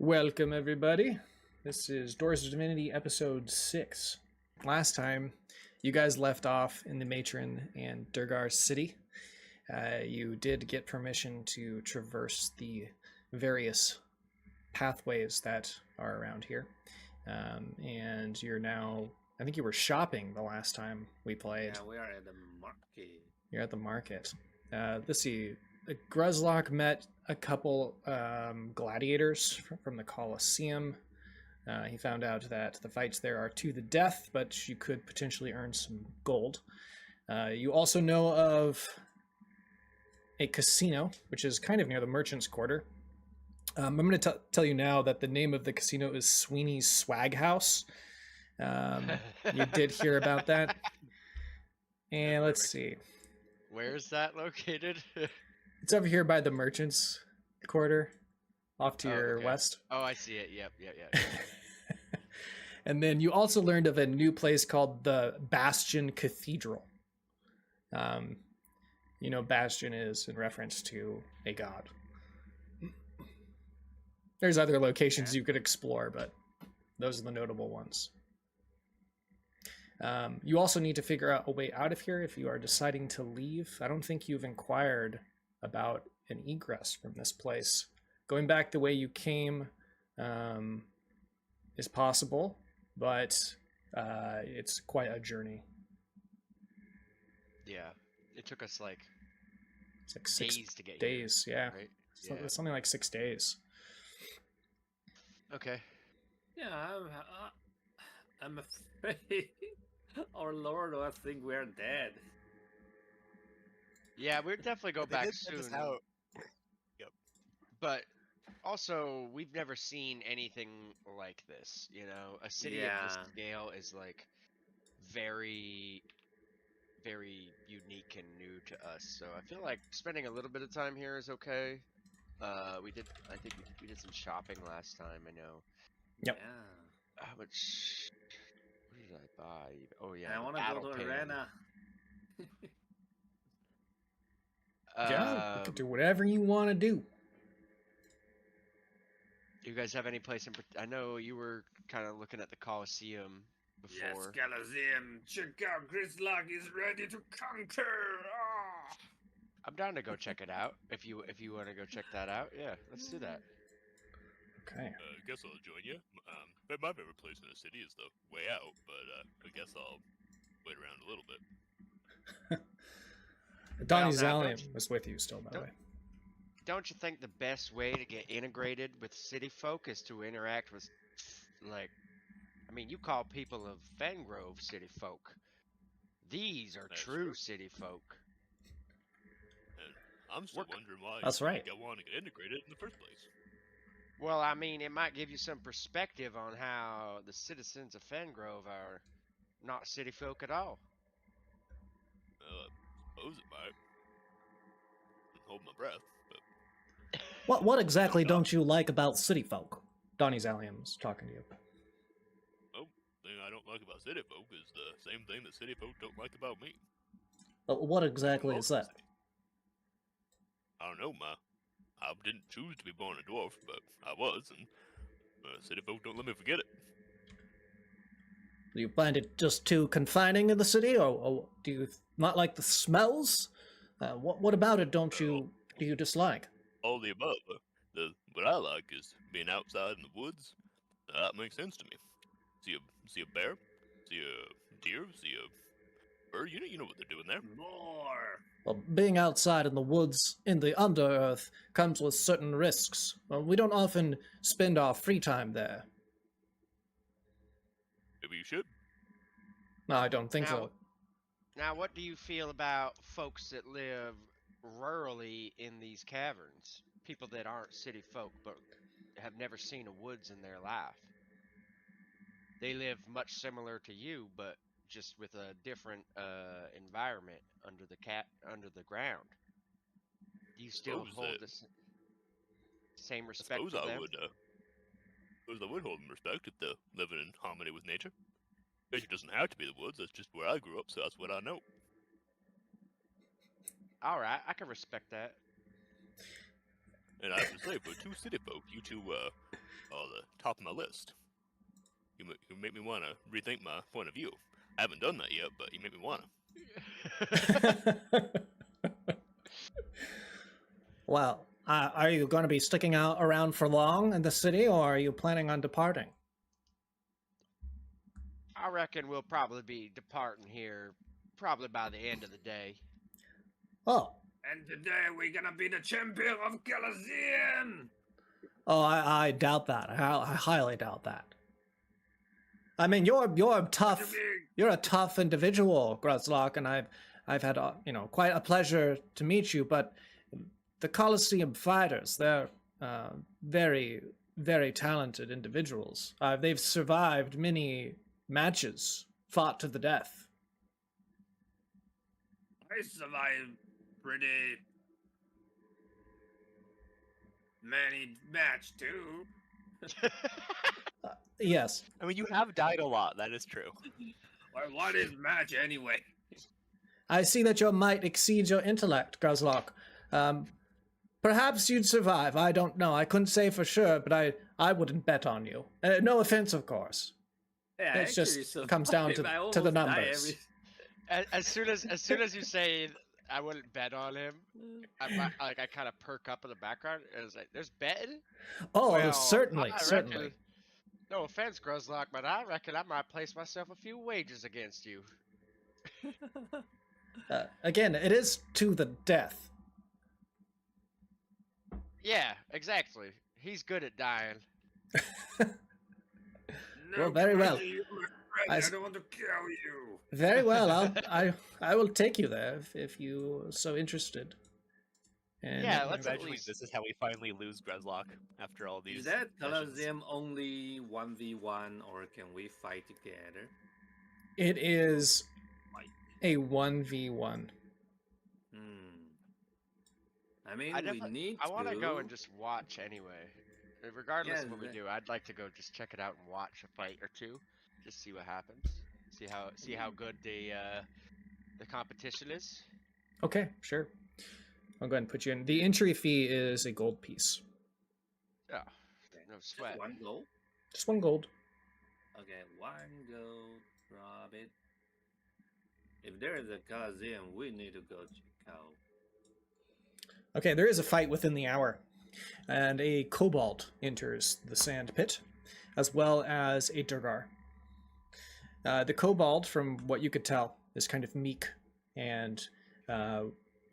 Welcome, everybody. This is Doors of Divinity, episode 6. Last time, you guys left off in the Matron and Durgar city. You did get permission to traverse the various pathways that are around here. And you're now, I think you were shopping the last time we played. Yeah, we are at the market. You're at the market. Let's see. Gruzlock met a couple gladiators from the Colosseum. He found out that the fights there are to the death, but you could potentially earn some gold. You also know of a casino, which is kind of near the Merchant's Quarter. I'm going to tell you now that the name of the casino is Sweeney's Swag House. You did hear about that. And let's see. Where is that located? It's over here by the Merchant's Quarter, off to your west. Oh, I see it. Yep. And then you also learned of a new place called the Bastion Cathedral. Bastion is in reference to a god. There's other locations you could explore, but those are the notable ones. You also need to figure out a way out of here if you are deciding to leave. I don't think you've inquired about an egress from this place. Going back the way you came is possible, but it's quite a journey. Yeah, it took us like six days to get days, here. yeah. Right? So it's something like 6 days. Okay. Yeah, I'm afraid our Lord will think we're dead. Yeah, we'll definitely go back soon. Yep. But also, we've never seen anything like this. A city of this scale is like very, very unique and new to us. So I feel like spending a little bit of time here is okay. I think we did some shopping last time. I know. Yep. Yeah. How much? What did I buy? Oh yeah. I want to go to Arena. Yeah, you can do whatever you want to do. You guys have any place in? I know you were kind of looking at the Colosseum before. Yes, Colosseum. Check out, Gruzlock is ready to conquer. Oh. I'm down to go check it out. If you want to go check that out, yeah, let's do that. Okay. I guess I'll join you. My favorite place in the city is the way out, but I guess I'll wait around a little bit. Donnyxalium was with you still, by the way. Don't you think the best way to get integrated with city folk is to interact with, you call people of Fengrove city folk. These are true city folk. And I'm still wondering why you want to get integrated in the first place. Well, it might give you some perspective on how the citizens of Fengrove are not city folk at all. I suppose it might. Hold my breath, but... What exactly don't you like about city folk? Donnyxalium's talking to you. Oh, the thing I don't like about city folk is the same thing that city folk don't like about me. What exactly is that? I don't know, I didn't choose to be born a dwarf, but I was, and city folk don't let me forget it. Do you find it just too confining in the city, or do you not like the smells? What about it do you dislike? All the above. What I like is being outside in the woods. That makes sense to me. See a bear, see a deer, see a bird. You know what they're doing there. More. Well, being outside in the woods in the Underearth comes with certain risks. Well, we don't often spend our free time there. Maybe you should. No, I don't think so. Now, what do you feel about folks that live rurally in these caverns? People that aren't city folk but have never seen a woods in their life. They live much similar to you, but just with a different environment under the ground. Do you still hold the same respect for them? I would hold them respect if they're living in harmony with nature. It doesn't have to be the woods. That's just where I grew up, so that's what I know. All right, I can respect that. And I have to say, for two city folk, you two are the top of my list. You make me want to rethink my point of view. I haven't done that yet, but you make me want to. Well, are you going to be sticking around for long in the city, or are you planning on departing? I reckon we'll probably be departing here probably by the end of the day. Oh. And today we're gonna be the champion of Colosseum! Oh, I doubt that. I highly doubt that. I mean, you're tough. You're a tough individual, Gruzlock, and I've had quite a pleasure to meet you. But the Colosseum fighters, they're very, very talented individuals. They've survived many matches, fought to the death. I survived pretty many match too. Yes. I mean, you have died a lot, that is true. Well, what is match anyway? I see that your might exceeds your intellect, Gruzlock. Perhaps you'd survive, I don't know. I couldn't say for sure, but I wouldn't bet on you. No offense, of course. Yeah, It just comes down to the numbers. As soon as you say I wouldn't bet on him, I kind of perk up in the background. And it's like, there's betting? Oh, Well, certainly, I certainly. reckon- no offense, Gruzlock, but I reckon I might place myself a few wagers against you. Again, it is to the death. Yeah, exactly. He's good at dying. Well, very well. I don't want to kill you. Very well. I will take you there if you are so interested. And Yeah, let's at Imagine least. this is how we finally lose Gruzlock after all these. Is that sessions. Colosseum only 1v1 or can we fight together? it is a 1v1. I mean, I need want to to go and just watch anyway. Regardless Yeah, of what we the- do, I'd like to go just check it out and watch a fight or two, just see what happens. See how good the competition is. Okay, sure. I'll go ahead and put you in. The entry fee is a gold piece. Yeah, no sweat. Just one goal. Just one gold. Okay, one gold. Drop it. If there is a Colosseum, we need to go check out. Okay, there is a fight within the hour, and a kobold enters the sand pit, as well as a Durgar. The kobold, from what you could tell, is kind of meek, and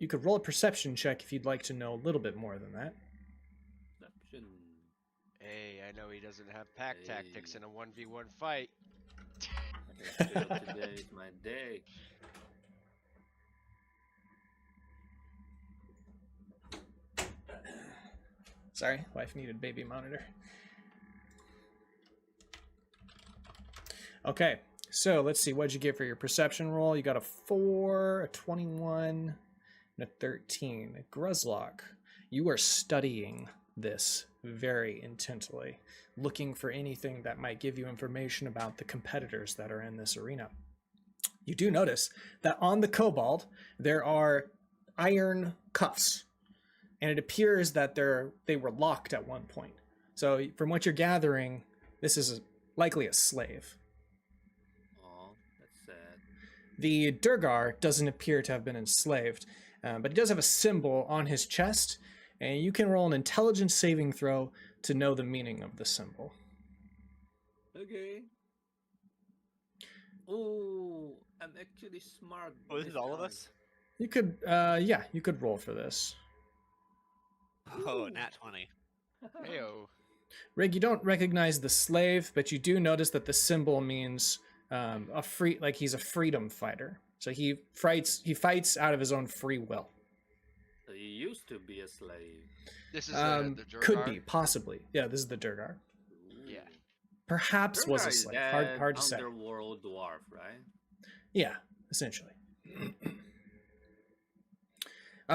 you could roll a perception check if you'd like to know a little bit more than that. Perception. Hey, I know he doesn't have pack tactics in a 1v1 fight. I feel today is my day. Sorry, wife needed baby monitor. Okay, so let's see. What'd you get for your perception roll? You got a 4, a 21, and a 13. Gruzlock, you are studying this very intently, looking for anything that might give you information about the competitors that are in this arena. You do notice that on the kobold, there are iron cuffs, and it appears that they were locked at one point. So from what you're gathering, this is likely a slave. said. The Durgar doesn't appear to have been enslaved, but he does have a symbol on his chest, and you can roll an intelligence saving throw to know the meaning of the symbol. Okay. Oh, I'm actually smart. Oh, this is all of us? You could, you could roll for this. Oh, Ooh. nat 20. Heyo. Rig, you don't recognize the slave, but you do notice that the symbol means he's a freedom fighter. So he fights out of his own free will. So you used to be a slave. This is the Could Durgar? be, possibly. Yeah, this is the Durgar. Yeah. Perhaps was a Durgar is slave. that Hard to say. underworld dwarf, right? Yeah, essentially.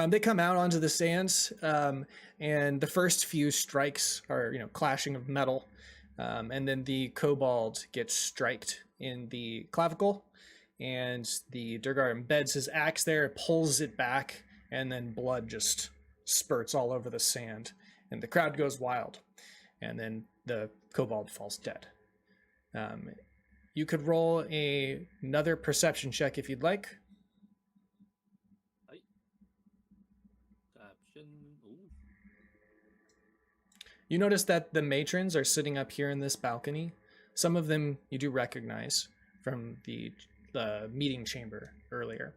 They come out onto the sands, and the first few strikes are, clashing of metal, and then the kobold gets striked in the clavicle, and the Durgar embeds his axe there, pulls it back, and then blood just spurts all over the sand, and the crowd goes wild, and then the kobold falls dead. You could roll another perception check if you'd like. Ooh. You notice that the matrons are sitting up here in this balcony. Some of them you do recognize from the meeting chamber earlier.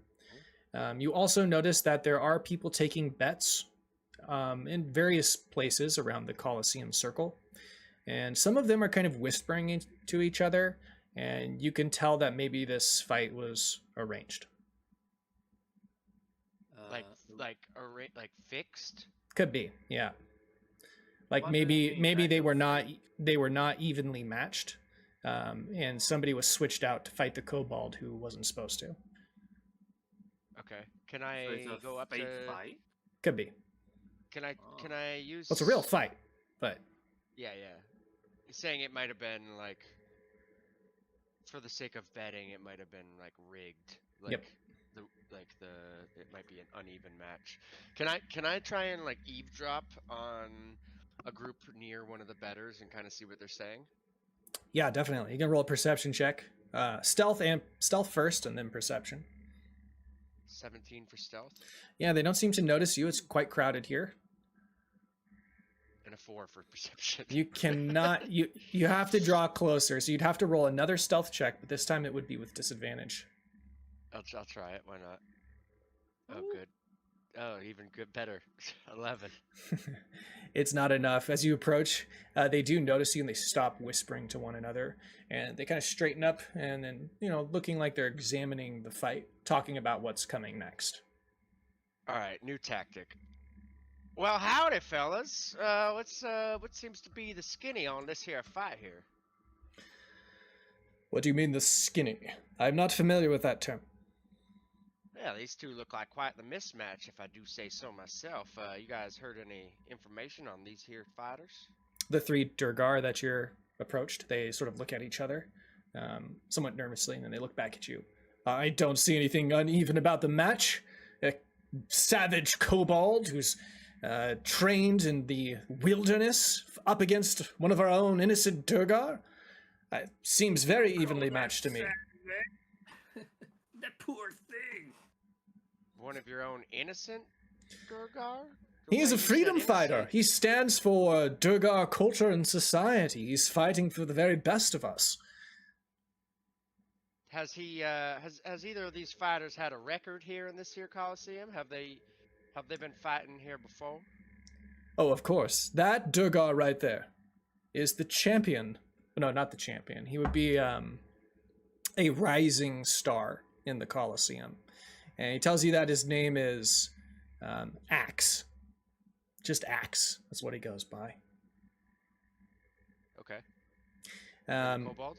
You also notice that there are people taking bets in various places around the Colosseum circle. And some of them are kind of whispering to each other, and you can tell that maybe this fight was arranged. Like fixed? Could be, yeah. Like What do you maybe mean, they kind were not evenly matched, and somebody was switched out to fight the kobold who wasn't supposed to. Okay. Can So I it's a go up fake to? fight? Could be. Can I use? Well, it's a real fight, but Yeah. He's saying it might have been like, for the sake of betting, it might have been like rigged. Like, Yep. It might be an uneven match. Can I try and like eavesdrop on a group near one of the betters and kind of see what they're saying? yeah, definitely. You can roll a perception check. Stealth first, and then perception. 17 for stealth Yeah, they don't seem to notice you. It's quite crowded here. and a 4 for perception. You cannot. you have to draw closer, so you'd have to roll another stealth check, but this time it would be with disadvantage. I'll try it. Why not? Oh, good. Oh, even good. Better. 11. It's not enough. As you approach, they do notice you, and they stop whispering to one another, and they kind of straighten up, and then looking like they're examining the fight, talking about what's coming next. All right, new tactic. Well, howdy, fellas. What seems to be the skinny on this here fight here? What do you mean the skinny? I'm not familiar with that term. Yeah, these two look like quite the mismatch, if I do say so myself. You guys heard any information on these here fighters? The three Durgar that you're approached, they sort of look at each other, somewhat nervously, and then they look back at you. I don't see anything uneven about the match. A savage kobold who's trained in the wilderness up against one of our own innocent Durgar. Seems very evenly matched to me. That poor thing. One of your own innocent Durgar? He is a freedom fighter. Innocent? He stands for Durgar culture and society. He's fighting for the very best of us. Has he has either of these fighters had a record here in this here Colosseum? Have they been fighting here before? Oh, of course. That Durgar right there is the champion. No, not the champion. He would be a rising star in the Colosseum. And he tells you that his name is Axe. Just Axe. That's what he goes by. Okay. Um, Kobold?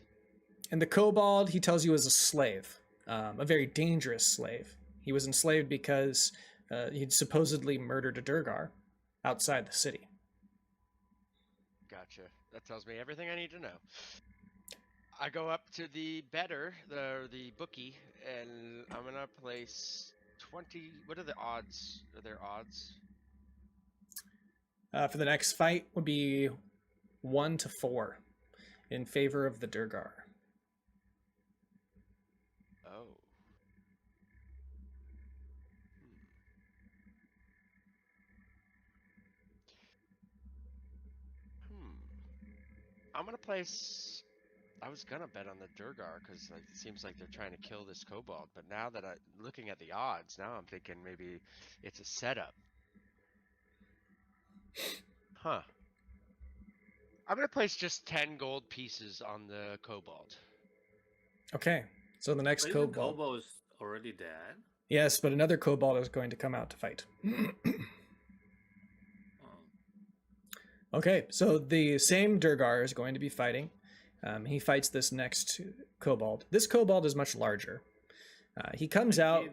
And the kobold, he tells you, is a slave, a very dangerous slave. He was enslaved because he'd supposedly murdered a Durgar outside the city. Gotcha. That tells me everything I need to know. I go up to the bettor, the bookie, and I'm gonna place 20. What are the odds? Are there odds? For the next fight would be 1 to 4 in favor of the Durgar. I'm gonna place. I was gonna bet on the Durgar because like, it seems like they're trying to kill this kobold. But now that I'm looking at the odds, now I'm thinking maybe it's a setup. Huh. I'm gonna place just 10 gold pieces on the kobold. Okay, so the next But kobold. Kobo is already dead. Yes, but another kobold is going to come out to fight. Oh. Okay, so the same Durgar is going to be fighting. He fights this next kobold. This kobold is much larger. He comes out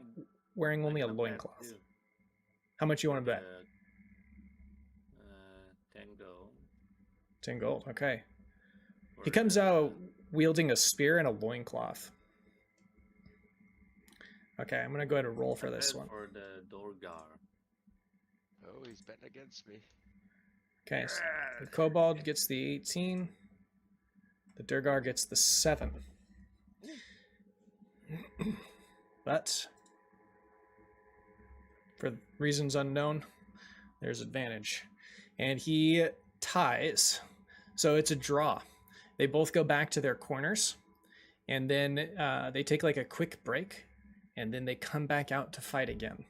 wearing only a loincloth. How much you want to bet? 10 gold. 10 gold, okay. He Or, comes out wielding a spear and a loincloth. Okay, I'm going to go ahead and roll for this one. For the Dorgar. Oh, he's betting against me. Okay, so the kobold gets the 18. The Durgar gets the 7. But for reasons unknown, there's advantage. And he ties. So it's a draw. They both go back to their corners. And then they take like a quick break. And then they come back out to fight again.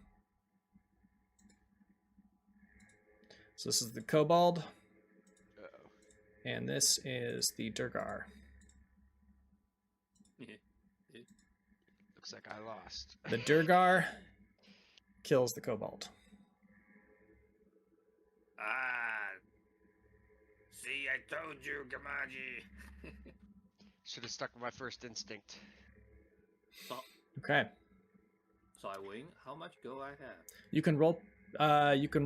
So this is the kobold. Uh-oh. And this is the Durgar. Looks like I lost. The Durgar kills the kobold. See, I told you, Gamaji. Should have stuck with my first instinct. Okay. So I win. How much gold I have? You can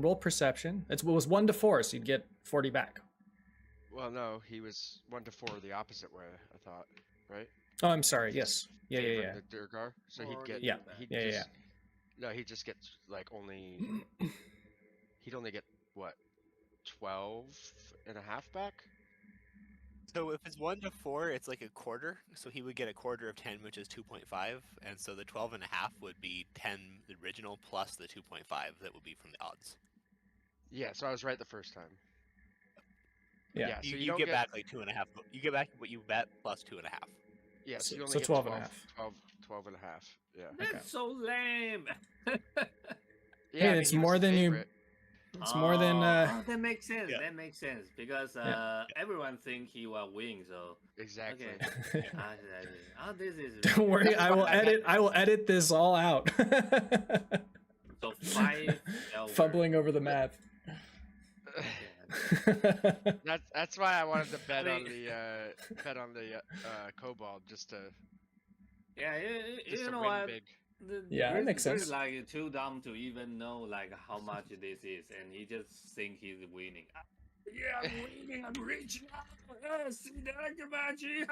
roll perception. It was 1 to 4, so you'd get 40 back. Well, no, he was 1 to 4 the opposite way, I thought, right? Oh, I'm sorry. Yes. Yeah. The Durgar, so he'd get. Yeah. He'd Yeah. just, No, he just gets like only. He'd only get what, 12 and a half back. So if it's 1 to 4, it's like a quarter. So he would get a quarter of 10, which is 2.5, and so the 12 and a half would be 10, the original, plus the 2.5 that would be from the odds. Yeah, so I was right the first time. Yeah. so You don't get back like 2.5. You get back what you bet plus 2.5. Yeah, so you only So get 12 and a half. 12 and a half. Yeah. That's Okay. so lame. Yeah, I mean, it's he was more the than you. favorite. It's more than. Oh, that makes sense. Yeah. That makes sense because everyone think he will win. So Exactly. okay. Oh, this is. Don't worry, I will edit. I will edit this all out. So 5 silver. Fumbling over the math. That's why I wanted to bet on Wait. the kobold just to Yeah, just you to know win what? big. Yeah, that makes sense. Like too dumb to even know like how much this is, and he just think he's winning. Yeah, I'm winning. I'm reaching out. See that, Gamaji?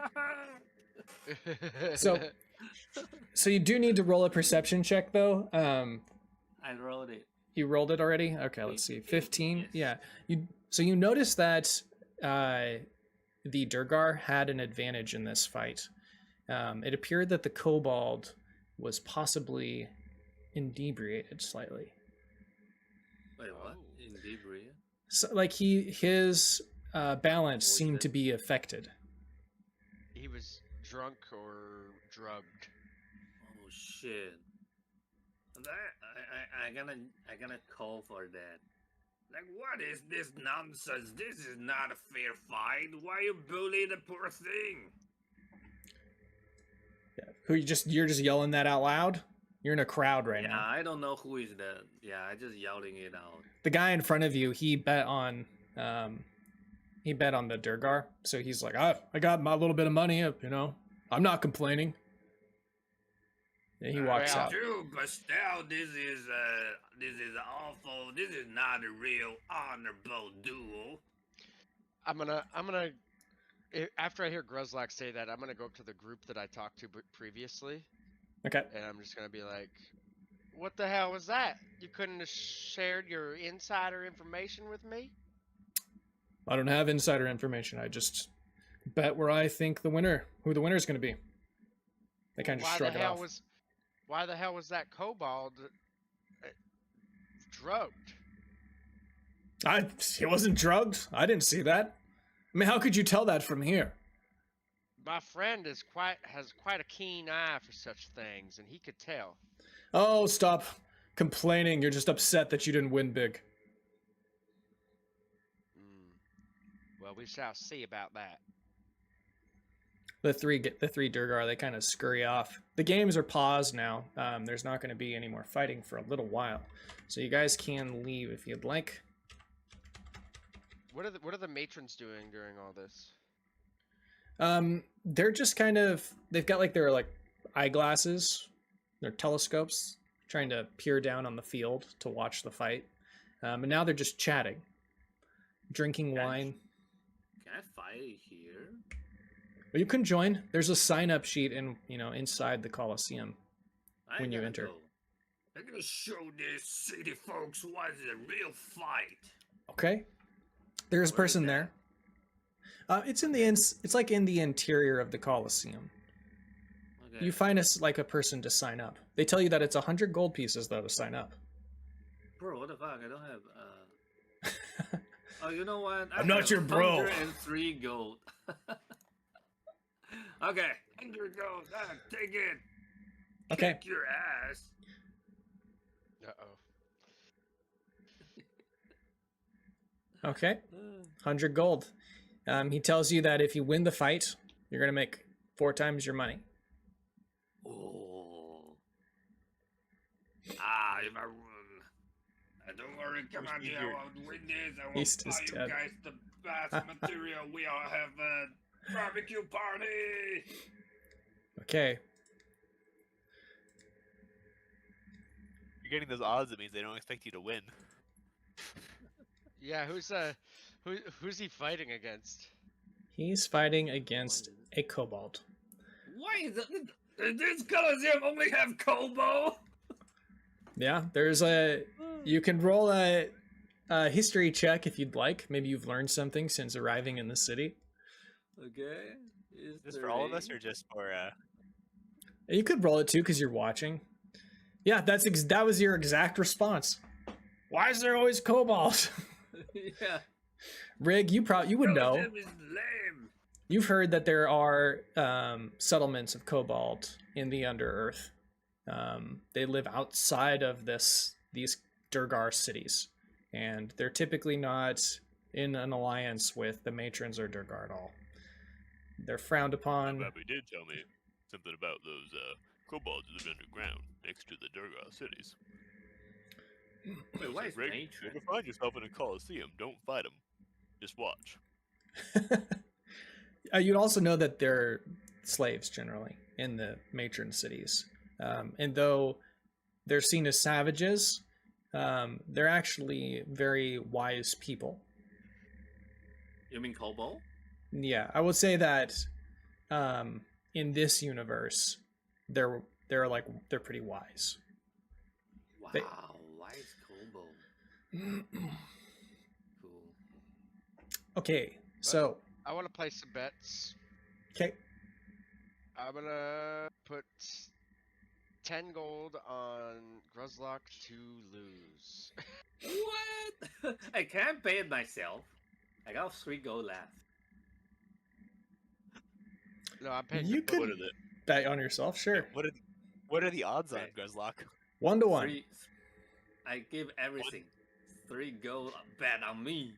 So you do need to roll a perception check though. I wrote it. You rolled it already? Okay, let's see. 15. Yes. Yeah. You notice that the Durgar had an advantage in this fight. It appeared that the kobold was possibly inebriated slightly. Wait, what? Oh. In debris? So, like his balance seemed Poison. to be affected. He was drunk or drugged. Oh shit! I gonna call for that. Like, what is this nonsense? This is not a fair fight. Why you bully the poor thing? Who you're just yelling that out loud? You're in a crowd right Yeah, now. I don't know who is the. Yeah, I just yelling it out. The guy in front of you, he bet on the Durgar, so he's like, I got my little bit of money up, I'm not complaining. And he walks Well, out. True, but still, this is awful. This is not a real honorable duel. I'm gonna after I hear Gruzlok say that, I'm gonna go up to the group that I talked to previously, Okay. and I'm just gonna be like, "What the hell was that? You couldn't have shared your insider information with me?" I don't have insider information. I just bet where I think who the winner is going to be. They kind of just shrug it off. Why the hell was that kobold drugged? He wasn't drugged. I didn't see that. I mean, how could you tell that from here? My friend has quite a keen eye for such things, and he could tell. Oh, stop complaining. You're just upset that you didn't win big. Well, we shall see about that. The three Durgar, they kind of scurry off. The games are paused now. There's not going to be any more fighting for a little while, so you guys can leave if you'd like. What are the matrons doing during all this? They're just kind of, they've got like their eyeglasses, their telescopes, trying to peer down on the field to watch the fight. And now they're just chatting, drinking wine. Can I fight here? Well, you can join. There's a sign-up sheet inside the Colosseum when you enter. I'm gonna show these city folks what is a real fight. Okay. There's a Where is person that? there. It's in the it's like in the interior of the Colosseum. Okay. You find a person to sign up. They tell you that it's 100 gold pieces though to sign up. Bro, what the fuck? I don't have. Oh, you know what? I'm not your bro. 103 gold. Okay, 100 gold. Take it. Okay. Kick your ass. Okay. 100 gold. He tells you that if you win the fight, you're gonna make 4 times your money. Oh. If I won. Don't worry, come on here. I will win this. I will He's buy just you dead. guys the best material. We all have a barbecue party. Okay. You're getting those odds. It means they don't expect you to win. Yeah, who's he fighting against? He's fighting against a kobold. Why is it? Does this Colosseum only have Kobo? Yeah, you can roll a history check if you'd like. Maybe you've learned something since arriving in the city. Okay. Is this for all of us or just for? You could roll it too because you're watching. Yeah, that was your exact response. Why is there always kobolds? Yeah. Rig, you would know. Colosseum is lame. You've heard that there are settlements of kobold in the Underearth. They live outside of these Durgar cities, and they're typically not in an alliance with the matrons or Durgar at all. They're frowned upon. Rabbi did tell me something about those kobolds that live underground next to the Durgar cities. Wait, why is Rick, if you nature? ever find yourself in a Colosseum, don't fight them. Just watch. You'd also know that they're slaves generally in the matron cities. And though they're seen as savages, they're actually very wise people. You mean Kobo? Yeah, I would say that in this universe, they're pretty wise. Wow, They- why is Kobo? Cool. Okay, so I want to play some bets. okay, I'm gonna put 10 gold on Gruzlock to lose. What? I can't pay it myself. I got 3 gold left. No, I'm paying. you the could What are the bet on yourself, sure. What are the odds on Okay. Gruzlock? 1 to 1. 3. I give everything. 3 gold bet on me.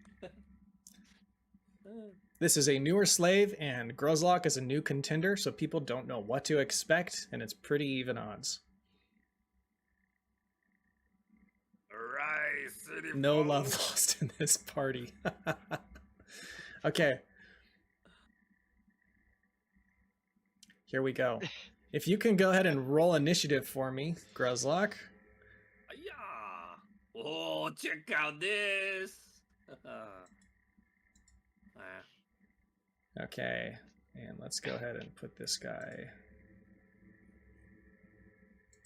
This is a newer slave, and Gruzlock is a new contender, so people don't know what to expect, and it's pretty even odds. Right, city No folks. love lost in this party. Okay. Here we go. If you can go ahead and roll initiative for me, Gruzlock. Yeah. Oh, check out this. Okay. And let's go ahead and put this guy.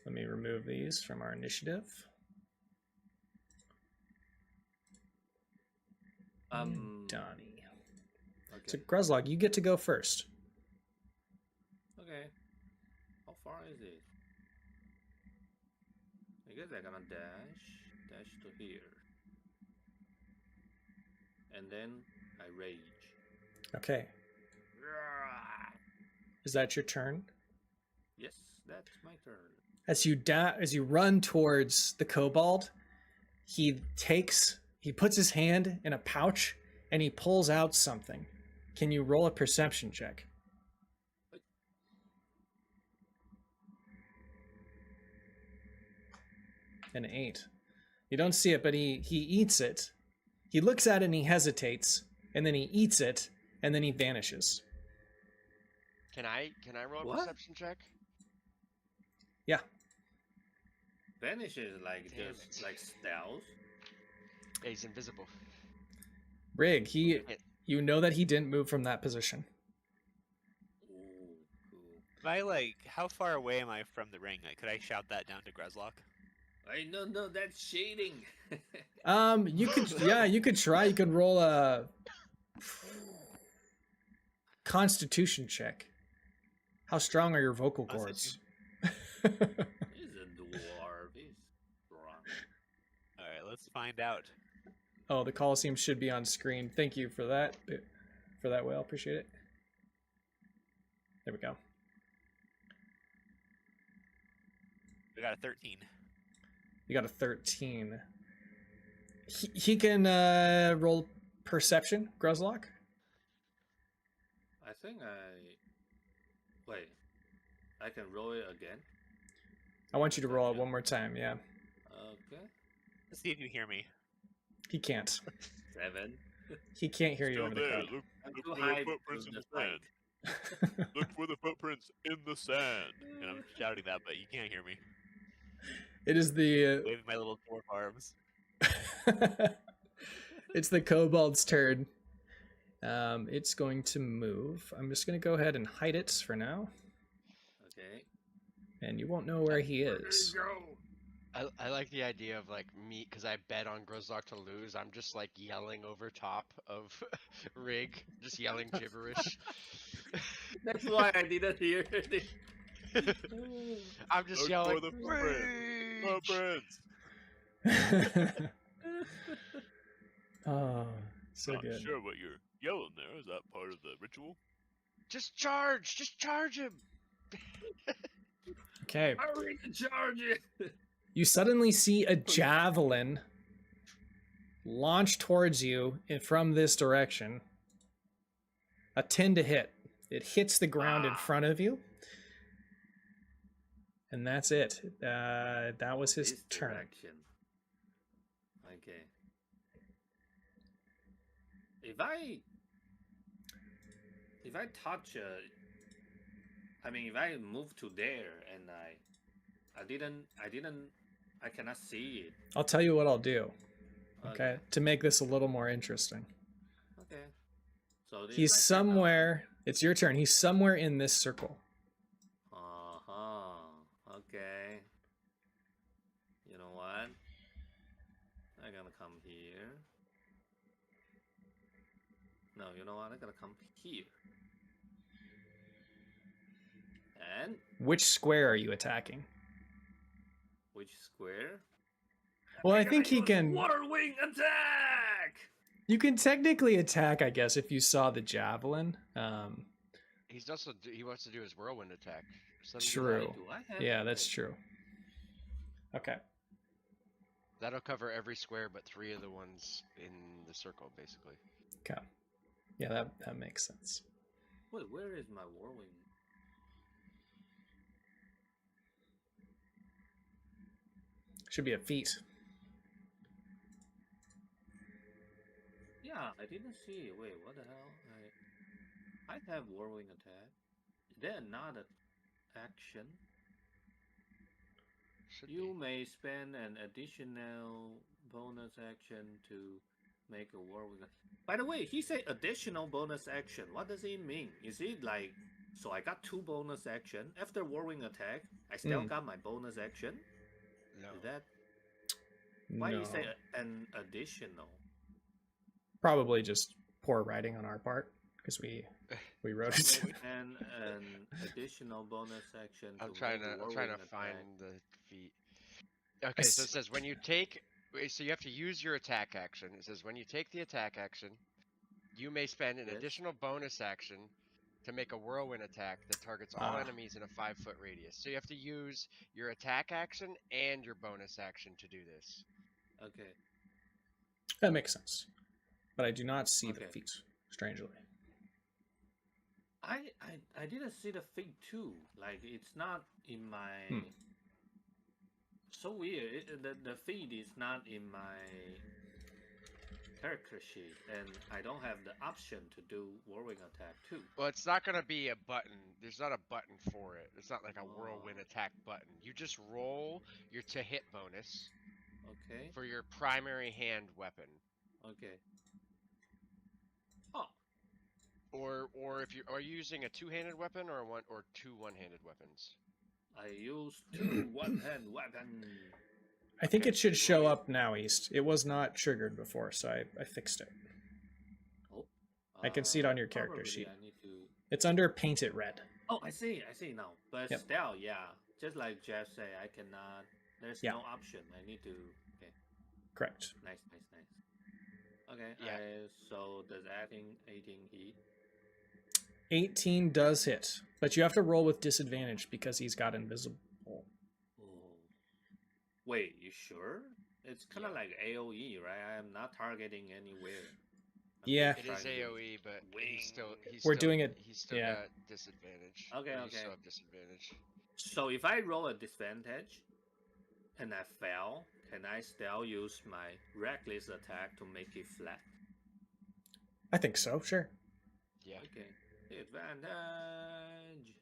Let me remove these from our initiative. Donnie. Okay. So Gruzlock, you get to go first. Okay. How far is it? I guess I'm gonna dash to here. And then I rage. Okay. Is that your turn? Yes, that's my turn. As you run towards the kobold, he puts his hand in a pouch and he pulls out something. Can you roll a perception check? An 8. You don't see it, but he eats it. He looks at it and he hesitates, and then he eats it, and then he vanishes. Can I roll a What? perception check? Yeah. Vanish is like Damn just it. like stealth. Yeah, he's invisible. Rig, you know that he didn't move from that position. Ooh, cool. Am I like, how far away am I from the ring? Like, could I shout that down to Grezlock? Hey, no, that's cheating. You could try. You could roll a Constitution check. How strong are your vocal cords? He's a dwarf. He's strong. All right, let's find out. Oh, the Colosseum should be on screen. Thank you for that. Will. Appreciate it. There we go. We got a 13. You got a 13. He can roll perception, Grezlock. I think wait. I can roll it again. I want you to roll it one more time. Yeah, Okay. Let's see if you hear me. he can't. 7. He can't hear you Still over the there. crowd. I'm Look too for the high footprints to in the fight. sand. Look for the footprints in the sand. And I'm shouting that, but you can't hear me. It is the Waving my little dwarf arms. it's the kobold's turn. It's going to move. I'm just going to go ahead and hide it for now, Okay. and you won't know where he is. I like the idea of like me, because I bet on Grozark to lose. I'm just like yelling over top of Rig, just yelling gibberish. That's why I didn't hear it. I'm just Look yelling. for the footprints. "Rage!" Footprints. Oh, so Not good. sure what you're yelling there. Is that part of the ritual? Just charge him. Okay. Hurry to charge it. You suddenly see a javelin launch towards you from this direction. A 10 to hit. It hits the ground in front of you. And that's it. That was his This turn. direction. Okay. If I touch if I move to there and I cannot see it. I'll tell you what I'll do. Okay. To make this a little more interesting. Okay. So this He's is my turn now. somewhere. It's your turn. He's somewhere in this circle. Okay. You know what? I'm gonna come here. No, you know what? I'm gonna come here. And Which square are you attacking? which square? Well, I I'm think gonna he use can. Water wing attack. You can technically attack, I guess, if you saw the javelin. He wants to do his whirlwind attack. True. Do I have Yeah, it? that's true. Okay. That'll cover every square but 3 of the ones in the circle, basically. Okay. Yeah, that makes sense. Wait, where is my whirlwind? Should be a feat. Yeah, I didn't see it. Wait, what the hell? I have whirlwind attack. They're not an action. Should You be. may spend an additional bonus action to make a whirlwind. By the way, he said additional bonus action. What does it mean? Is it like, so I got 2 bonus action after whirlwind attack? I still got my bonus action. No. Is that why No. you say an additional? Probably just poor writing on our part because we wrote it. And an additional bonus action. I'm to trying make a to whirlwind find attack. the feat. Okay, so it says when you take, so you have to use your attack action. It says when you take the attack action, You may spend an Yes. additional bonus action to make a whirlwind attack that targets all Ah. enemies in a 5-foot radius. So you have to use your attack action and your bonus action to do this. Okay. That makes sense. But I do not see the Okay. feat, strangely. I didn't see the feed too. Like it's not in my. So weird. The feed is not in my character sheet, and I don't have the option to do whirlwind attack too. Well, it's not going to be a button. There's not a button for it. It's not like a whirlwind Oh. attack button. You just roll your to hit bonus Okay. for your primary hand weapon. Okay. Oh. Or if you are you using a two-handed weapon or two one-handed weapons? I use 2 one-hand weapon. I think Okay, it should so show roll it. up now, East. It was not triggered before, so I fixed it. Oh. I can see it on your character Probably sheet. I need to. It's under painted red. Oh, I see now. But Yep. still, yeah. Just like Jeff said, I cannot. There's Yeah. no option. I need to. Okay. Correct. Nice. Okay. Yeah. So does adding 18 heat? 18 does hit, but you have to roll with disadvantage because he's got invisible. Oh. Wait, you sure? It's kind of Yeah. like AOE, right? I am not targeting anywhere. I'm Yeah. just It is trying to- AOE, but he's We're still, doing it- He's still yeah. got disadvantage. Okay, Or you okay. still have disadvantage. So if I roll a disadvantage and I fail, can I still use my reckless attack to make it flat? I think so, sure. Yeah. Okay. Advantage.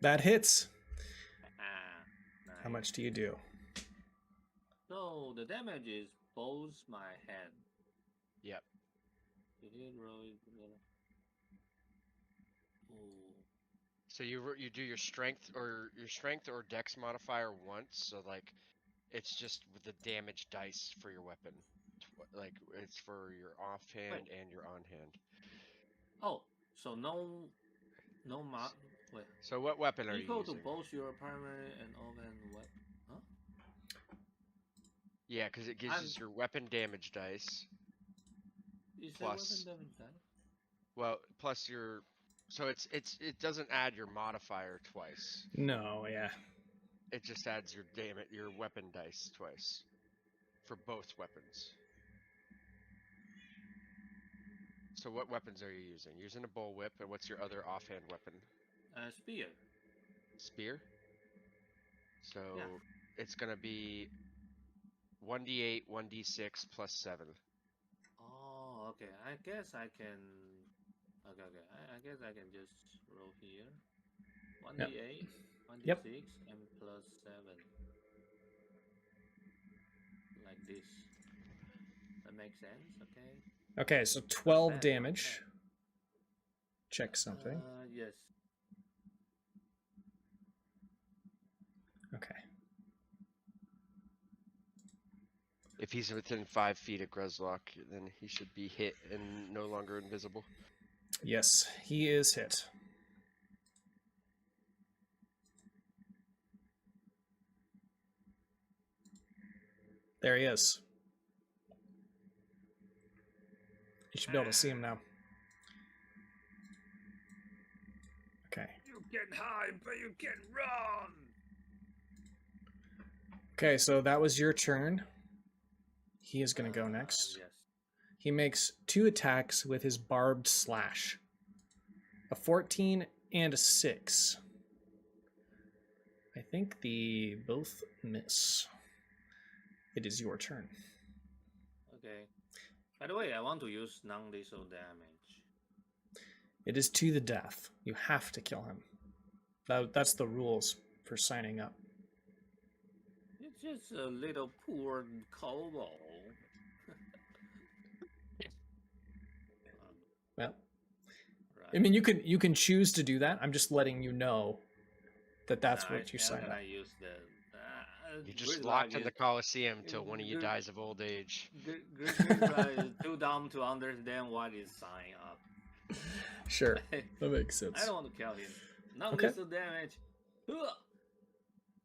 That hits. Ah, nice. How much do you do? So the damage is both my head. Yep. You did roll it together. Oh. So you do your strength or dex modifier once, so like it's just with the damage dice for your weapon. Like it's for your offhand and your on hand. Oh, so no wait. So what weapon are you Equal to using? both your primary and offhand weapon. Huh? Yeah, because it gives I'm- you your weapon damage dice. Is Plus- that weapon damage dice? Well, plus your, so it doesn't add your modifier twice. No, yeah. It just adds your weapon dice twice for both weapons. So what weapons are you using? You're using a bullwhip, and what's your other offhand weapon? Spear. Spear. So Yeah. it's gonna be 1d8, 1d6 plus 7. Oh, okay. I guess I can. Okay. I guess I can just roll here. 1d8, 1d6, Yep. and plus 7. Like this. That makes sense. Okay. Okay, so 12 bad, not damage. bad. Check something. Yes. Okay. If he's within 5 feet of Grezlock, then he should be hit and no longer invisible. Yes, he is hit. There he is. You should be able to see him now. Okay. You can hide, but you can run. Okay, so that was your turn. He is going to go next. Yes. He makes 2 attacks with his barbed slash. A 14 and a 6. I think the both miss. It is your turn. Okay. By the way, I want to use non-lethal damage. It is to the death. You have to kill him. That's the rules for signing up. It's just a little poor kobold. Well, Right. I mean, you can choose to do that. I'm just letting you know that that's Nah, what you it's sign better up. I use the. You're just Gridlock locked in the is- Colosseum till one of you Grid- dies of old age. Gridlock is too dumb to understand what is sign up. Sure, that makes sense. I don't want to kill him. Non-lethal damage. Huh.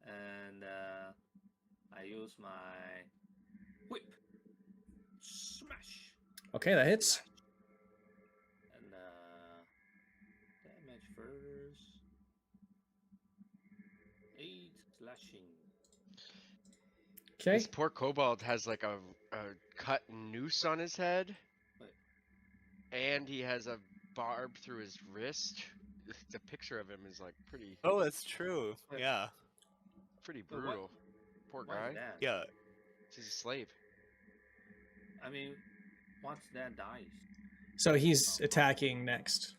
And I use my whip. Smash. Okay, that hits. slashing. Okay. This poor kobold has like a cut noose on his head, and he has a barb through his wrist. The picture of him is like pretty Oh, that's true. Wait. Yeah. pretty Wait, what? brutal. Poor What's guy. that? Yeah. He's a slave. I mean, what's that dice? So he's attacking next.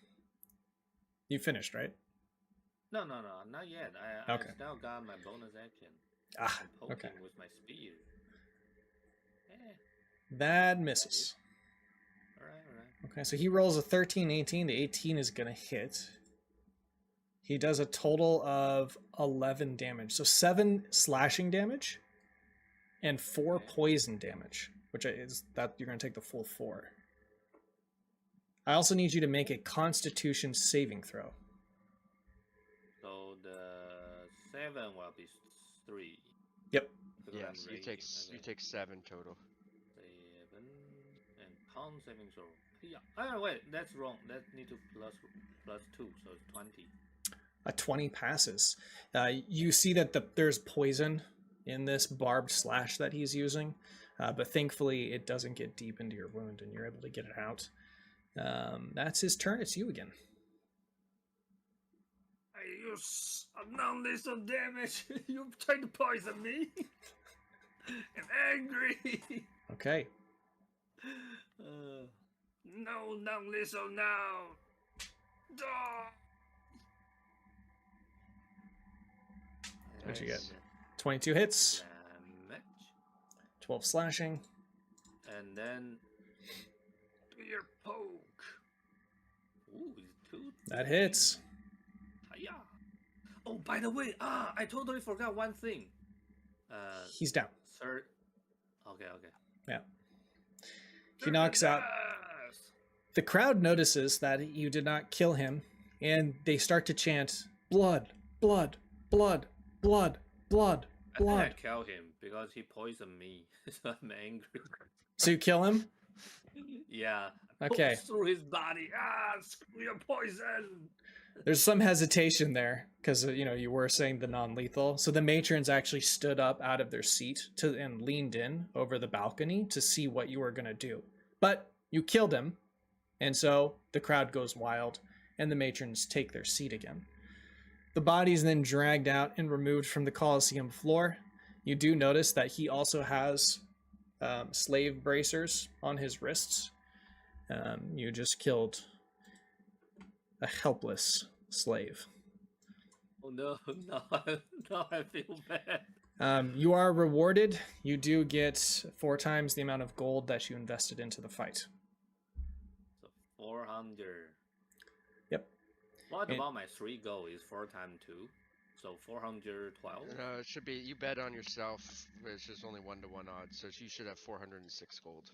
You finished, right? No, not yet. I Okay. still got my bonus action. Ah, I'm poking okay. with my spear. That misses. Alright. Okay, so he rolls a 13, 18. The 18 is going to hit. He does a total of 11 damage. So 7 slashing damage and 4 Okay. poison damage, which is that you're going to take the full 4. I also need you to make a Constitution saving throw. So the 7 will be 3. Yep. Because I'm Yes, you raging. take 7 total. 7 and con saving throw. Yeah. Oh wait, that's wrong. That need to plus 2, so it's 20. A 20 passes. You see that there's poison in this barbed slash that he's using, but thankfully it doesn't get deep into your wound and you're able to get it out. That's his turn. It's you again. I use a non-lethal damage. You tried to poison me. I'm angry. Okay. No non-lethal now. Duh. What'd you get? Nice. 22 hits, Damage. 12 slashing. And then Do your poke. ooh, it's 2. That hits. Hiya. Oh, by the way, I totally forgot one thing. He's down. Third. Okay. Yeah. He knocks out. Yes. The crowd notices that you did not kill him, and they start to chant, blood, blood, blood, blood, blood, I think I blood. killed him because he poisoned me. So I'm angry. So you kill him? Yeah. Okay. Through his body. Screw your poison. There's some hesitation there because you were saying the non-lethal. So the matrons actually stood up out of their seat and leaned in over the balcony to see what you were going to do. But you killed him, and so the crowd goes wild, and the matrons take their seat again. The body is then dragged out and removed from the Colosseum floor. You do notice that he also has slave bracers on his wrists. You just killed a helpless slave. Oh no, now I feel bad. You are rewarded. You do get 4 times the amount of gold that you invested into the fight. So 400. Yep. What And- about my 3 gold? Is 4 times 2? So 412? No, it should be, you bet on yourself, it's just only 1-to-1 odds, so you should have 406 gold.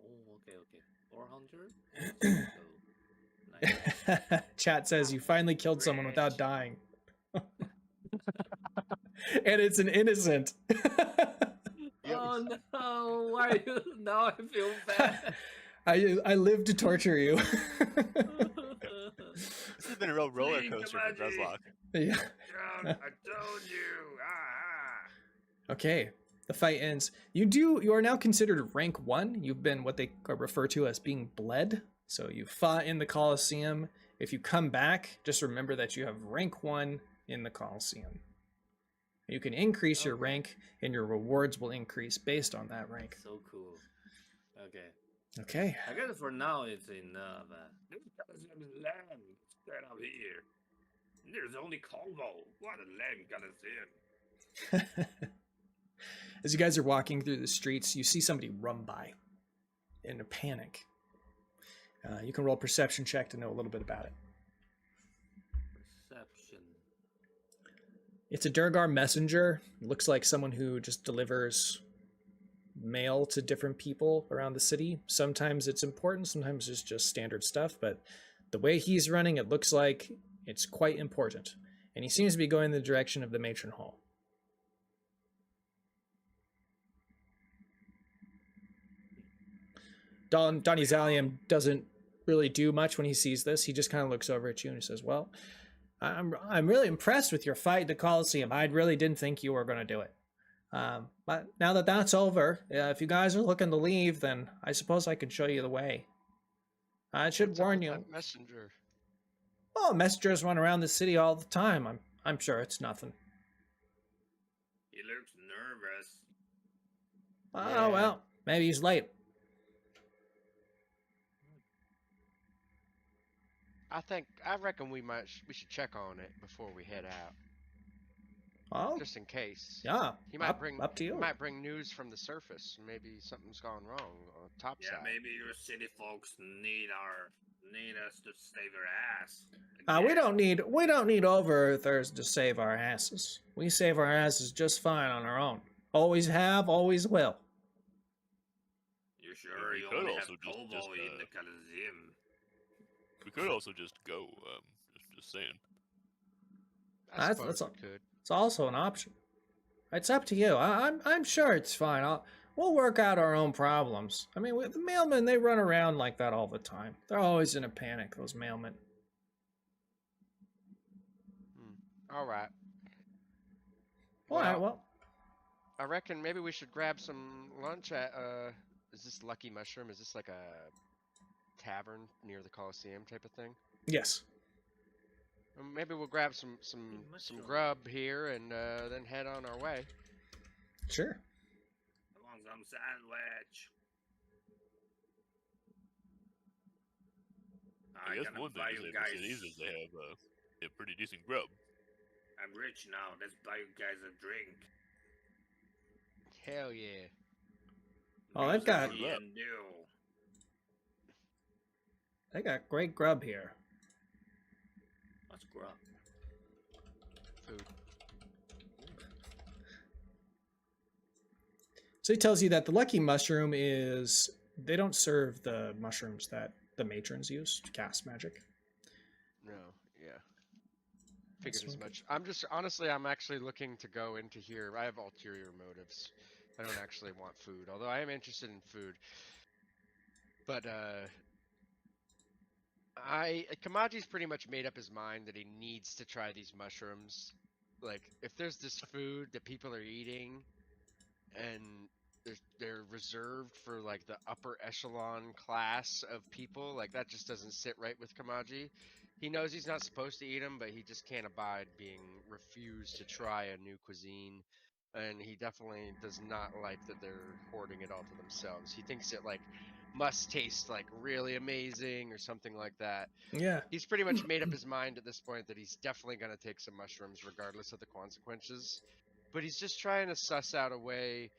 Oh, okay. 400? So, nice. Chat says you finally killed someone without dying. And it's an innocent. Oh no, why now I feel bad. I live to torture you. This has been a real roller Please, coaster for Divinity. Gruzlock. Yeah. I told you. Okay. The fight ends. You are now considered rank 1. You've been what they refer to as being bled. So you fought in the Colosseum. If you come back, just remember that you have rank 1 in the Colosseum. You can increase your Okay. rank, and your rewards will increase based on that rank. So cool. Okay. Okay. I guess for now it's enough. This guy's got his land straight up here. There's only Convo. What a land got us in. As you guys are walking through the streets, you see somebody run by in a panic. You can roll a perception check to know a little bit about it. Perception. It's a Durgar messenger. Looks like someone who just delivers mail to different people around the city. Sometimes it's important, sometimes it's just standard stuff, but the way he's running, it looks like it's quite important. And he seems to be going in the direction of the matron hall. Donnyxalium doesn't really do much when he sees this. He just kind of looks over at you and he says, well, I'm really impressed with your fight at the Colosseum. I really didn't think you were going to do it. But now that that's over, if you guys are looking to leave, then I suppose I could show you the way. I should What's up warn with you. that messenger. Oh, messengers run around the city all the time. I'm sure it's nothing. He looks nervous. Oh, well, maybe he's late. I reckon we should check on it before we head out, Oh, just in case. yeah. He might up to you. He might bring news from the surface. Maybe something's gone wrong on top side. Maybe your city folks need us to save their ass. We don't need Overearthers to save our asses. We save our asses just fine on our own. Always have, always will. You're sure we you could only have also Kobo just, in the Colosseum? We could also just go. Just saying. I That's- suppose that's we could. It's also an option. It's up to you. I'm sure it's fine. We'll work out our own problems. I mean, the mailmen, they run around like that all the time. They're always in a panic, those mailmen. All right. All right, well, I reckon maybe we should grab some lunch at is this Lucky Mushroom? Is this like a tavern near the Colosseum type of thing? yes. Maybe we'll grab some Mushroom. grub here and then head on our way. Sure. I want some sandwich. I guess one thing to say about cities is they have pretty decent grub. I'm rich now. Let's buy you guys a drink. Hell yeah. Oh, they've got- Music and new. They got great grub here. What's grub? Food. So he tells you that the Lucky Mushroom is... They don't serve the mushrooms that the matrons use to cast magic. No, yeah. That's Figured as okay. much. I'm actually looking to go into here. I have ulterior motives. I don't actually want food, although I am interested in food. But Kamaji's pretty much made up his mind that he needs to try these mushrooms. Like, if there's this food that people are eating and they're reserved for like the upper echelon class of people, like that just doesn't sit right with Kamaji. He knows he's not supposed to eat them, but he just can't abide being refused to try a new cuisine. And he definitely does not like that they're hoarding it all to themselves. He thinks it like must taste like really amazing or something like that. Yeah. He's pretty much made up his mind at this point that he's definitely going to take some mushrooms regardless of the consequences. But he's just trying to suss out a way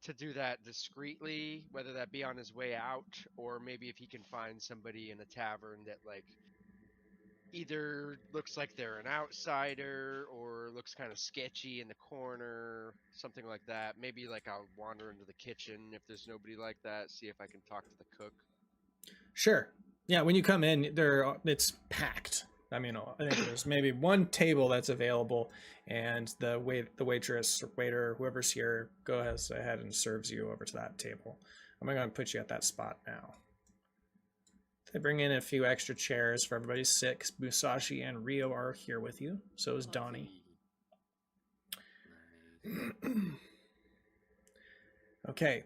to do that discreetly, whether that be on his way out or maybe if he can find somebody in a tavern that like either looks like they're an outsider or looks kind of sketchy in the corner, something like that. Maybe like I'll wander into the kitchen if there's nobody like that, see if I can talk to the cook. Sure. Yeah, when you come in, it's packed. I mean, I think there's maybe one table that's available, and the waitress or waiter, whoever's here, goes ahead and serves you over to that table. I'm going to put you at that spot now. They bring in a few extra chairs for everybody to sit, 'cause Musashi and Rio are here with you. So is Donnie. Okay.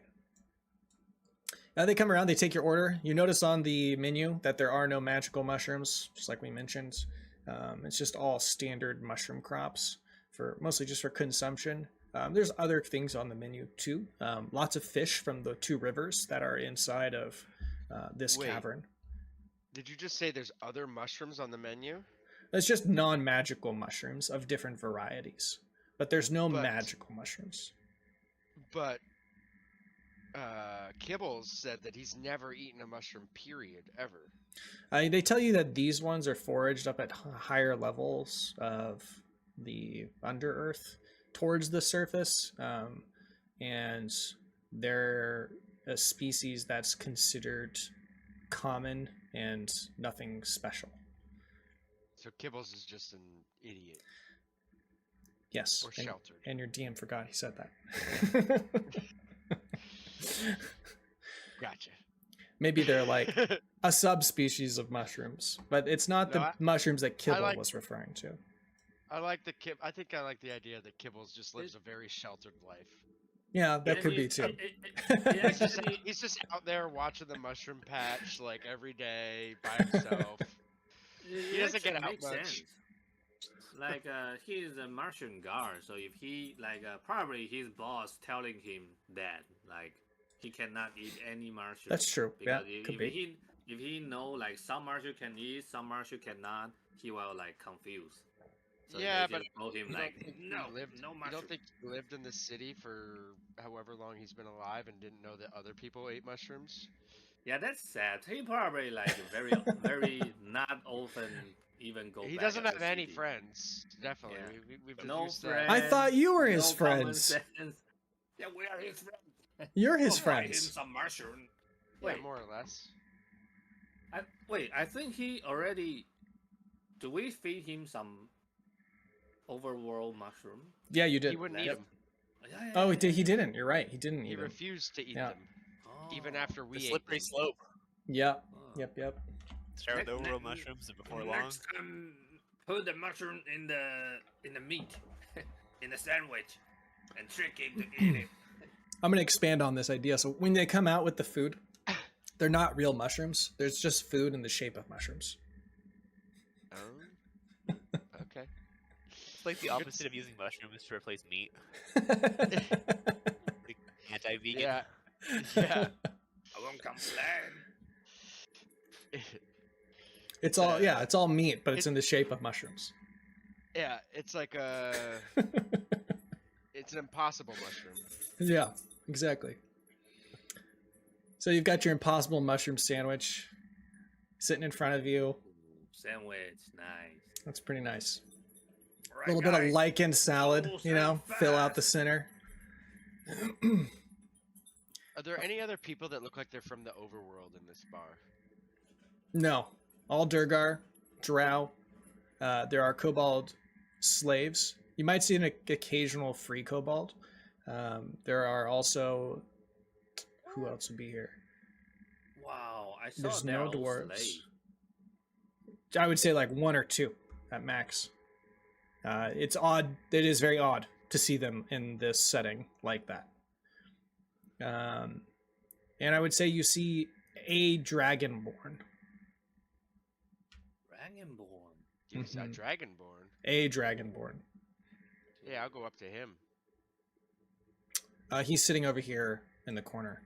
They come around, they take your order. You notice on the menu that there are no magical mushrooms, just like we mentioned. It's just all standard mushroom crops, mostly just for consumption. There's other things on the menu too. Lots of fish from the 2 rivers that are inside of this Wait. cavern. Did you just say there's other mushrooms on the menu? It's just non-magical mushrooms of different varieties, but there's no But- magical mushrooms. But Kibbles said that he's never eaten a mushroom, period, ever. They tell you that these ones are foraged up at higher levels of the Underearth towards the surface, and they're a species that's considered common and nothing special. So Kibbles is just an idiot. Yes, Or sheltered. and your DM forgot he said that. Gotcha. Maybe they're like a subspecies of mushrooms, but it's not the mushrooms that Kibble was referring to. I like the I think I like the idea that Kibbles just lives a very sheltered life. Yeah, that could be too. He's just out there watching the mushroom patch like every day by himself. He doesn't get out much. Sense. Like he's a mushroom guard, so if he probably his boss telling him that like he cannot eat any mushroom. That's true. Yeah, if he know like some mushroom can eat, some mushroom cannot, he will like confuse. So yeah, but told him like no mushroom. You don't think he lived in this city for however long he's been alive and didn't know that other people ate mushrooms? Yeah, that's sad. He probably like very very not often even go. He back doesn't have any city. friends. Definitely, yeah. we've no friends. I thought you were his friends. Yeah, we are his friends. You're his We'll friends. Him some mushroom. Yeah, more or less. I think he already. Do we feed him some overworld mushroom? Yeah, you did. He wouldn't eat them. Yeah, oh, he didn't. You're right. He didn't eat He them. refused to eat Yeah. them, even after we ate slippery them. slope. Yep. Yep. Start with the overworld mushrooms and before long. Next time, put the mushroom in the meat, in the sandwich, and trick him to eat it. I'm going to expand on this idea. So when they come out with the food, they're not real mushrooms. There's just food in the shape of mushrooms. Oh. Okay. It's like the opposite of using mushrooms to replace meat. Like anti-vegan. Yeah. I won't complain. It's all meat, but it's in the shape of mushrooms. Yeah, it's like a. It's an impossible mushroom. Yeah, exactly. So you've got your impossible mushroom sandwich sitting in front of you. Sandwich, nice. That's pretty nice. Right, A little bit of guys. lichen salad, Almost you know, that fill out fast. the center. Are there any other people that look like they're from the overworld in this bar? No, all Durgar, Drow. There are kobold slaves. You might see an occasional free kobold. There are also, who else would be here? Wow, I saw There's they're no all dwarves. slaves. I would say like one or two at max. It's odd. It is very odd to see them in this setting like that. And I would say you see a Dragonborn. Dragonborn. He was a Mhm. Dragonborn. A Dragonborn. Yeah, I'll go up to him. He's sitting over here in the corner.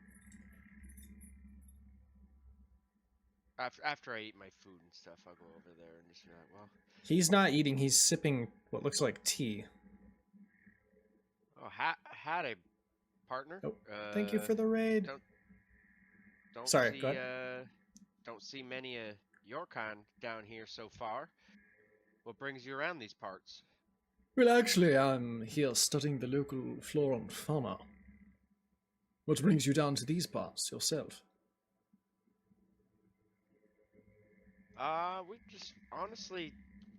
After I eat my food and stuff, I'll go over there and just be like, well, He's not eating. He's sipping what looks like tea. oh, had a partner. Oh, thank you for the raid. Don't Sorry, see, go ahead. Don't see many of your kind down here so far. What brings you around these parts? Well, actually, I'm here studying the local flora and fauna. What brings you down to these parts yourself? We just honestly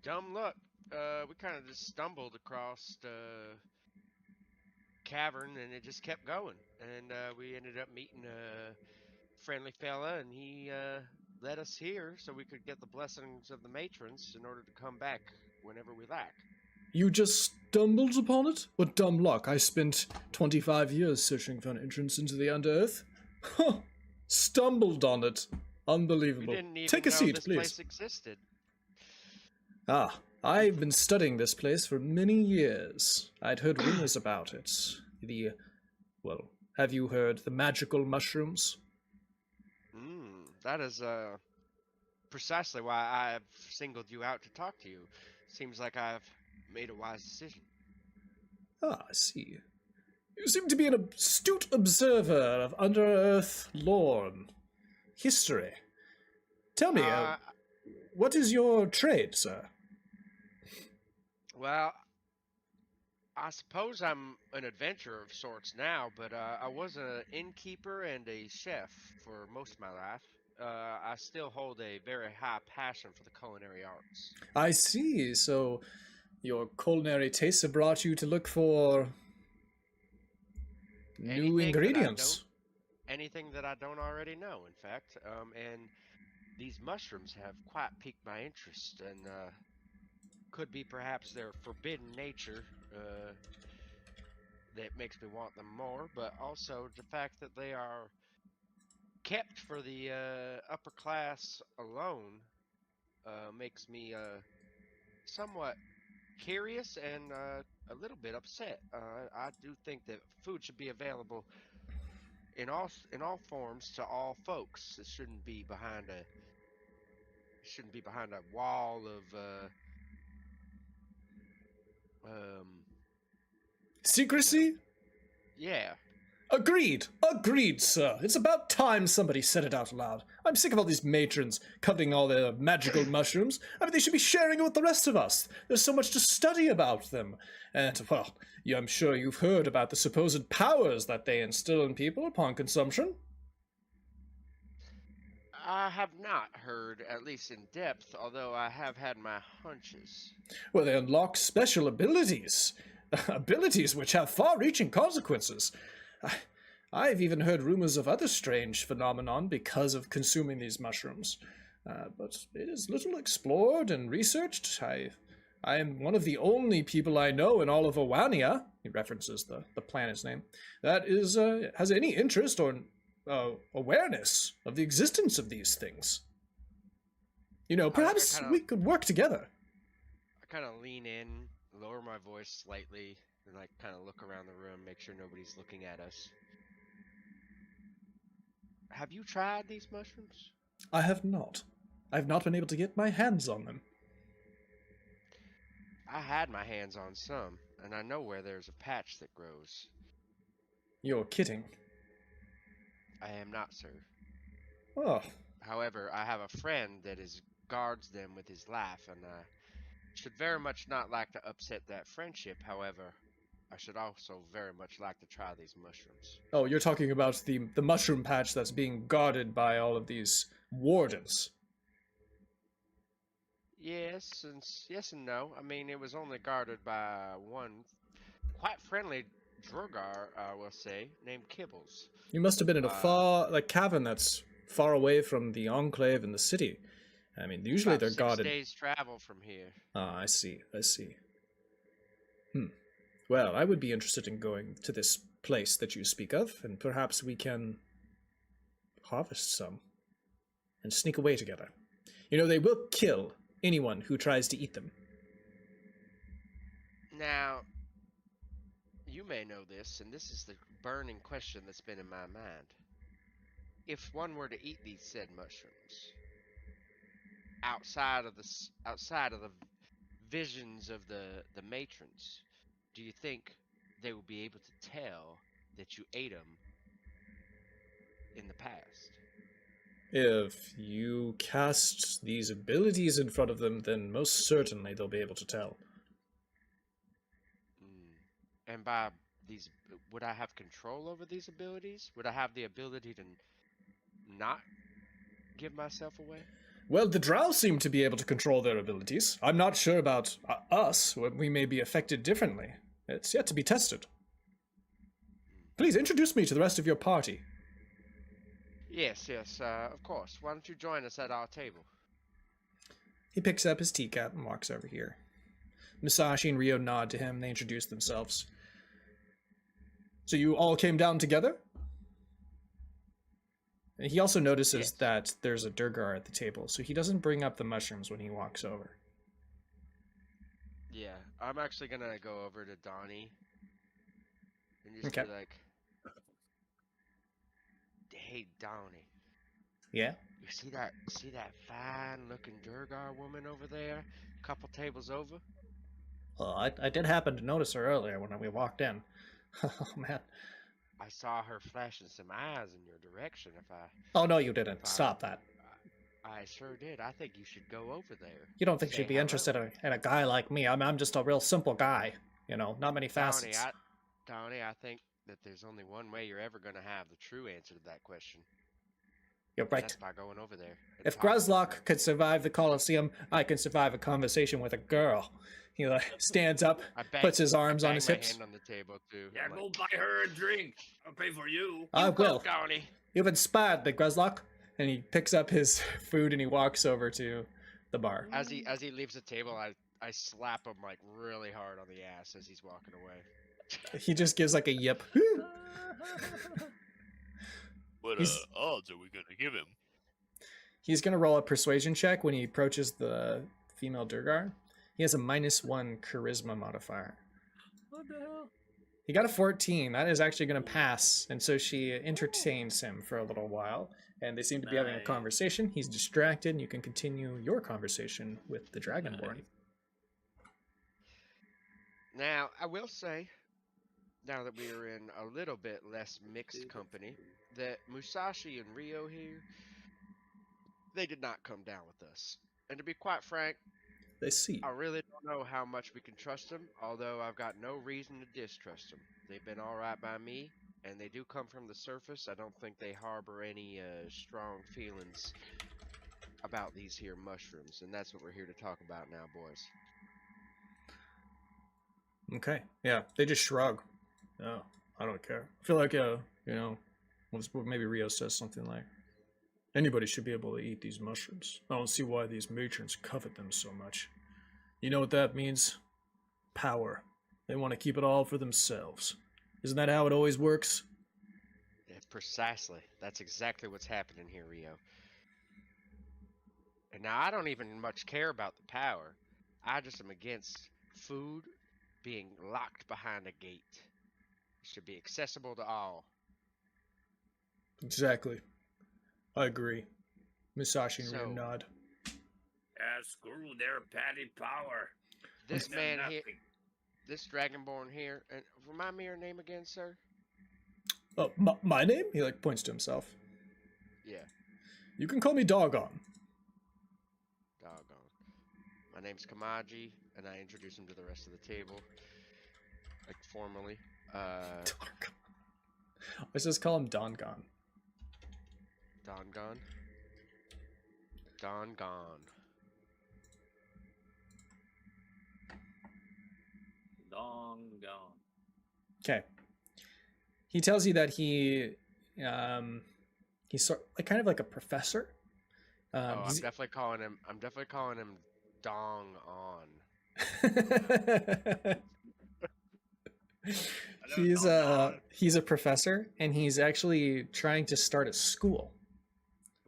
dumb luck. We kind of just stumbled across the cavern and it just kept going. And we ended up meeting a friendly fella, and he led us here so we could get the blessings of the matrons in order to come back whenever we lack. You just stumbled upon it? What dumb luck. I spent 25 years searching for an entrance into the Underearth. Huh. Stumbled on it. We Unbelievable. didn't even Take a know seat, this please. place existed. Ah, I've been studying this place for many years. I'd heard rumors about it. Well, have you heard the magical mushrooms? That is precisely why I've singled you out to talk to you. Seems like I've made a wise decision. Ah, I see. You seem to be an astute observer of Underearth lore and history. Tell me, what is your trade, sir? Well, I suppose I'm an adventurer of sorts now, but I was an innkeeper and a chef for most of my life. I still hold a very high passion for the culinary arts. I see. So, your culinary tastes have brought you to look for new Anything that I ingredients. anything that I don't already know, in fact. And these mushrooms have quite piqued my interest, and could be perhaps their forbidden nature that makes me want them more, but also the fact that they are kept for the upper class alone makes me somewhat curious and a little bit upset. I do think that food should be available in all forms to all folks. It shouldn't be behind a wall of Secrecy? yeah. Agreed. Agreed, sir. It's about time somebody said it out loud. I'm sick of all these matrons coveting all their magical mushrooms. I mean, they should be sharing it with the rest of us. There's so much to study about them. And, well, I'm sure you've heard about the supposed powers that they instill in people upon consumption. I have not heard, at least in depth, although I have had my hunches. Well, they unlock special abilities. Abilities which have far-reaching consequences. I've even heard rumors of other strange phenomenon because of consuming these mushrooms. But it is little explored and researched. I am one of the only people I know in all of Owania, he references the planet's name, that is has any interest or awareness of the existence of these things. You know, perhaps we could work together. I kind of lean in, lower my voice slightly, and like kind of look around the room, make sure nobody's looking at us. Have you tried these mushrooms? I have not. I've not been able to get my hands on them. I had my hands on some, and I know where there's a patch that grows. You're kidding. I am not, sir. Oh. However, I have a friend that guards them with his life, and I should very much not like to upset that friendship. However, I should also very much like to try these mushrooms. Oh, you're talking about the mushroom patch that's being guarded by all of these wardens. Yes and no. I mean, it was only guarded by one quite friendly Drogar, I will say, named Kibbles. You must have been in a cavern that's far away from the enclave in the city. I mean, usually they're guarded. 6 days travel from here. Ah, I see. Well, I would be interested in going to this place that you speak of, and perhaps we can harvest some and sneak away together. You know, they will kill anyone who tries to eat them. Now, you may know this, and this is the burning question that's been in my mind. If one were to eat these said mushrooms, outside of the visions of the matrons, do you think they will be able to tell that you ate them in the past? If you cast these abilities in front of them, then most certainly they'll be able to tell. And by these, would I have control over these abilities? Would I have the ability to not give myself away? Well, the drow seem to be able to control their abilities. I'm not sure about us. We may be affected differently. It's yet to be tested. Please introduce me to the rest of your party. Yes, of course. Why don't you join us at our table? He picks up his teacup and walks over here. Musashi and Rio nod to him. They introduce themselves. So you all came down together? And he also notices that there's a Durgar at the table, so he doesn't bring up the mushrooms when he walks over. Yeah, I'm actually gonna go over to Donnie and just be like, "Hey, Donnie. Yeah? You see that fine-looking Durgar woman over there, a couple tables over?" Well, I did happen to notice her earlier when we walked in. Oh, man. I saw her flashing some eyes in your direction. Oh, no, you didn't. Stop that. I sure did. I think you should go over there. You don't think she'd be interested in a guy like me? I'm just a real simple guy. You know, not many facets. Donnie, I think that there's only one way you're ever going to have the true answer to that question. You're And right. That's by going over there. and If talking to her. Gruzlock could survive the Colosseum, I can survive a conversation with a girl. He like stands up, I bang, puts his arms I on bang his my hips. hand on the table too. Yeah, I'm go like, buy her a drink. I'll pay for you. I "You go, will. Donny." You've inspired me, Gruzlock. And he picks up his food and he walks over to the bar. As he leaves the table, I slap him like really hard on the ass as he's walking away. He just gives like a yip. What He's- odds are we gonna give him? He's gonna roll a persuasion check when he approaches the female Durgar. He has a -1 charisma modifier. What the hell? He got a 14. That is actually going to pass. And so she entertains him for a little while. And they seem to be having a Nice. conversation. He's distracted, and you can continue your conversation with the Dragonborn. Now, I will say, now that we are in a little bit less mixed company, that Musashi and Rio here, they did not come down with us. And to be quite frank, They see. I really don't know how much we can trust them, although I've got no reason to distrust them. They've been alright by me, and they do come from the surface. I don't think they harbor any strong feelings about these here mushrooms, and that's what we're here to talk about now, boys. Okay. Yeah, they just shrug. No, I don't care. I feel like, maybe Rio says something like, anybody should be able to eat these mushrooms. I don't see why these matrons covet them so much. You know what that means? Power. They want to keep it all for themselves. Isn't that how it always works? Yeah, precisely. That's exactly what's happening here, Rio. And now I don't even much care about the power. I just am against food being locked behind a gate. It should be accessible to all. Exactly. I agree. Musashi and Rio So- nod. Yeah, screw their patty power. This They're man here, nothing. this Dragonborn here, and remind me your name again, sir? Oh, my name? He like points to himself. Yeah, You can call me Dogon. doggone. My name's Kamaji, and I introduce him to the rest of the table, like formally. Dogon. Let's just call him Dongon. Dongon. Dongon. Dongon. Okay. He tells you that he's kind of like a professor. Oh, I'm He's- definitely calling him. I'm definitely calling him Dong On. he's a professor, and he's actually trying to start a school.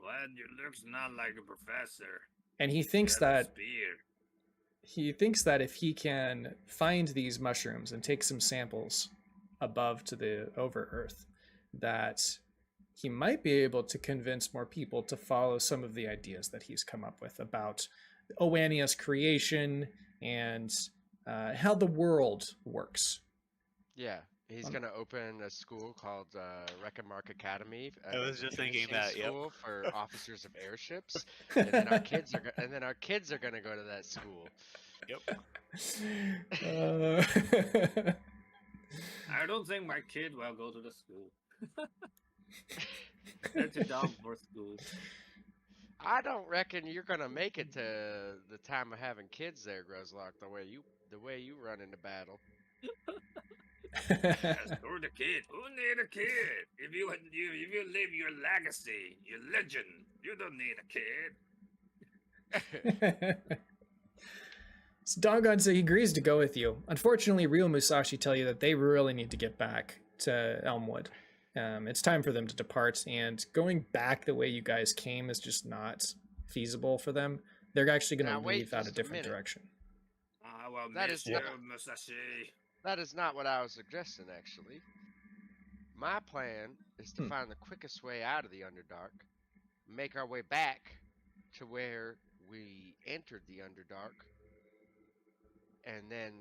Well, you looks not like a professor. And he thinks You have a that spear. if he can find these mushrooms and take some samples above to the Overearth, that he might be able to convince more people to follow some of the ideas that he's come up with about Oania's creation and how the world works. Yeah, he's gonna open a school called Reckenmark Academy. I was just thinking commissioning that, yep. School for officers of airships, and then our kids are gonna go to that school. Yep. I don't think my kid will go to the school. They're too dumb for school. I don't reckon you're gonna make it to the time of having kids there, Gruzlock. The way you run into battle. Yes, screw the kid. Who need a kid? If you live your legacy, your legend, you don't need a kid. So Dongon says he agrees to go with you. Unfortunately, Rio Musashi tell you that they really need to get back to Elmwood. It's time for them to depart, and going back the way you guys came is just not feasible for them. They're actually going Now, to wait leave out a just a different minute. direction. I will That miss is you, not- Musashi. That is not what I was suggesting, actually. My plan is to find the quickest way out of the Underdark, make our way back to where we entered the Underdark, and then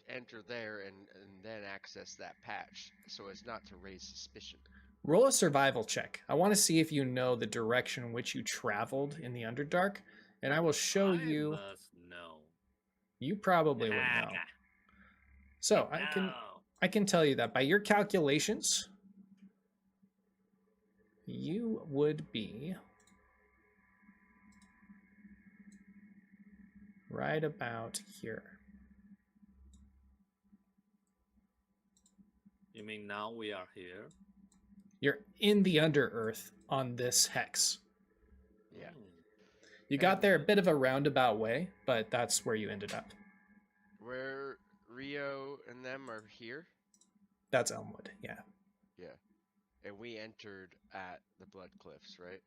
enter there and then access that patch so as not to raise suspicion. Roll a survival check. I want to see if you know the direction in which you traveled in the Underdark, and I will show I you. must know. You probably would know. So I can tell you that by your calculations, you would be right about here. You mean now we are here? You're in the Underearth on this hex. Yeah. Hmm. You got there a bit of a roundabout way, but that's where you ended up. Where Rio and them are here? That's Elmwood, yeah. Yeah. And we entered at the Blood Cliffs, right?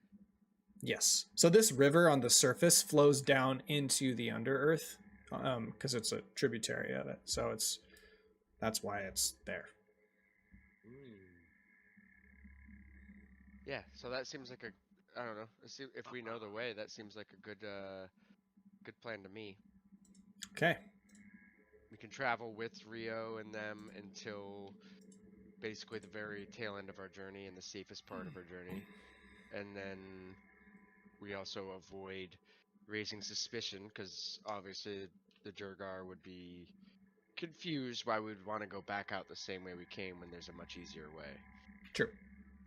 Yes. So this river on the surface flows down into the Underearth, because it's a tributary of it. So that's why it's there. Hmm. Yeah, so that seems like I don't know. If we know the way, that seems like a good plan to me. Okay. We can travel with Rio and them until basically the very tail end of our journey and the safest part of our journey. And then we also avoid raising suspicion, because obviously the Jurgar would be confused why we would want to go back out the same way we came when there's a much easier way. True.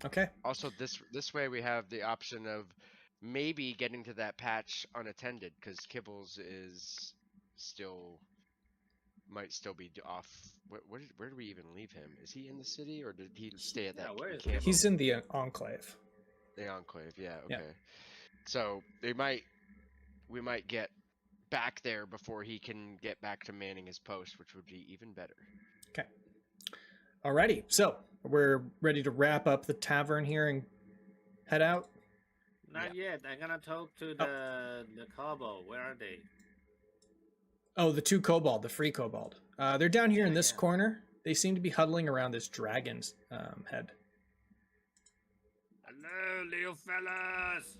Okay. Also, this way we have the option of maybe getting to that patch unattended, because Kibbles is might still be off. Where do we even leave him? Is he in the city, or did he stay at that where is camp? He's in the Enclave. The Enclave, yeah, Yeah. okay. So we might get back there before he can get back to manning his post, which would be even better. Okay. Alrighty. So we're ready to wrap up the tavern here and head out. Not yet. I'm gonna talk to the Cobble. Where are they? Oh, the two kobold, the free kobold. They're down here in this corner. They seem to be huddling around this dragon's head. Hello, little fellas.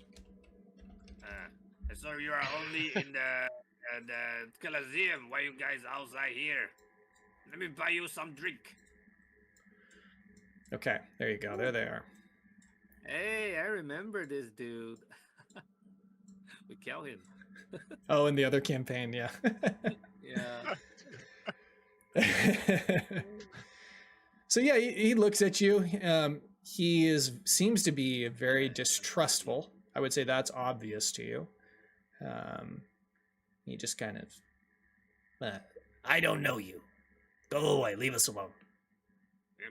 I saw you are only in the Colosseum. Why you guys outside here? Let me buy you some drink. Okay, there you go. There they are. Hey, I remember this dude. We killed him. Oh, in the other campaign, yeah. Yeah. So yeah, he looks at you. He seems to be very distrustful. I would say that's obvious to you. He just kind of, I don't know you. Go away. Leave us alone.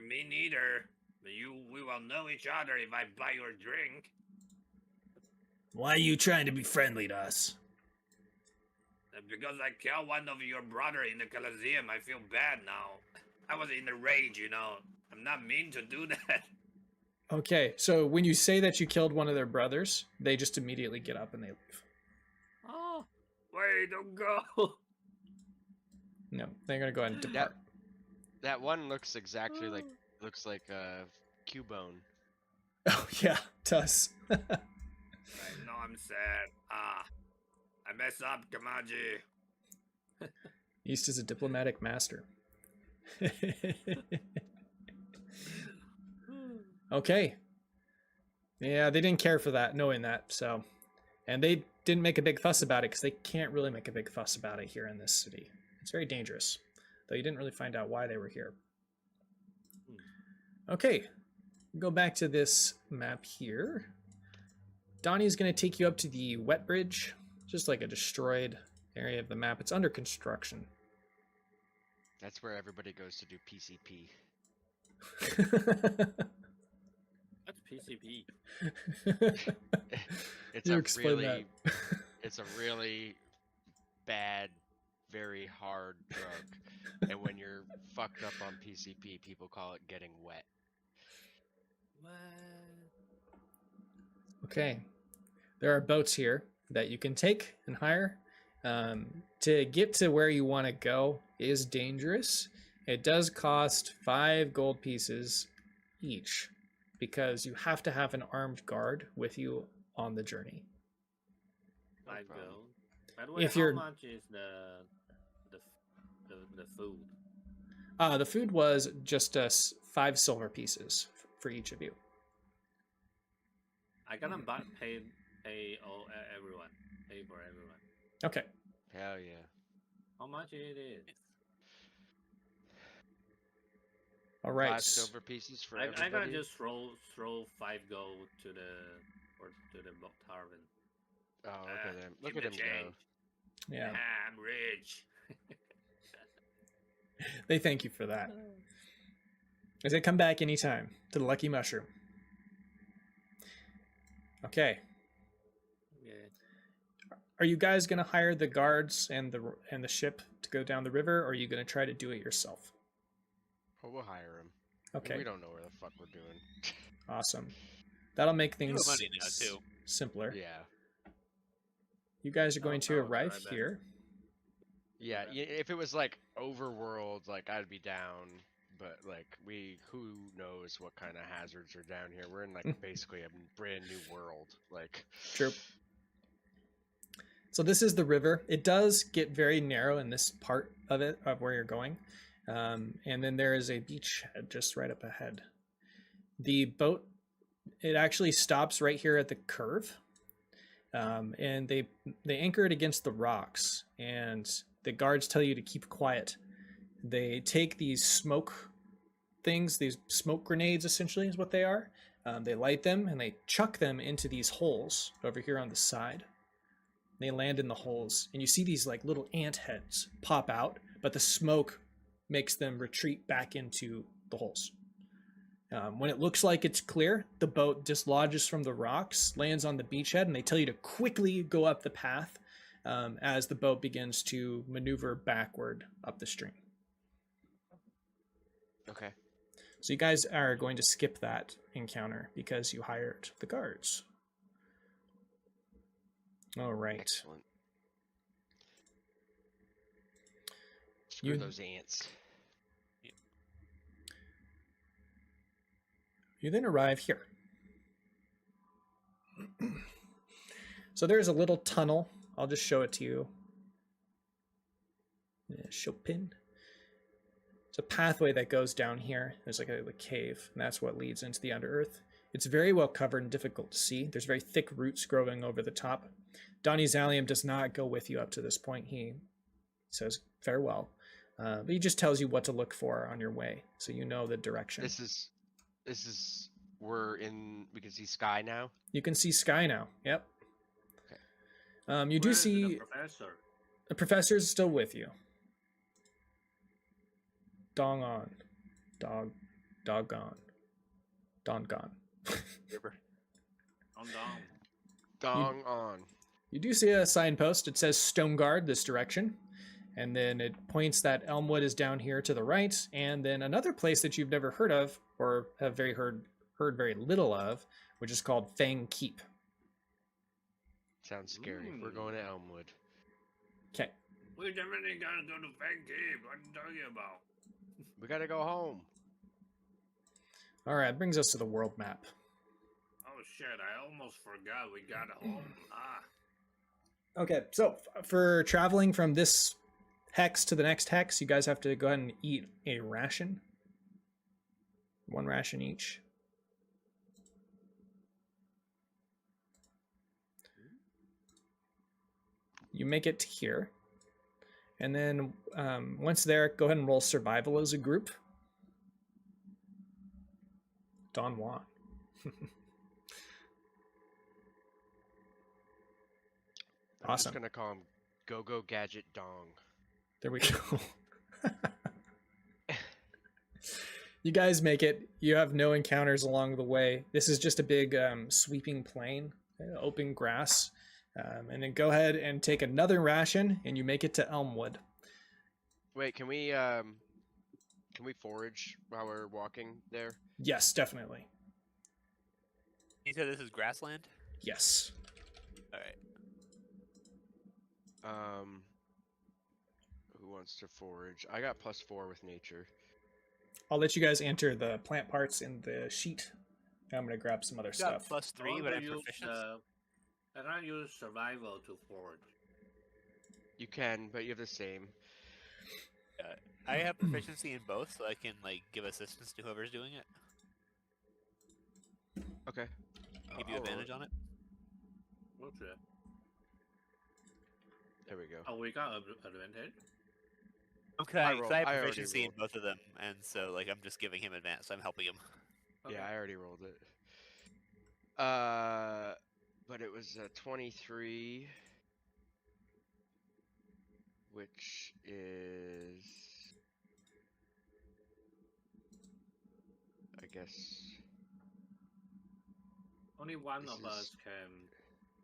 Me neither. But we will know each other if I buy your drink. Why are you trying to be friendly to us? Because I killed one of your brother in the Colosseum, I feel bad now. I was in a rage, you know. I'm not mean to do that. Okay, so when you say that you killed one of their brothers, they just immediately get up and they leave. Oh. Wait, don't go. No, they're gonna go ahead and depart. That one looks exactly like a Cubone. Oh yeah, it does. I know I'm sad. I messed up, Kamaji. East is a diplomatic master. Okay. Yeah, they didn't care for that, knowing that, so. And they didn't make a big fuss about it because they can't really make a big fuss about it here in this city. It's very dangerous, though you didn't really find out why they were here. Okay, go back to this map here. Donnie's going to take you up to the wet bridge, just like a destroyed area of the map. It's under construction. That's where everybody goes to do PCP. That's PCP. It's You a explain really, that. it's a really bad, very hard drug. And when you're fucked up on PCP, people call it getting wet. What? Okay, there are boats here that you can take and hire. To get to where you want to go is dangerous. It does cost 5 gold pieces each because you have to have an armed guard with you on the journey. No 5 problem. gold. By the way, If how you're- much is the food? The food was just 5 silver pieces for each of you. I gonna pay everyone. Pay for everyone. Okay. Hell yeah. How much it is? All right. leftover pieces for I everybody. gotta just throw 5 gold to the Tarvin. Oh, look at him! Look Give at the him go. change. Yeah, I'm rich. they thank you for that. As they come back anytime to the Lucky Mushroom. Okay. Yeah. Are you guys gonna hire the guards and the ship to go down the river, or are you gonna try to do it yourself? Oh, we'll hire him. Okay. We don't know where the fuck we're doing. Awesome. That'll make You have things money now, too. simpler. Yeah. You guys are going to I'll arrive try that. here. Yeah. If it was like Overworld, like I'd be down. But like who knows what kind of hazards are down here? We're in like basically a brand new world. Like. True. So this is the river. It does get very narrow in this part of it, of where you're going. And then there is a beachhead just right up ahead. The boat, it actually stops right here at the curve. And they anchor it against the rocks. And the guards tell you to keep quiet. They take these smoke things, these smoke grenades essentially is what they are. They light them and they chuck them into these holes over here on the side. They land in the holes, and you see these like little ant heads pop out, but the smoke makes them retreat back into the holes. When it looks like it's clear, the boat dislodges from the rocks, lands on the beachhead, and they tell you to quickly go up the path as the boat begins to maneuver backward up the stream. Okay. So you guys are going to skip that encounter because you hired the guards. All right. Excellent. Screw those ants. You then arrive here. So there's a little tunnel. I'll just show it to you. Show pin. It's a pathway that goes down here. There's like a cave, and that's what leads into the Underearth. It's very well covered and difficult to see. There's very thick roots growing over the top. Donnyxalium does not go with you up to this point. He says farewell, but he just tells you what to look for on your way, so you know the direction. This is we can see sky now. You can see sky now. Yep. Okay. You do Where's see the professor? the professor's still with you. Dongon. Dongon. River. Dong on. You do see a signpost. It says Stone Guard this direction. And then it points that Elmwood is down here to the right. And then another place that you've never heard of or have heard very little of, which is called Fang Keep. Sounds scary. We're going to Elmwood. Okay. We definitely gotta go to Fang Cave. What are you talking about? We gotta go home. All right. Brings us to the world map. Oh shit, I almost forgot we got home. Okay. So for traveling from this hex to the next hex, you guys have to go ahead and eat a ration. 1 ration each. You make it to here. And then once there, go ahead and roll survival as a group. Don Juan. I'm Awesome. just gonna call him Go Gadget Dong. There we go. You guys make it. You have no encounters along the way. This is just a big sweeping plain, open grass. And then go ahead and take another ration, and you make it to Elmwood. Wait, can we forage while we're walking there? Yes, definitely. You said this is grassland? Yes. Alright. Who wants to forage? I got +4 with nature. I'll let you guys enter the plant parts in the sheet. I'm going to grab some other Got stuff. +3, but I'm proficient. I don't use survival to forage. You can, but you have the same. I have proficiency in both, so I can like give assistance to whoever's doing it. Okay. Give you advantage on it. Okay. There we go. Oh, we got advantage. Okay, I 'cause rolled- I have I already proficiency in rolled. both of them, and so like I'm just giving him advance. So I'm helping him. Yeah, I already rolled it. But it was a 23, which is, I guess, Only one This of us is- can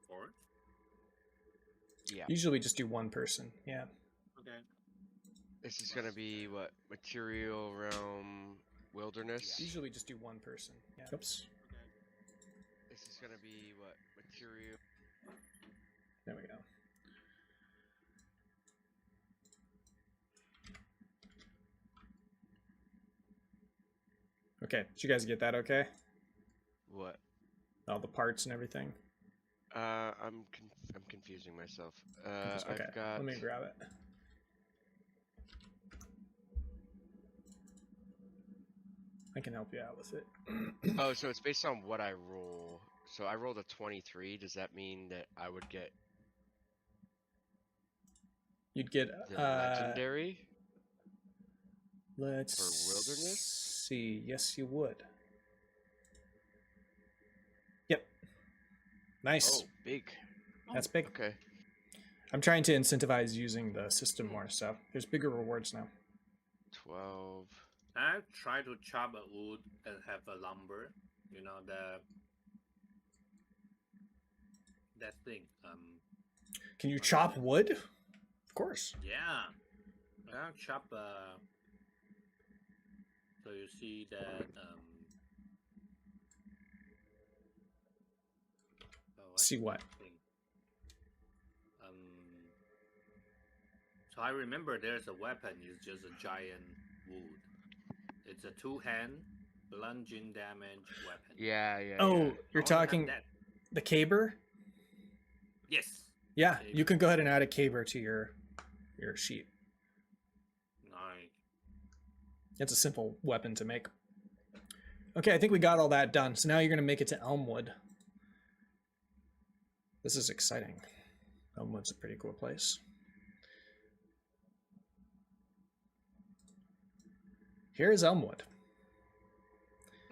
forge. yeah. Usually just do one person. Yeah. Okay. This is gonna be what? Material realm wilderness. Usually just do one person. Yeah. Oops. Okay. This is gonna be what? Material. There we go. Okay. Did you guys get that okay? What? All the parts and everything? I'm confusing myself. Okay. I've got. Let me grab it. I can help you out with it. Oh, so it's based on what I roll. So I rolled a 23. Does that mean that I would get You'd get the legendary? let's for wilderness? see. Yes, you would. Yep. Nice. Oh, big. That's big. Okay. I'm trying to incentivize using the system more, so there's bigger rewards now. 12. I try to chop a wood and have a lumber. You know that thing. Can you chop wood? Of course. Yeah. I chop. So you see that. See what? Thing? So I remember there's a weapon. It's just a giant wood. It's a two-hand bludgeoning damage weapon. Yeah, yeah. Oh, yeah. you're I wanna have talking that. the caber? Yes. Yeah, Caber. you can go ahead and add a caber to your sheet. Nice. It's a simple weapon to make. Okay, I think we got all that done. So now you're going to make it to Elmwood. This is exciting. Elmwood's a pretty cool place. Here's Elmwood.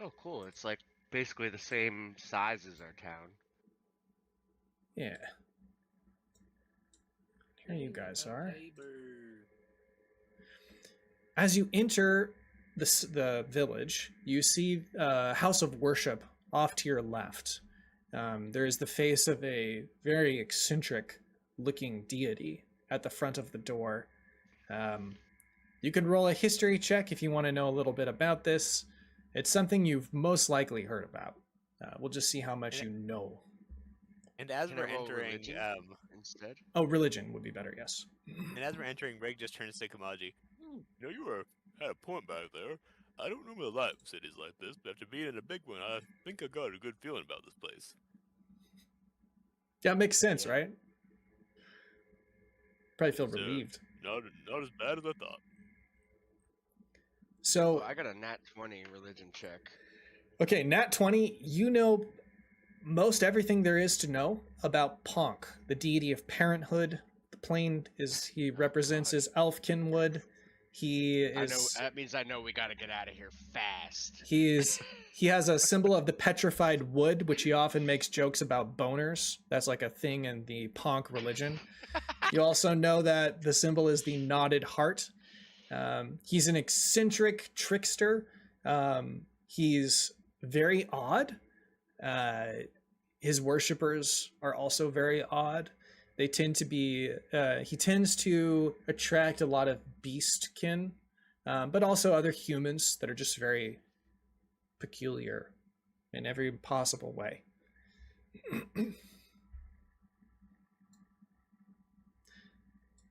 Oh, cool. It's like basically the same size as our town. Yeah. Here you guys are. As you enter the village, you see a house of worship off to your left. There is the face of a very eccentric looking deity at the front of the door. You can roll a history check if you want to know a little bit about this. It's something you've most likely heard about. We'll just see how much you know. And as Can I we're roll entering, religion instead? Oh, religion would be better, yes. and as we're entering, Rig just turns to Kamaji. You know, you had a point back there. I don't normally like cities like this, but after being in a big one, I think I got a good feeling about this place. Yeah, it makes sense, right? Probably feel It's, relieved. Not as bad as I thought. So, Oh, I got a nat 20 religion check. okay, Nat 20, you know most everything there is to know about Ponk, the deity of parenthood. The plane is he represents his elfkinwood. He I know. is That means I know we gotta get out of here fast. he has a symbol of the petrified wood, which he often makes jokes about boners. That's like a thing in the Ponk religion. You also know that the symbol is the knotted heart. He's an eccentric trickster. He's very odd. His worshippers are also very odd. They tend to be, he tends to attract a lot of beastkin, but also other humans that are just very peculiar in every possible way.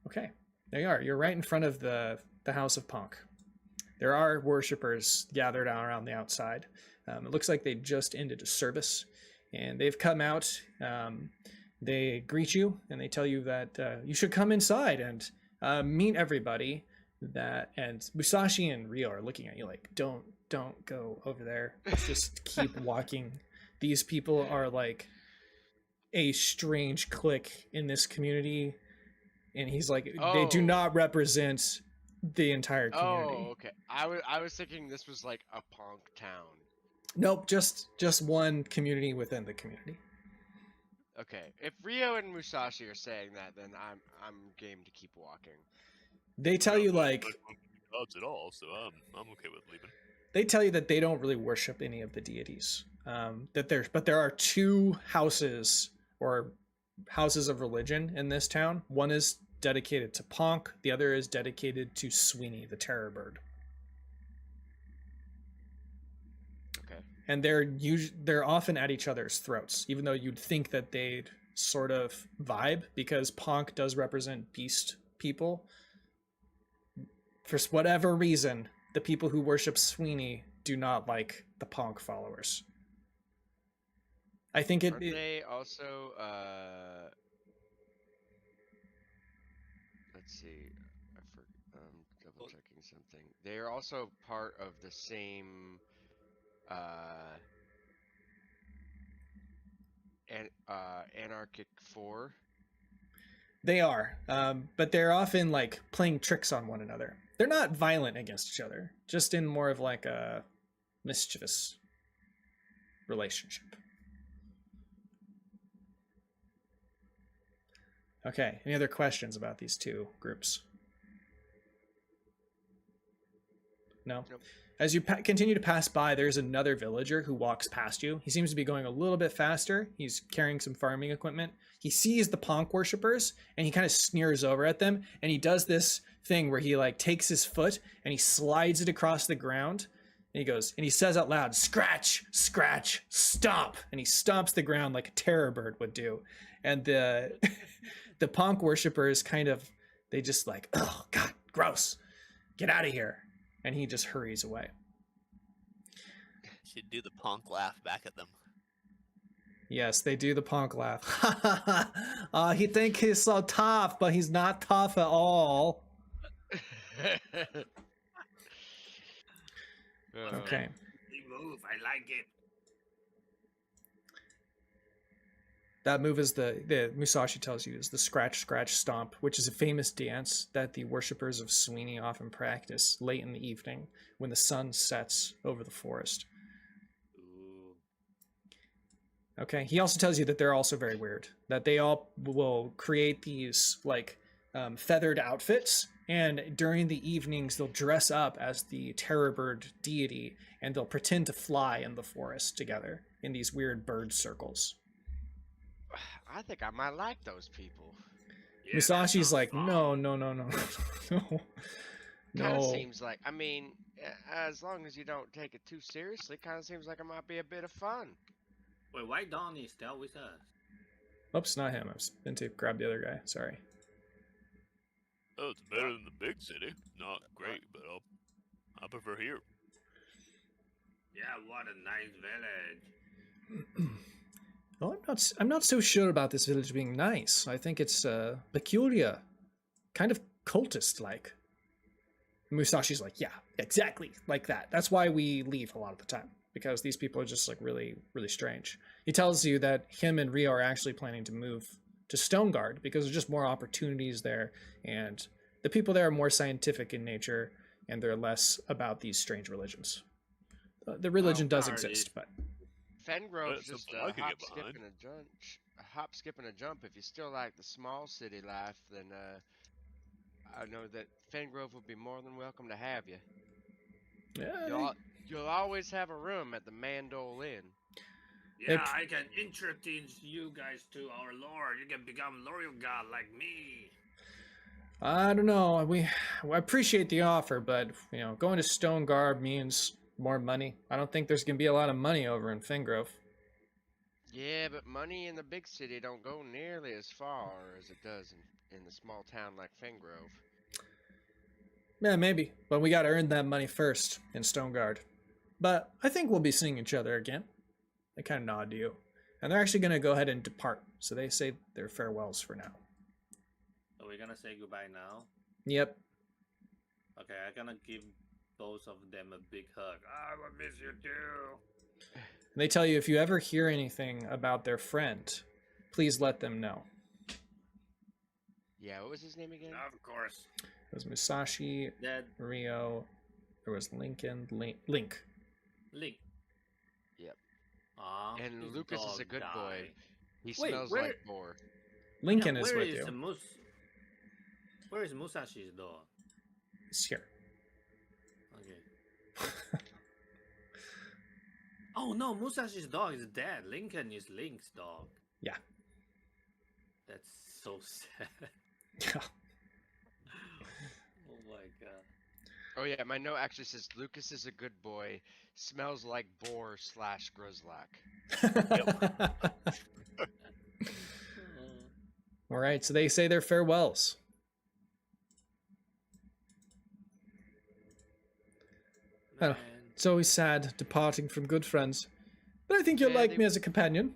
Okay, there you are. You're right in front of the House of Punk. There are worshippers gathered around the outside. It looks like they just ended a service, and they've come out. They greet you, and they tell you that you should come inside and meet everybody. And Musashi and Rio are looking at you like, don't go over there. Just keep walking. These people are like a strange clique in this community. And he's like, they do not represent the entire community. Oh, okay. I was thinking this was like a punk town. Nope, just one community within the community. Okay, if Rio and Musashi are saying that, then I'm game to keep walking. They tell you like gods at all, so I'm okay with leaving. they tell you that they don't really worship any of the deities. But there are two houses or houses of religion in this town. One is dedicated to Ponk, the other is dedicated to Sweeney, the terror bird. Okay. And they're often at each other's throats, even though you'd think that they'd sort of vibe, because Ponk does represent beast people. For whatever reason, the people who worship Sweeney do not like the Ponk followers. I think Aren't they also let's see, double checking something. They are also part of the same anarchic four. They are, but they're often like playing tricks on one another. They're not violent against each other, just in more of like a mischievous relationship. Okay, any other questions about these two groups? No? Nope. As you continue to pass by, there's another villager who walks past you. He seems to be going a little bit faster. He's carrying some farming equipment. He sees the Ponk worshippers, and he kind of sneers over at them, and he does this thing where he like takes his foot and he slides it across the ground, and he goes, and he says out loud, "Scratch, scratch, stomp," and he stomps the ground like a terror bird would do. And the the Ponk worshippers kind of, they just like, "Oh God, gross, get out of here," and he just hurries away. Should do the Ponk laugh back at them. Yes, they do the Ponk laugh. He think he's so tough, but he's not tough at all. Okay. Big move. I like it. That move is the Musashi tells you is the scratch, scratch, stomp, which is a famous dance that the worshippers of Sweeney often practice late in the evening when the sun sets over the forest. Ooh. Okay. He also tells you that they're also very weird, that they all will create these like feathered outfits, and during the evenings they'll dress up as the terror bird deity, and they'll pretend to fly in the forest together in these weird bird circles. I think I might like those people. Yeah, Musashi's that like, sounds no, fun. no, no, no, no, Kind of no. seems like, I mean, as long as you don't take it too seriously, kind of seems like it might be a bit of fun. Wait, why Donny still with us? Oops, not him. I was meant to grab the other guy. Sorry. Oh, it's better than the big city. Not great, but I prefer here. Yeah, what a nice village. Well, I'm not so sure about this village being nice. I think it's peculiar, kind of cultist-like. Musashi's like, yeah, exactly like that. That's why we leave a lot of the time, because these people are just like really, really strange. He tells you that him and Rio are actually planning to move to Stoneguard because there's just more opportunities there, and the people there are more scientific in nature, and they're less about these strange religions. The religion does Stoneguard exist, is- but Fengrove's That's just something a I could hop, get skip, behind. and a hop, skip, and a jump. If you still like the small city life, then I know that Fengrove would be more than welcome to have you. yeah, You'll always have a room at the Mandole Inn. Yeah, Yep. I can introduce you guys to our lord. You can become loyal god like me. I don't know. I appreciate the offer, but going to Stoneguard means more money. I don't think there's gonna be a lot of money over in Fengrove. Yeah, but money in the big city don't go nearly as far as it does in the small town like Fengrove. Yeah, maybe, but we gotta earn that money first in Stoneguard. But I think we'll be seeing each other again. They kind of nod to you, and they're actually gonna go ahead and depart. So they say their farewells for now. So we're gonna say goodbye now. Yep. Okay, I'm gonna give both of them a big hug. I will miss you too. They tell you if you ever hear anything about their friend, please let them know. Yeah, what was his name again? Of course. was Musashi, That Rio. There was Lincoln, Link. Link. Yep. His And Lucas is a dog good boy. died. He Wait, smells where- like boar. Lincoln Yeah, is where with is you. Where is Musashi's dog? It's here. Okay. Oh no, Musashi's dog is dead. Lincoln is Link's dog. Yeah. That's so sad. Yeah. Oh my god. Oh yeah, my note actually says Lucas is a good boy. Smells like boar / Grizzlack. All right, so they say their farewells. Oh, Man. it's always sad departing from good friends, but I think you'll Yeah, like they- me as a companion.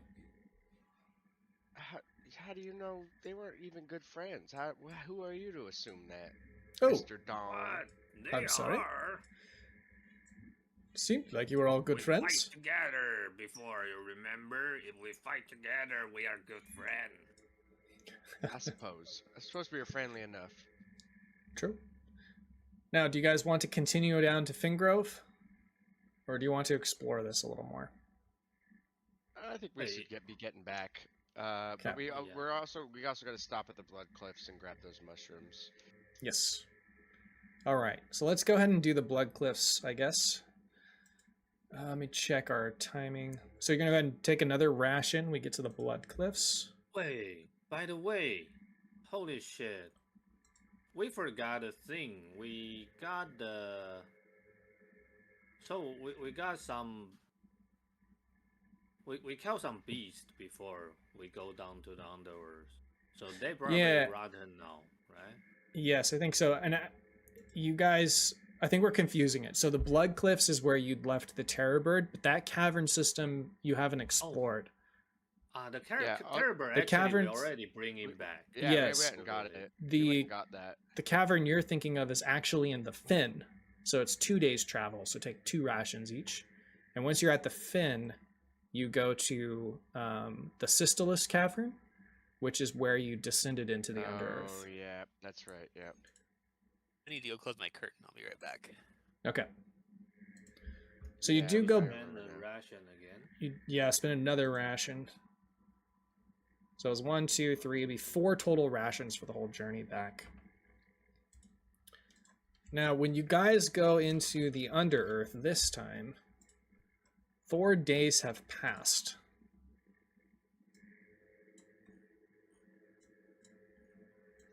How do you know they weren't even good friends? Who are you to assume that, Oh, Mr. Don? What? They I'm sorry? are. seemed like you were all good We friends. fight together before, you remember? If we fight together, we are good friends. I suppose we were friendly enough. True. Now, do you guys want to continue down to Fengrove? Or do you want to explore this a little more? I think we Wait. should be getting back. Okay. But we Yeah. we also got to stop at the Blood Cliffs and grab those mushrooms. Yes. All right, so let's go ahead and do the Blood Cliffs, I guess. Let me check our timing. So you're going to go ahead and take another ration. We get to the Blood Cliffs. Wait, by the way, holy shit. We forgot a thing. We got the... So, we got some... We killed some beasts before we go down to the Underearth. So they probably Yeah. rotten now, right? Yes, I think so. And you guys, I think we're confusing it. So the Blood Cliffs is where you'd left the Terror Bird, but that cavern system you haven't explored. The Yeah, Terror the actually caverns- we already bring him back. Yeah, Yes. we went and got it. We went The and got that. the cavern you're thinking of is actually in the Fen. So it's 2 days travel, so take 2 rations each. And once you're at the Fen, you go to the Sistolus Cavern, which is where you descended into the Oh Underearth. yeah, that's right. Yeah. I need to go close my curtain. I'll be right back. Okay. So you Yeah, do we go, started. And the ration again. yeah, spend another ration. So it was 1, 2, 3, it'd be 4 total rations for the whole journey back. Now, when you guys go into the Underearth this time, 4 days have passed.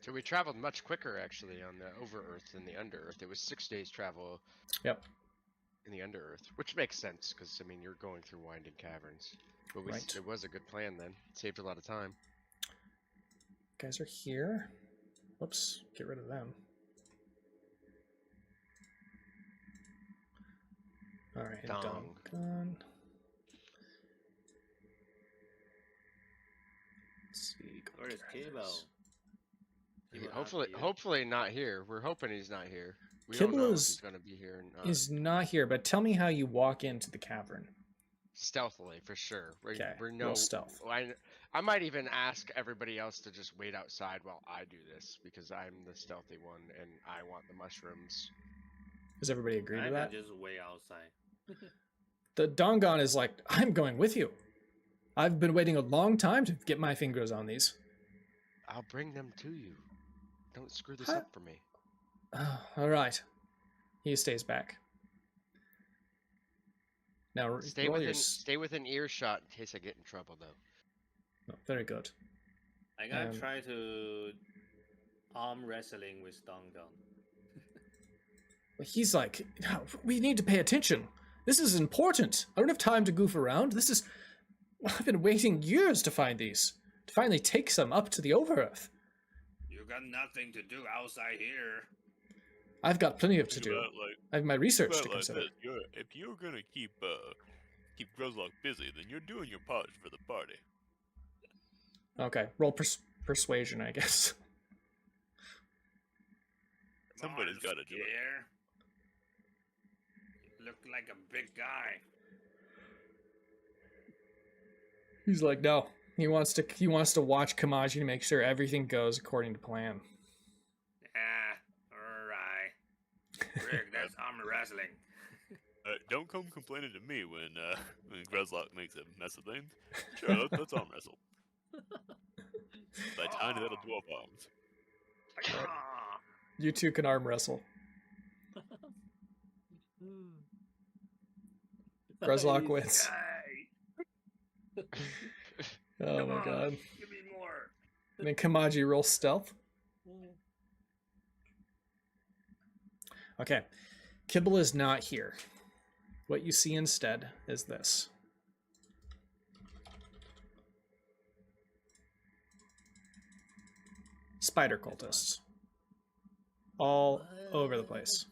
So we traveled much quicker actually on the Overearth than the Underearth. It was 6 days travel Yep. in the Underearth, which makes sense because I mean you're going through winding caverns. But Right. it was a good plan then. Saved a lot of time. Guys are here. Whoops, get rid of them. All right, Dong. Dongon. Let's see. go Where is gather Kibble? this. Kibble not Hopefully, here. hopefully not here. We're hoping he's not here. We don't Kibble know if is- he's going to be here. Or not. Is not here, but tell me how you walk into the cavern. Stealthily for sure. Okay, We're roll stealth. I might even ask everybody else to just wait outside while I do this because I'm the stealthy one and I want the mushrooms. Does everybody agree I to can that? just way outside. The Dongon is like, I'm going with you. I've been waiting a long time to get my fingers on these. I'll bring them to you. Don't screw this Huh? up for me. Oh, all right. He stays back. Now, Stay roll your stay within earshot in case I get in trouble though. oh, very good. I gotta Um, try to arm wrestling with Dongon. He's like, "No, we need to pay attention. This is important. I don't have time to goof around. I've been waiting years to find these. To finally take some up to the Overearth. You got nothing to do outside here. I've got plenty to Think do. about, like, I have my research think to about like consider. this. If you're gonna keep Grizzlock busy, then you're doing your part for the party. Okay, roll persuasion, I guess. Come on, Somebody's gotta do it. Seer. You look like a big guy. He's like, no. He wants to watch Kamaji to make sure everything goes according to plan. Yeah, Rick, that's arm wrestling. Don't come complaining to me when Grezlock makes a mess of things. Sure, let's arm wrestle. By tiny little dwarf arms. Ah. You two can arm wrestle. Grezlock wins. Yay. Oh Come my on, god. give me more. And then Kamaji roll stealth. Okay. Kibble is not here. What you see instead is this. Spider cultists. All over the place.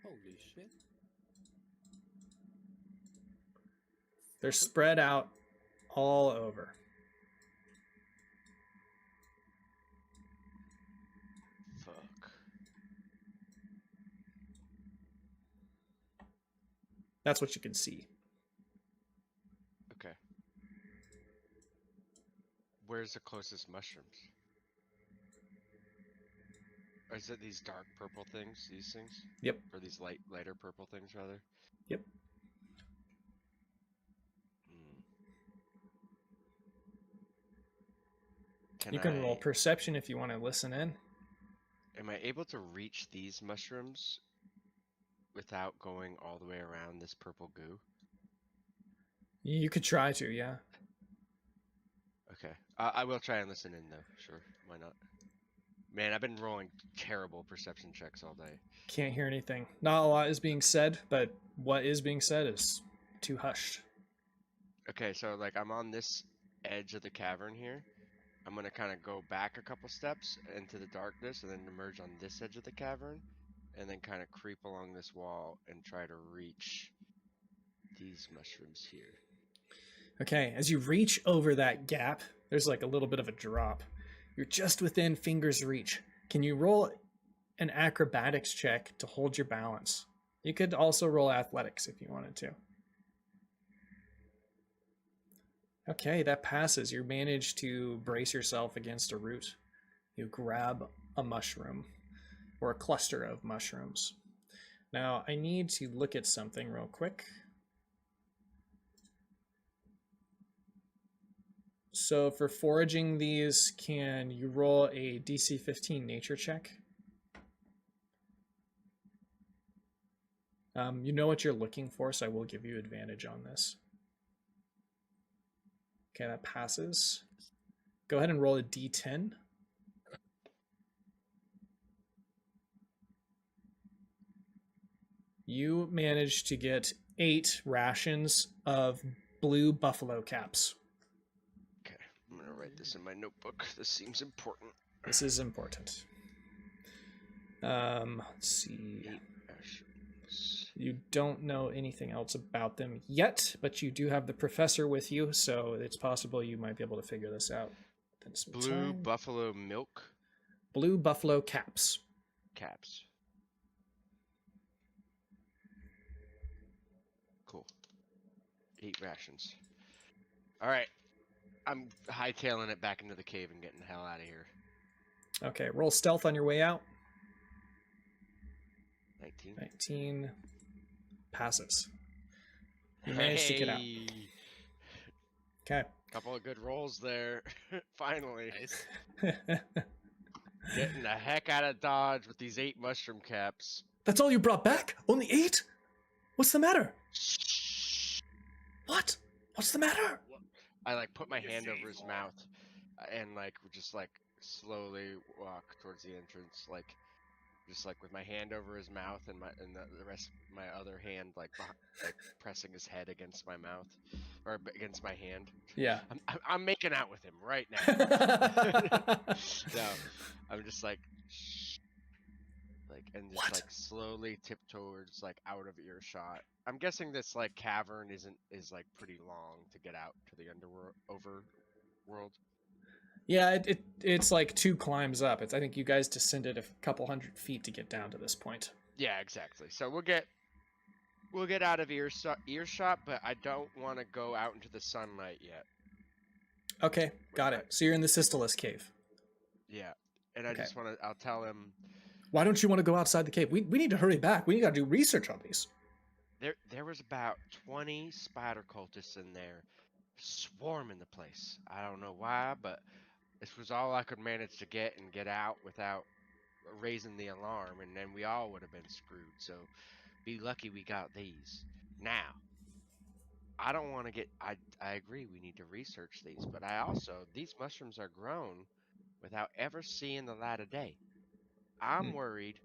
Holy shit. They're spread out all over. Fuck. That's what you can see. Okay. Where's the closest mushrooms? Or is it these dark purple things? These things? Yep. Or these lighter purple things, rather? Yep. You can roll perception if you want to listen in. Am I able to reach these mushrooms without going all the way around this purple goo? You could try to, yeah. Okay. I will try and listen in, though. Sure. Why not? Man, I've been rolling terrible perception checks all day. Can't hear anything. Not a lot is being said, but what is being said is too hushed. Okay, so like I'm on this edge of the cavern here. I'm gonna kind of go back a couple steps into the darkness and then emerge on this edge of the cavern and then kind of creep along this wall and try to reach these mushrooms here. Okay, as you reach over that gap, there's like a little bit of a drop. You're just within finger's reach. Can you roll an acrobatics check to hold your balance? You could also roll athletics if you wanted to. Okay, that passes. You manage to brace yourself against a root. You grab a mushroom or a cluster of mushrooms. Now, I need to look at something real quick. So for foraging these, can you roll a DC 15 nature check? You know what you're looking for, so I will give you advantage on this. Okay, that passes. Go ahead and roll a D10. You managed to get 8 rations of blue buffalo caps. Okay, I'm gonna write this in my notebook. This seems important. This is important. Let's see. 8 mushrooms. You don't know anything else about them yet, but you do have the professor with you, so it's possible you might be able to figure this out. Blue buffalo milk Blue buffalo caps. caps. Cool. 8 rations. All right. I'm hightailing it back into the cave and getting the hell out of here. Okay, roll stealth on your way out. 19. 19 passes. You managed to get out. Okay. Couple of good rolls there. Finally. Nice. Getting the heck out of Dodge with these 8 mushroom caps. That's all you brought back? Only 8? What's the matter? What? What's the matter? I like put my hand say over his more. mouth and like just like slowly walk towards the entrance, like just like with my hand over his mouth and the rest of my other hand like pressing his head against my mouth or against my hand. Yeah. I'm making out with him right now. So I'm just like and just What? like slowly tip towards like out of earshot. I'm guessing this like cavern is like pretty long to get out to the overworld. Yeah, it's like 2 climbs up. I think you guys descended a couple hundred feet to get down to this point. Yeah, exactly. So we'll get out of earshot, but I don't want to go out into the sunlight yet. Okay, got it. So you're in the Sistolis cave. Yeah, and I Okay. just want to. I'll tell him Why don't you want to go outside the cave? We need to hurry back. We got to do research on these. There was about 20 spider cultists in there, swarming the place. I don't know why, but this was all I could manage to get out without raising the alarm, and then we all would have been screwed. So, be lucky we got these. Now, I don't want to get. I agree. We need to research these, but these mushrooms are grown without ever seeing the light of day. I'm worried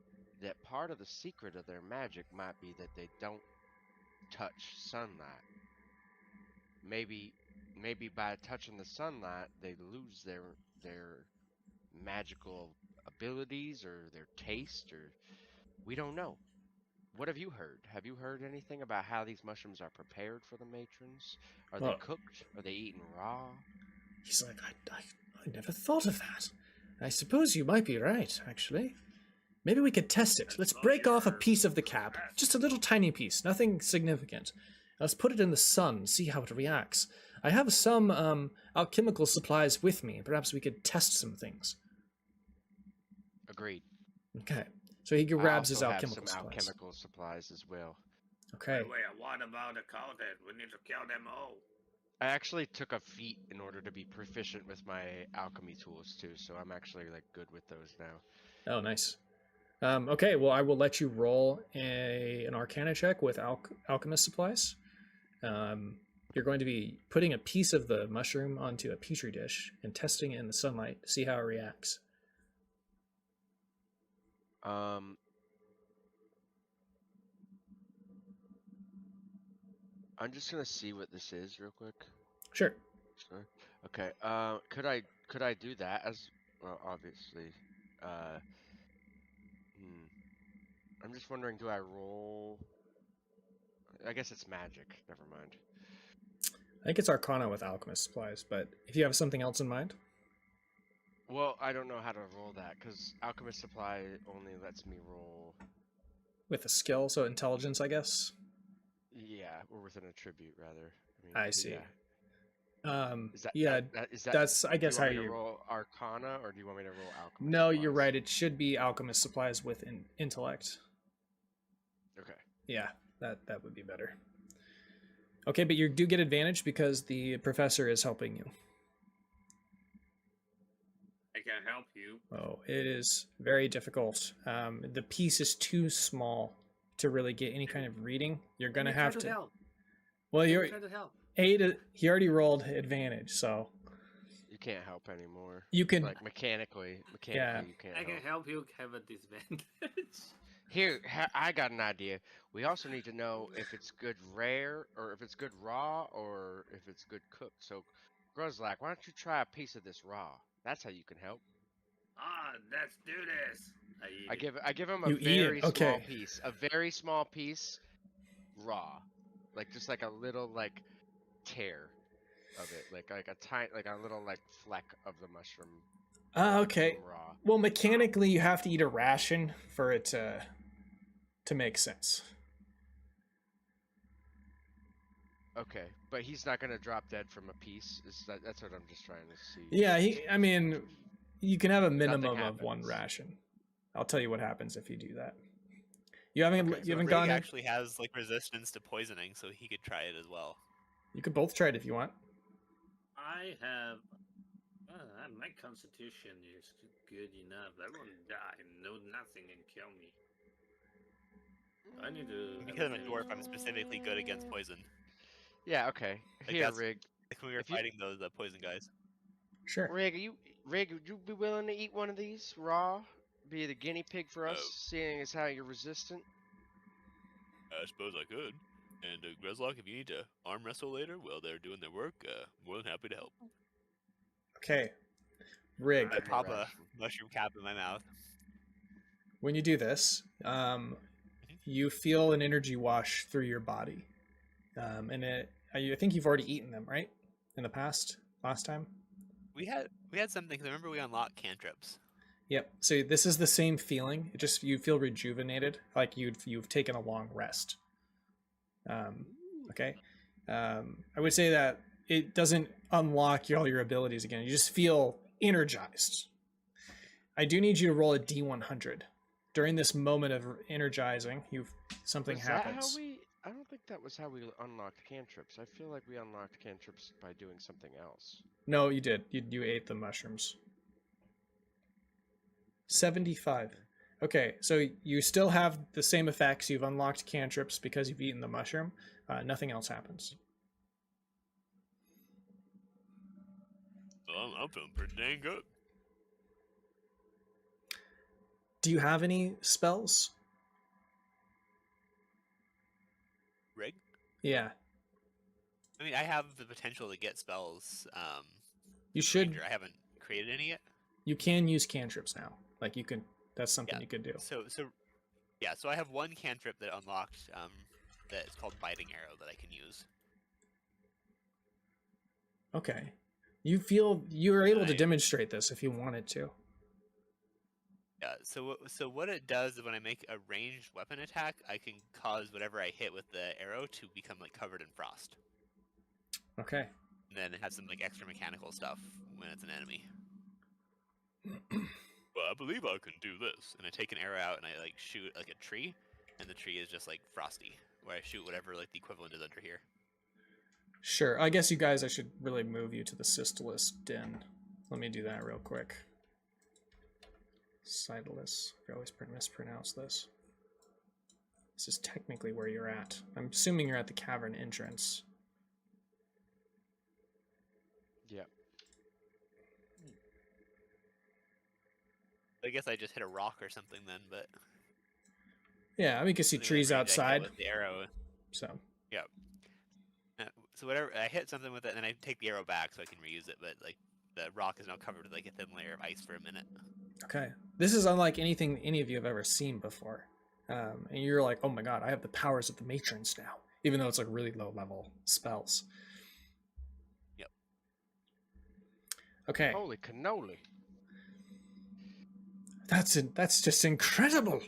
that part of the secret of their magic might be that they don't touch sunlight. Maybe by touching the sunlight they lose their magical abilities or their taste, or we don't know. What have you heard? Have you heard anything about how these mushrooms are prepared for the matrons? Are they cooked? Are they eaten raw? He's like, I never thought of that. I suppose you might be right, actually. Maybe we could test it. Let's break off a piece of the cap. Just a little tiny piece, nothing significant. Let's put it in the sun, see how it reacts. I have some alchemical supplies with me. Perhaps we could test some things. Agreed. Okay. So he grabs his I also alchemical have some supplies. alchemical supplies as well. Okay. Wait, what about the cultists? We need to kill them all. I actually took a feat in order to be proficient with my alchemy tools too, so I'm actually like good with those now. Oh, nice. Okay, well, I will let you roll an Arcana check with alchemist supplies. You're going to be putting a piece of the mushroom onto a petri dish and testing it in the sunlight to see how it reacts. I'm just gonna see what this is real quick. Sure. Sure. Okay. Could I do that as well? Obviously. I'm just wondering, do I roll? I guess it's magic. Never mind. I think it's Arcana with alchemist supplies, but if you have something else in mind. Well, I don't know how to roll that because alchemist supply only lets me roll With a skill, so intelligence, I guess. Yeah, or with an attribute rather. I see. Yeah. That's I guess how you you roll Arcana, or do you want me to roll alchemist? No, supplies? you're right. It should be alchemist supplies with intellect. Okay. Yeah, that would be better. Okay, but you do get advantage because the professor is helping you. I can help you. Oh, it is very difficult. The piece is too small to really get any kind of reading. You're gonna have to. Help. Well, you're Try to help. he already rolled advantage, so You can't help anymore. you can. Like mechanically Yeah. you can't. I can help you have a disadvantage. Here, I got an idea. We also need to know if it's good rare, or if it's good raw, or if it's good cooked. So, Gruzlak, why don't you try a piece of this raw? That's how you can help. Let's do this. I give him a You eat it, very small okay. piece, a very small piece, raw, like just like a little like tear of it, like a tiny, like a little like fleck of the mushroom. Okay. Raw. Well, mechanically, you have to eat a ration for it to make sense. Okay, but he's not gonna drop dead from a piece. That's what I'm just trying to see. Yeah, I mean, you can have a minimum Nothing of one happens. ration. I'll tell you what happens if you do that. You haven't Okay, you haven't Rig gone. actually has like resistance to poisoning, so he could try it as well. You could both try it if you want. I have. My constitution is good enough. I won't die. No, nothing can kill me. I need to. Because I'm a dwarf, I'm specifically good against poison. Yeah. Okay. Like Here, that's- Rig. Like when we were If you- fighting those poison guys. Sure. Rig, would you be willing to eat one of these raw? Be the guinea pig for us, seeing as how you're resistant. I suppose I could. And Gruzlok, if you need to arm wrestle later while they're doing their work, more than happy to help. Okay. Rig. I pop a ration. mushroom cap in my mouth. When you do this, you feel an energy wash through your body, and I think you've already eaten them, right? In the past, last time. We had something. 'Cause I remember we unlocked cantrips. Yep. So this is the same feeling. It just you feel rejuvenated, like you've taken a long rest. Okay. I would say that it doesn't unlock all your abilities again. You just feel energized. I do need you to roll a D100. during this moment of energizing, something Was happens. that how we? I don't think that was how we unlocked cantrips. I feel like we unlocked cantrips by doing something else. No, you did. You ate the mushrooms. 75. Okay, so you still have the same effects. You've unlocked cantrips because you've eaten the mushroom. Nothing else happens. Well, I'm feeling pretty dang good. Do you have any spells? Rig? Yeah. I mean, I have the potential to get spells. You should. Ranger. I haven't created any yet. You can use cantrips now. Like you can. That's something you could do. So I have one cantrip that unlocked. That's called Biting Arrow that I can use. Okay. You feel you're able to demonstrate this if you wanted to. Yeah. So what it does is when I make a ranged weapon attack, I can cause whatever I hit with the arrow to become like covered in frost. Okay. And then it has some like extra mechanical stuff when it's an enemy. Well, I believe I can do this. And I take an arrow out and I like shoot like a tree, and the tree is just like frosty. Where I shoot whatever like the equivalent is under here. Sure. I guess you guys, I should really move you to the Systolus Den. Let me do that real quick. Sidolus. I always mispronounce this. This is technically where you're at. I'm assuming you're at the cavern entrance. Yeah. I guess I just hit a rock or something then, but Yeah, I mean, you can see trees outside. with the arrow. So. Yeah. So whatever, I hit something with it, and then I take the arrow back so I can reuse it. But like the rock is now covered with like a thin layer of ice for a minute. Okay. This is unlike anything any of you have ever seen before. And you're like, oh my god, I have the powers of the matrons now. Even though it's like really low level spells. Yep. Okay. Holy cannoli. That's just incredible.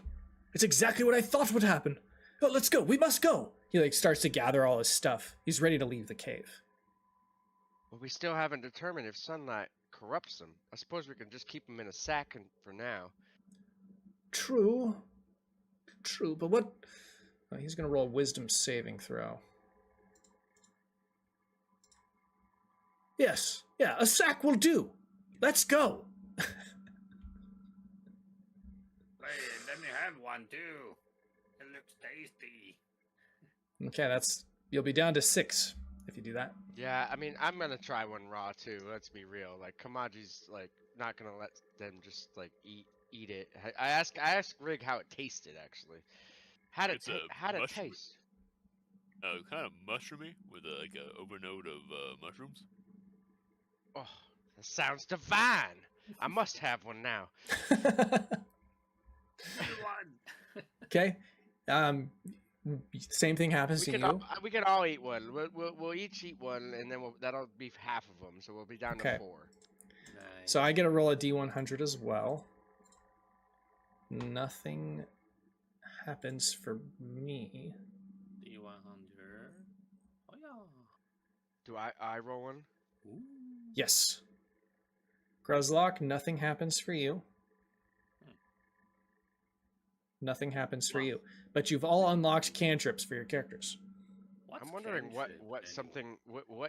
It's exactly what I thought would happen. Oh, let's go. We must go. He like starts to gather all his stuff. He's ready to leave the cave. Well, we still haven't determined if sunlight corrupts them. I suppose we can just keep them in a sack for now. True. True, but what... Oh, he's going to roll a wisdom saving throw. Yes. Yeah, a sack will do. Let's go. Hey, let me have one too. It looks tasty. Okay, you'll be down to 6 if you do that. Yeah, I mean, I'm gonna try one raw too. Let's be real. Like, Kamaji's like not gonna let them just like eat it. I asked Rig how it tasted actually. How'd it taste? Kind of mushroomy with like a overnote of mushrooms. Oh, that sounds divine. I must have one now. Okay. Same thing happens to you. We can all eat one. We'll each eat one, and then that'll be half of them. So we'll be down to 4. Nice. So I get to roll a D100 as well. Nothing happens for me. D100. Oh yeah. Do I roll one? Ooh. Yes. Gruzlock, nothing happens for you. Nothing happens for you. But you've all unlocked cantrips for your characters. I'm wondering what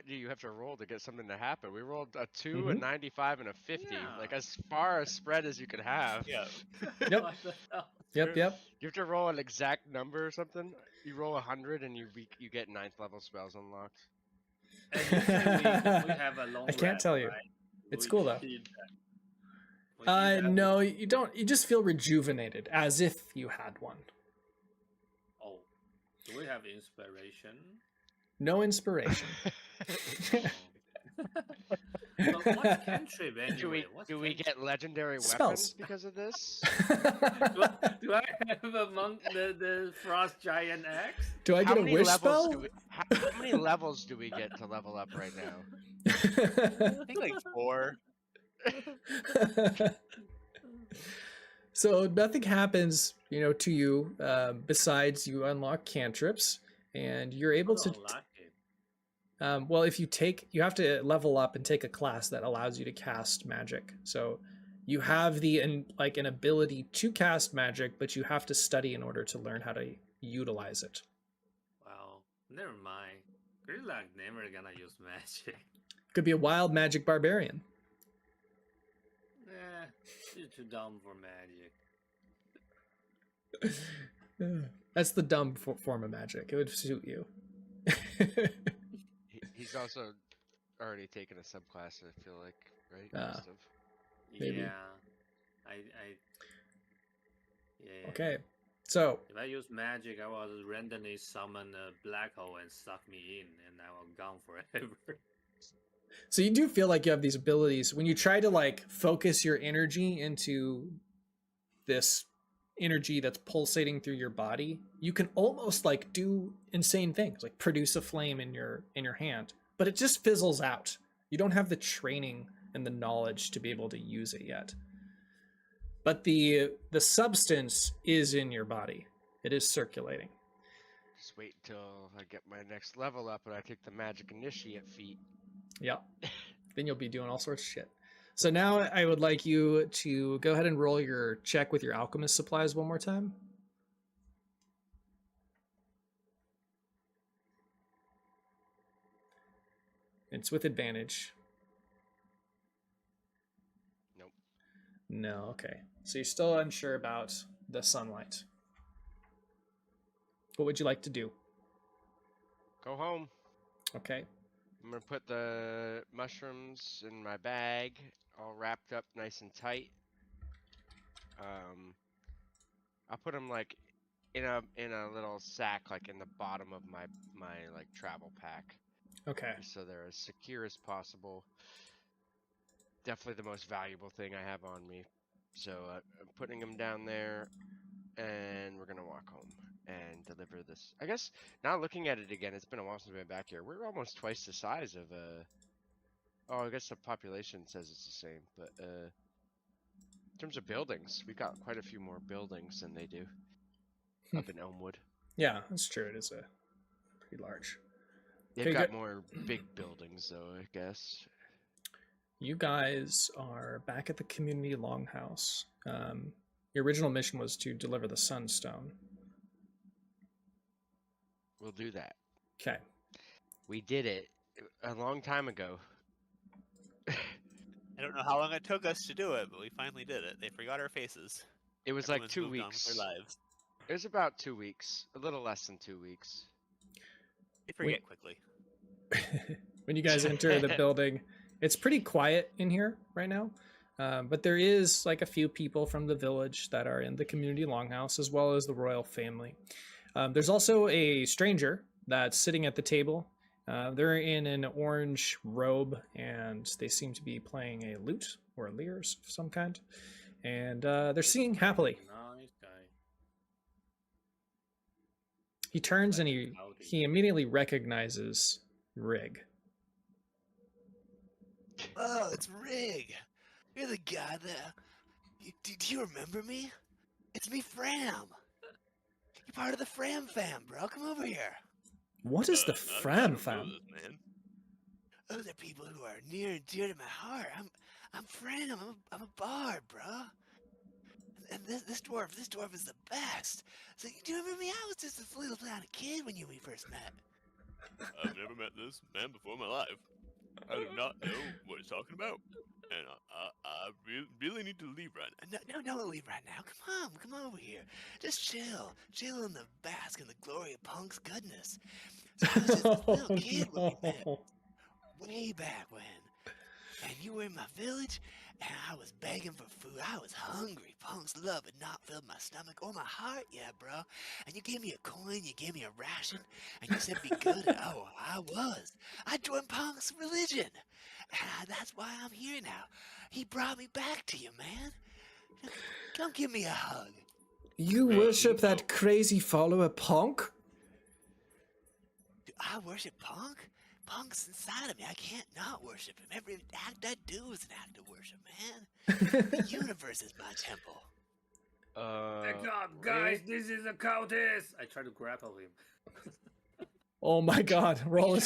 do you have to roll to get something to happen? We rolled a 2, a 95, and a 50. Yeah. Like as far as spread as you could have. Yeah. Yep. What the hell? Yep. You have to roll an exact number or something. You roll 100 and you get 9th level spells unlocked. And usually we have a long I can't rest, tell you. right? It's We cool though. did that. We did that. No, you don't. You just feel rejuvenated, as if you had one. Oh, do we have inspiration? No inspiration. But what's cantrip anyway? Do we get legendary weapons Spells. because of this? Do I have among the frost giant axe? Do I get a wish spell? How many levels do we get to level up right now? I think like 4. So nothing happens, to you besides you unlock cantrips, and you're able to. Well, if you have to level up and take a class that allows you to cast magic. So You have like an ability to cast magic, but you have to study in order to learn how to utilize it. Well, never mind. Gridlock never gonna use magic. Could be a wild magic barbarian. You're too dumb for magic. That's the dumb form of magic. It would suit you. He's also already taken a subclass, I feel like, right? Ah. Must have. Maybe. Yeah. Yeah. Okay, so If I use magic, I will randomly summon a black hole and suck me in, and I will gone forever. so you do feel like you have these abilities when you try to like focus your energy into this energy that's pulsating through your body. You can almost like do insane things, like produce a flame in your hand, but it just fizzles out. You don't have the training and the knowledge to be able to use it yet. But the substance is in your body. It is circulating. Just wait until I get my next level up and I take the magic initiate feat. Yep. Then you'll be doing all sorts of shit. So now I would like you to go ahead and roll your check with your alchemist supplies one more time. It's with advantage. Nope. No, okay. So you're still unsure about the sunlight. What would you like to do? Go home. Okay. I'm gonna put the mushrooms in my bag, all wrapped up nice and tight. I'll put them like in a little sack, like in the bottom of my like travel pack. Okay. So they're as secure as possible. Definitely the most valuable thing I have on me. So I'm putting them down there, and we're gonna walk home and deliver this. I guess now looking at it again, it's been a while since we've been back here. We're almost twice the size of oh, I guess the population says it's the same, but in terms of buildings, we've got quite a few more buildings than they do up in Elmwood. Yeah, that's true. It is a pretty large. They've Okay, got good. more big buildings, though, I guess. You guys are back at the community longhouse. Your original mission was to deliver the Sunstone. We'll do that. Okay. We did it a long time ago. I don't know how long it took us to do it, but we finally did it. They forgot our faces. It was like Everyone's 2 moved on with weeks. their lives. It was about 2 weeks. A little less than 2 weeks. They forget quickly. When you guys enter the building, it's pretty quiet in here right now. But there is like a few people from the village that are in the community longhouse, as well as the royal family. There's also a stranger that's sitting at the table. They're in an orange robe, and they seem to be playing a lute or a lyre of some kind. And they're singing happily. Nice guy. He turns and he immediately recognizes Rig. Oh, it's Rig. You're the guy that... Do you remember me? It's me, Fram. You're part of the Fram fam, bro. Come over here. What is the Fram fam? Man. Those are people who are near and dear to my heart. I'm Fram. I'm a bard, bro. And this dwarf is the best. So do you remember me? I was just a little tiny kid when we first met. I've never met this man before in my life. I do not know what he's talking about, and I really need to leave right now. No, don't leave right now. Come on over here. Just chill in the bask in the glory of Punk's goodness. So I was just a little kid when we met, way back when, and you were in my village, and I was begging for food. I was hungry. Punk's love had not filled my stomach or my heart yet, bro. And you gave me a coin, you gave me a ration, and you said be good. And oh, I was. I joined Punk's religion. And that's why I'm here now. He brought me back to you, man. Come give me a hug. You worship that crazy follower Punk? Do I worship Punk? Punk's inside of me. I can't not worship him. Every act I do is an act of worship, man. The universe is my temple. Back up, guys. This is a countess. I try to grapple him. Oh my god, roll a...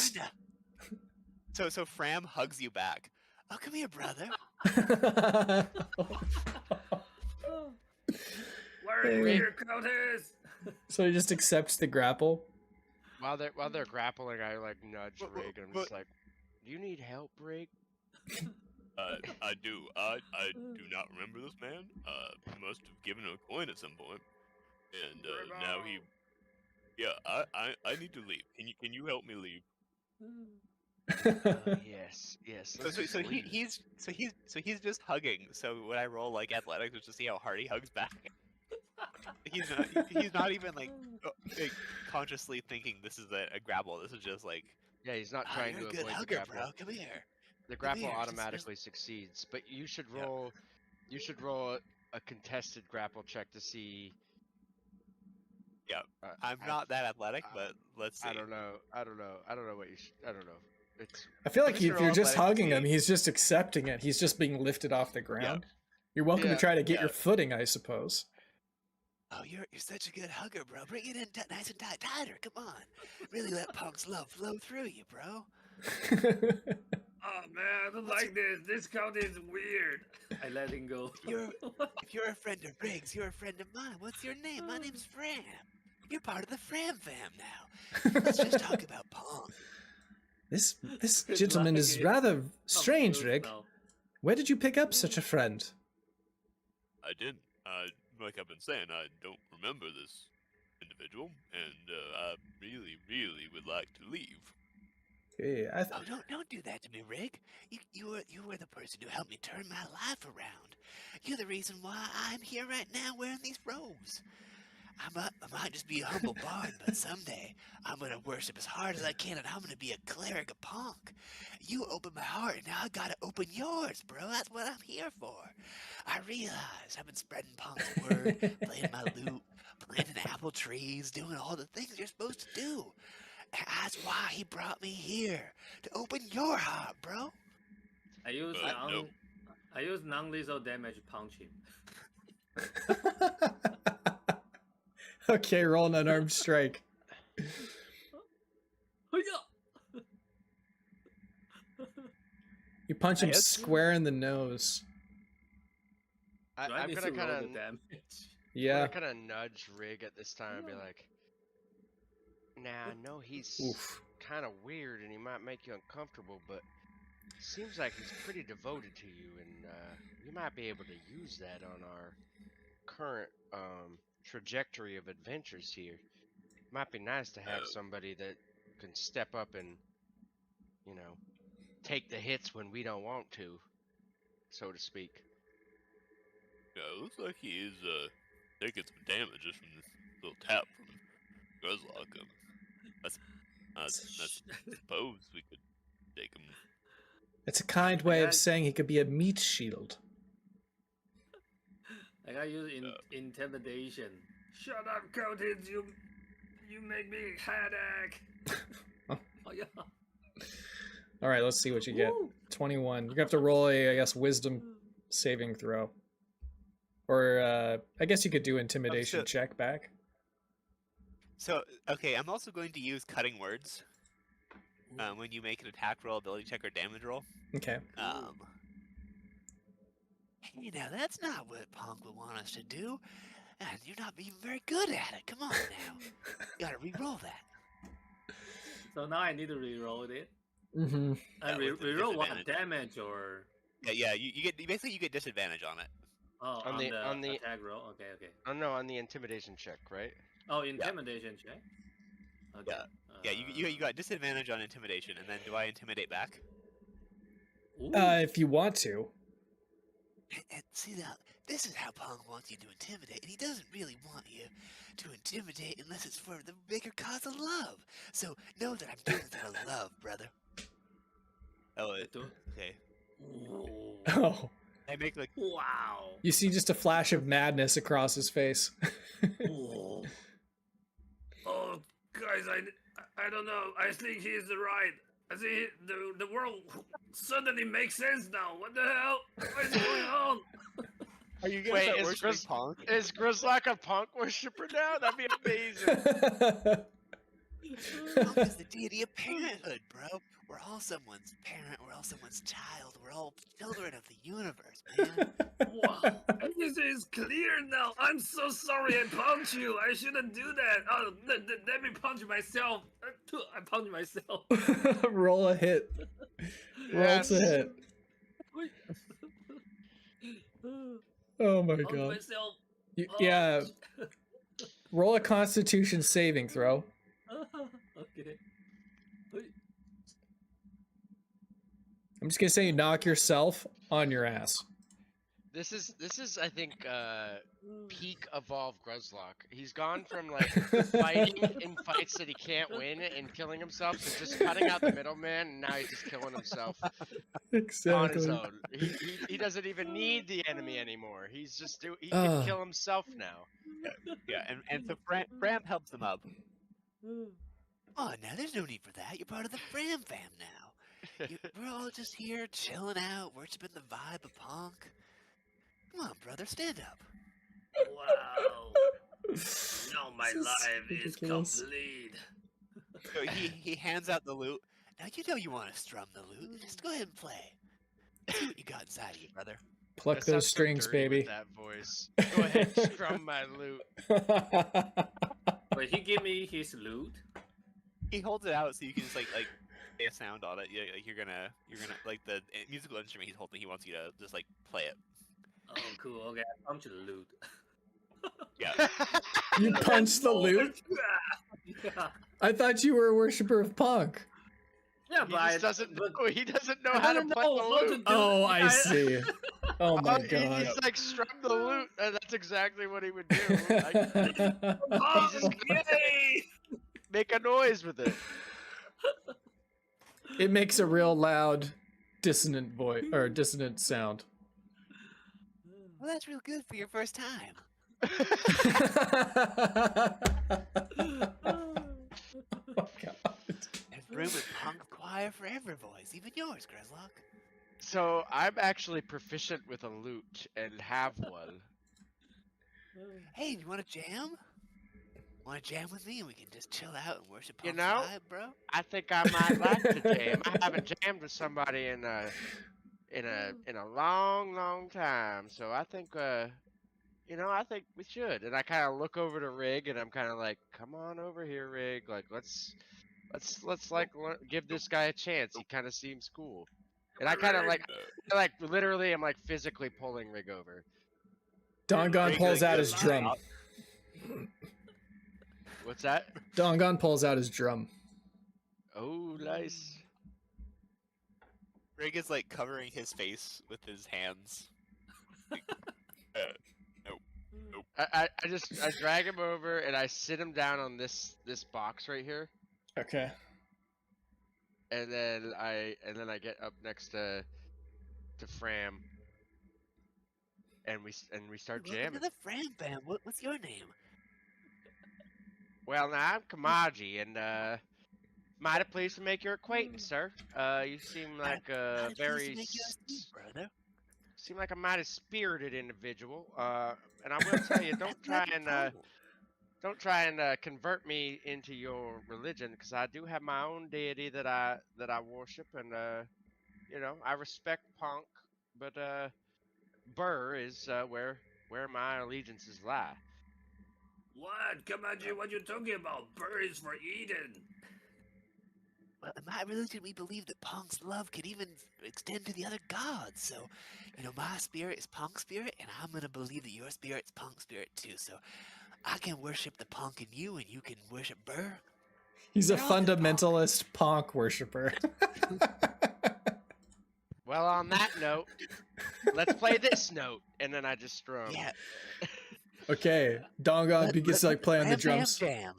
So Fram hugs you back. Oh, come here, brother. Where are your Countess? So he just accepts the grapple. While they're grappling, I like nudge Rig, and I'm just like, "Do you need help, Rig?" I do. I do not remember this man. He must have given a coin at some point, and now he. Yeah, I need to leave. Can you help me leave? Yes. So he's just hugging. So when I roll like athletics, just to see how hard he hugs back. He's not even like consciously thinking this is a grapple. This is just like, Yeah, he's not trying to you're a good avoid the hugger, grapple. bro. Come here. The Come grapple here, just- automatically succeeds, but you should Yeah. roll. You should roll a contested grapple check to see. Yeah, Uh, I'm I- not that athletic, but let's see. I don't know what you should. I don't know. It's I feel like Mr. if you're just Athletic hugging him, T. he's just accepting it. He's just being lifted off the ground. You're welcome to Yeah, try to get yeah. your footing, I suppose. Oh, you're such a good hugger, bro. Bring it in nice and tighter. Come on. Really let Punk's love flow through you, bro. Oh man, I don't like this. This Countess is weird. I let him go. If you're a friend of Riggs, you're a friend of mine. What's your name? My name's Fram. You're part of the Fram fam now. Let's just talk about Punk. This Good gentleman luck is again. rather strange, Confused Rick. now. Where did you pick up such a friend? I didn't. Like I've been saying, I don't remember this individual, and I really would like to leave. Okay, Oh, don't do that to me, Rick. You were the person who helped me turn my life around. You're the reason why I'm here right now wearing these robes. I might just be a humble bard, but someday I'm gonna worship as hard as I can, and I'm gonna be a cleric of Punk. You opened my heart, and now I gotta open yours, bro. That's what I'm here for. I realize I've been spreading Punk's word, playing my lute, planting apple trees, doing all the things you're supposed to do. And that's why he brought me here, to open your heart, bro. I use no. I use non-lethal damage to punch him. Okay, roll an unarmed strike. You punch him Yes. square in the nose. Do I I'm need gonna to roll kind the of damage? Yeah. kind of nudge Rig at this time and be like, "Nah, I know he's Oof. kind of weird and he might make you uncomfortable, but seems like he's pretty devoted to you, and you might be able to use that on our current trajectory of adventures here. Might be nice to have somebody that can step up and, you know, take the hits when we don't want to, so to speak." Yeah, it looks like he is taking some damage just from this little tap from Gruzlock. I suppose we could take him. It's a kind way Yeah. of saying he could be a meat shield. I gotta use intimidation. Shut up, Countess. You make me headache. Oh yeah. All right, let's see what you get. Woo. 21. You have to roll a, I guess, wisdom saving throw. Or I guess you could do intimidation so- check back. So, okay, I'm also going to use cutting words when you make an attack roll, ability check, or damage roll. Okay. Hey, now that's not what Punk would want us to do, and you're not being very good at it. Come on now, you gotta re-roll that. So now I need to reroll it. Mm-hmm. I Yeah, with the reroll what disadvantage. damage or Yeah, you get basically you get disadvantage on it. on the attack roll. Okay. Oh no, on the intimidation check, right? Oh, intimidation check. Okay. Yeah, you got disadvantage on intimidation, and then do I intimidate back? Ooh. If you want to. And see now, this is how Punk wants you to intimidate, and he doesn't really want you to intimidate unless it's for the bigger cause of love. So know that I'm doing this out of love, brother. Oh, okay. Ooh. Oh. I make like Wow. You see just a flash of madness across his face. Ooh. Oh, guys, I don't know. I think he's right. I think the world suddenly makes sense now. What the hell? What is going on? Are you Wait, start is worshiping Grizz- Punk? Is Grizzlock a punk worshiper now? That'd be amazing. Punk is the deity of parenthood, bro. We're all someone's parent. We're all someone's child. We're all children of the universe, man. Wow, everything is clear now. I'm so sorry I punched you. I shouldn't do that. Oh, let me punch myself. I punched myself. Roll a hit. Roll to hit. Oh my Punch god. myself. Yeah. Roll a Constitution saving throw. Okay. I'm just gonna say you knock yourself on your ass. This is I think peak evolved Gruzlock. He's gone from like fighting in fights that he can't win and killing himself to just cutting out the middleman, and now he's just killing himself on his Exactly. own. He doesn't even need the enemy anymore. He's just he can kill himself now. Yeah, and so Fram helps him up. Oh, now there's no need for that. You're part of the Fram fam now. We're all just here chilling out, worshiping the vibe of punk. Come on, brother, stand up. Wow. Now my This is life is ridiculous. complete. So he hands out the loot. Now you know you want to strum the loot. Just go ahead and play. See what you got inside of you, brother. Pluck That sounds those so strings, dirty baby. with that voice. Go ahead, strum my loot. But he give me his loot. He holds it out so you can just like play a sound on it. Yeah, like you're gonna like the musical instrument he's holding. He wants you to just like play it. Oh, cool. Okay, I punch the loot. Yeah. You punched the loot? Yeah, I thought you were a worshiper of punk. yeah, He but just doesn't know. He doesn't know I how to don't punch know the how to loot. do Oh, it. I see. Oh my god. He's like strum the loot. That's exactly what he would do. Like, Oh, He's just- yay! make a noise with it. It makes a real loud dissonant voice or dissonant sound. Well, that's real good for your first time. Oh god. There's room in punk choir for every voice, even yours, Grezlock. So I'm actually proficient with a lute and have one. Hey, you want to jam? Want to jam with me and we can just chill out and worship You Punk's know, vibe, bro? I think I might like to jam. I haven't jammed with somebody in a long time. So I think I think we should. And I kind of look over to Rig and I'm kind of like, come on over here, Rig. Like let's like give this guy a chance. He kind of seems cool. And I kind of like literally am like physically pulling Rig over. Dongon pulls out his drum. What's that? Dongon pulls out his drum. Oh, nice. Rig is like covering his face with his hands. I drag him over and I sit him down on this box right here, Okay. and then I get up next to Fram, and we start Welcome to jamming. the Fram fam. What's your name? Well, now I'm Kamaji, and mighty pleased to make your acquaintance, sir. You seem like a Mighty pleased to very make yours too, brother. seem like a mighty spirited individual. And I will tell you, don't try and convert me into your religion, because I do have my own deity that I worship, and I respect Punk, but Burr is where my allegiances lie. What? Kamaji, what you talking about? Birds for Eden. Well, in my religion, we believe that Punk's love can even extend to the other gods. So, my spirit is Punk's spirit, and I'm gonna believe that your spirit's Punk's spirit too. So, I can worship the Punk in you, and you can worship Burr. He's a They're all good fundamentalist punk worshiper. Well, on that note, let's play this note, and then I just strum. Yeah. Okay. Dongon begins to like play on the Fram drums. Fam jam.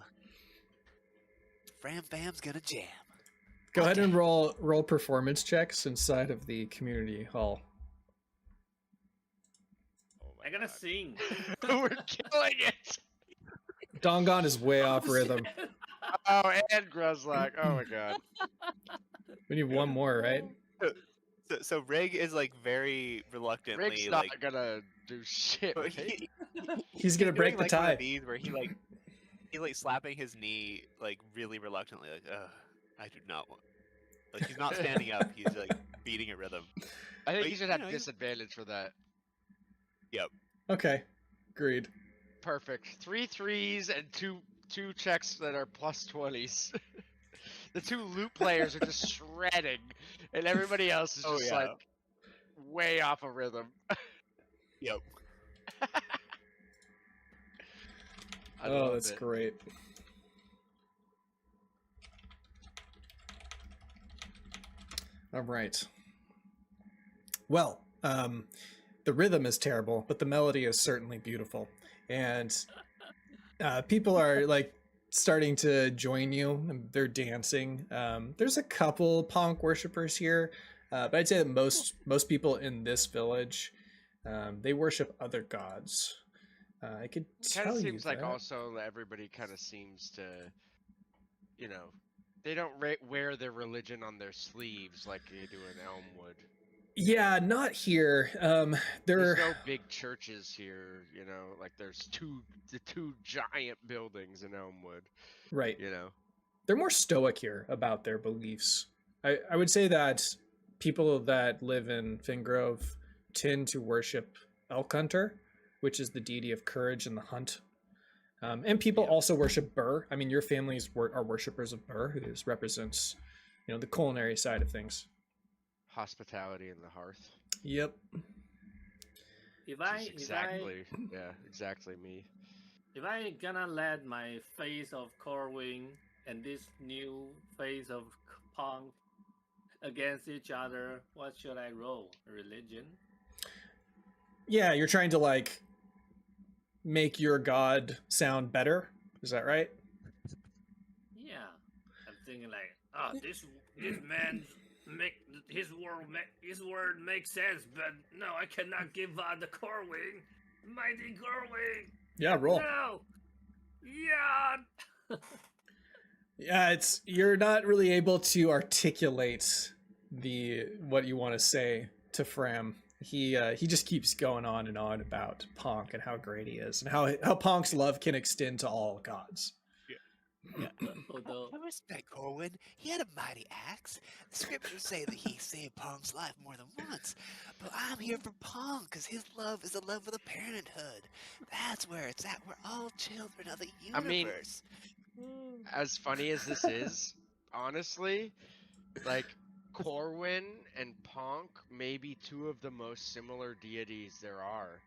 Fram Fam's gonna jam. Go ahead and Okay. roll performance checks inside of the community hall. Oh my I gotta God. sing. We're killing it. Dongon is way off rhythm. Oh, and Gruzlock. Oh my God. We need one more, right? So Rig is like very reluctantly Rig's not like. gonna do shit. but Right? He's gonna break doing, the like, one tie. of these where he like slapping his knee like really reluctantly like I do not want. Like he's not standing up. He's like beating a rhythm. I think But you should you have know, disadvantage for that. Yep. Okay, agreed. Perfect. 3 threes and two checks that are plus 20s. The 2 loot players are just shredding, and everybody else is Oh, just yeah. like way off of rhythm. Yep. I Oh, love that's it. great. All right. Well, the rhythm is terrible, but the melody is certainly beautiful, and people are like starting to join you. And they're dancing. There's a couple Ponk worshippers here, but I'd say that most people in this village, they worship other gods. I could Kind tell of you seems like that. also everybody kind of seems to, you know, they don't wear their religion on their sleeves like they do in Elmwood. Yeah, not here. There's no big churches here, you know, like there's the two giant buildings in Elmwood, right. you know. They're more stoic here about their beliefs. I would say that people that live in Fengrove tend to worship Elk Hunter, which is the deity of courage and the hunt. And people also worship Burr. I mean, your families are worshippers of Burr, who represents, the culinary side of things. Hospitality in the hearth. Yep. Exactly me. If I gonna let my face of Corwin and this new face of Punk against each other, what should I roll? Religion? Yeah, you're trying to like make your god sound better. Is that right? Yeah. I'm thinking like, oh, this man his word makes sense, but no, I cannot give the Corwin, mighty Corwin. Yeah, roll. No. Yeah. Yeah, you're not really able to articulate what you want to say to Fram. He just keeps going on and on about Ponk and how great he is and how Ponk's love can extend to all gods. Yeah. Although, I respect Corwin. He had a mighty axe. The scriptures say that he saved Punk's life more than once. But I'm here for Punk because his love is the love of the parenthood. That's where it's at. We're all children of the universe. I mean, as funny as this is, honestly, like Corwin and Ponk may be two of the most similar deities there are.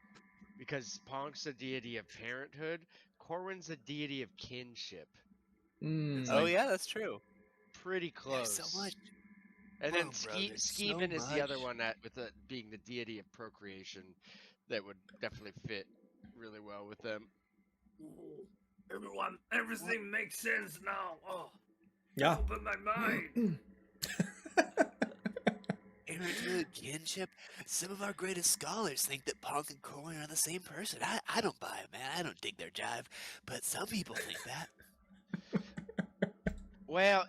Because Ponk's a deity of parenthood, Corwin's a deity of kinship. Oh yeah, that's true. Pretty close. There's so much. And then brothers, Skeevan so is the other much. one that being the deity of procreation that would definitely fit really well with them. Everything makes sense now. Oh, Yeah. open my mind. Parenthood, kinship. Some of our greatest scholars think that Punk and Corwin are the same person. I don't buy it, man. I don't dig their jive. But some people think that. Well,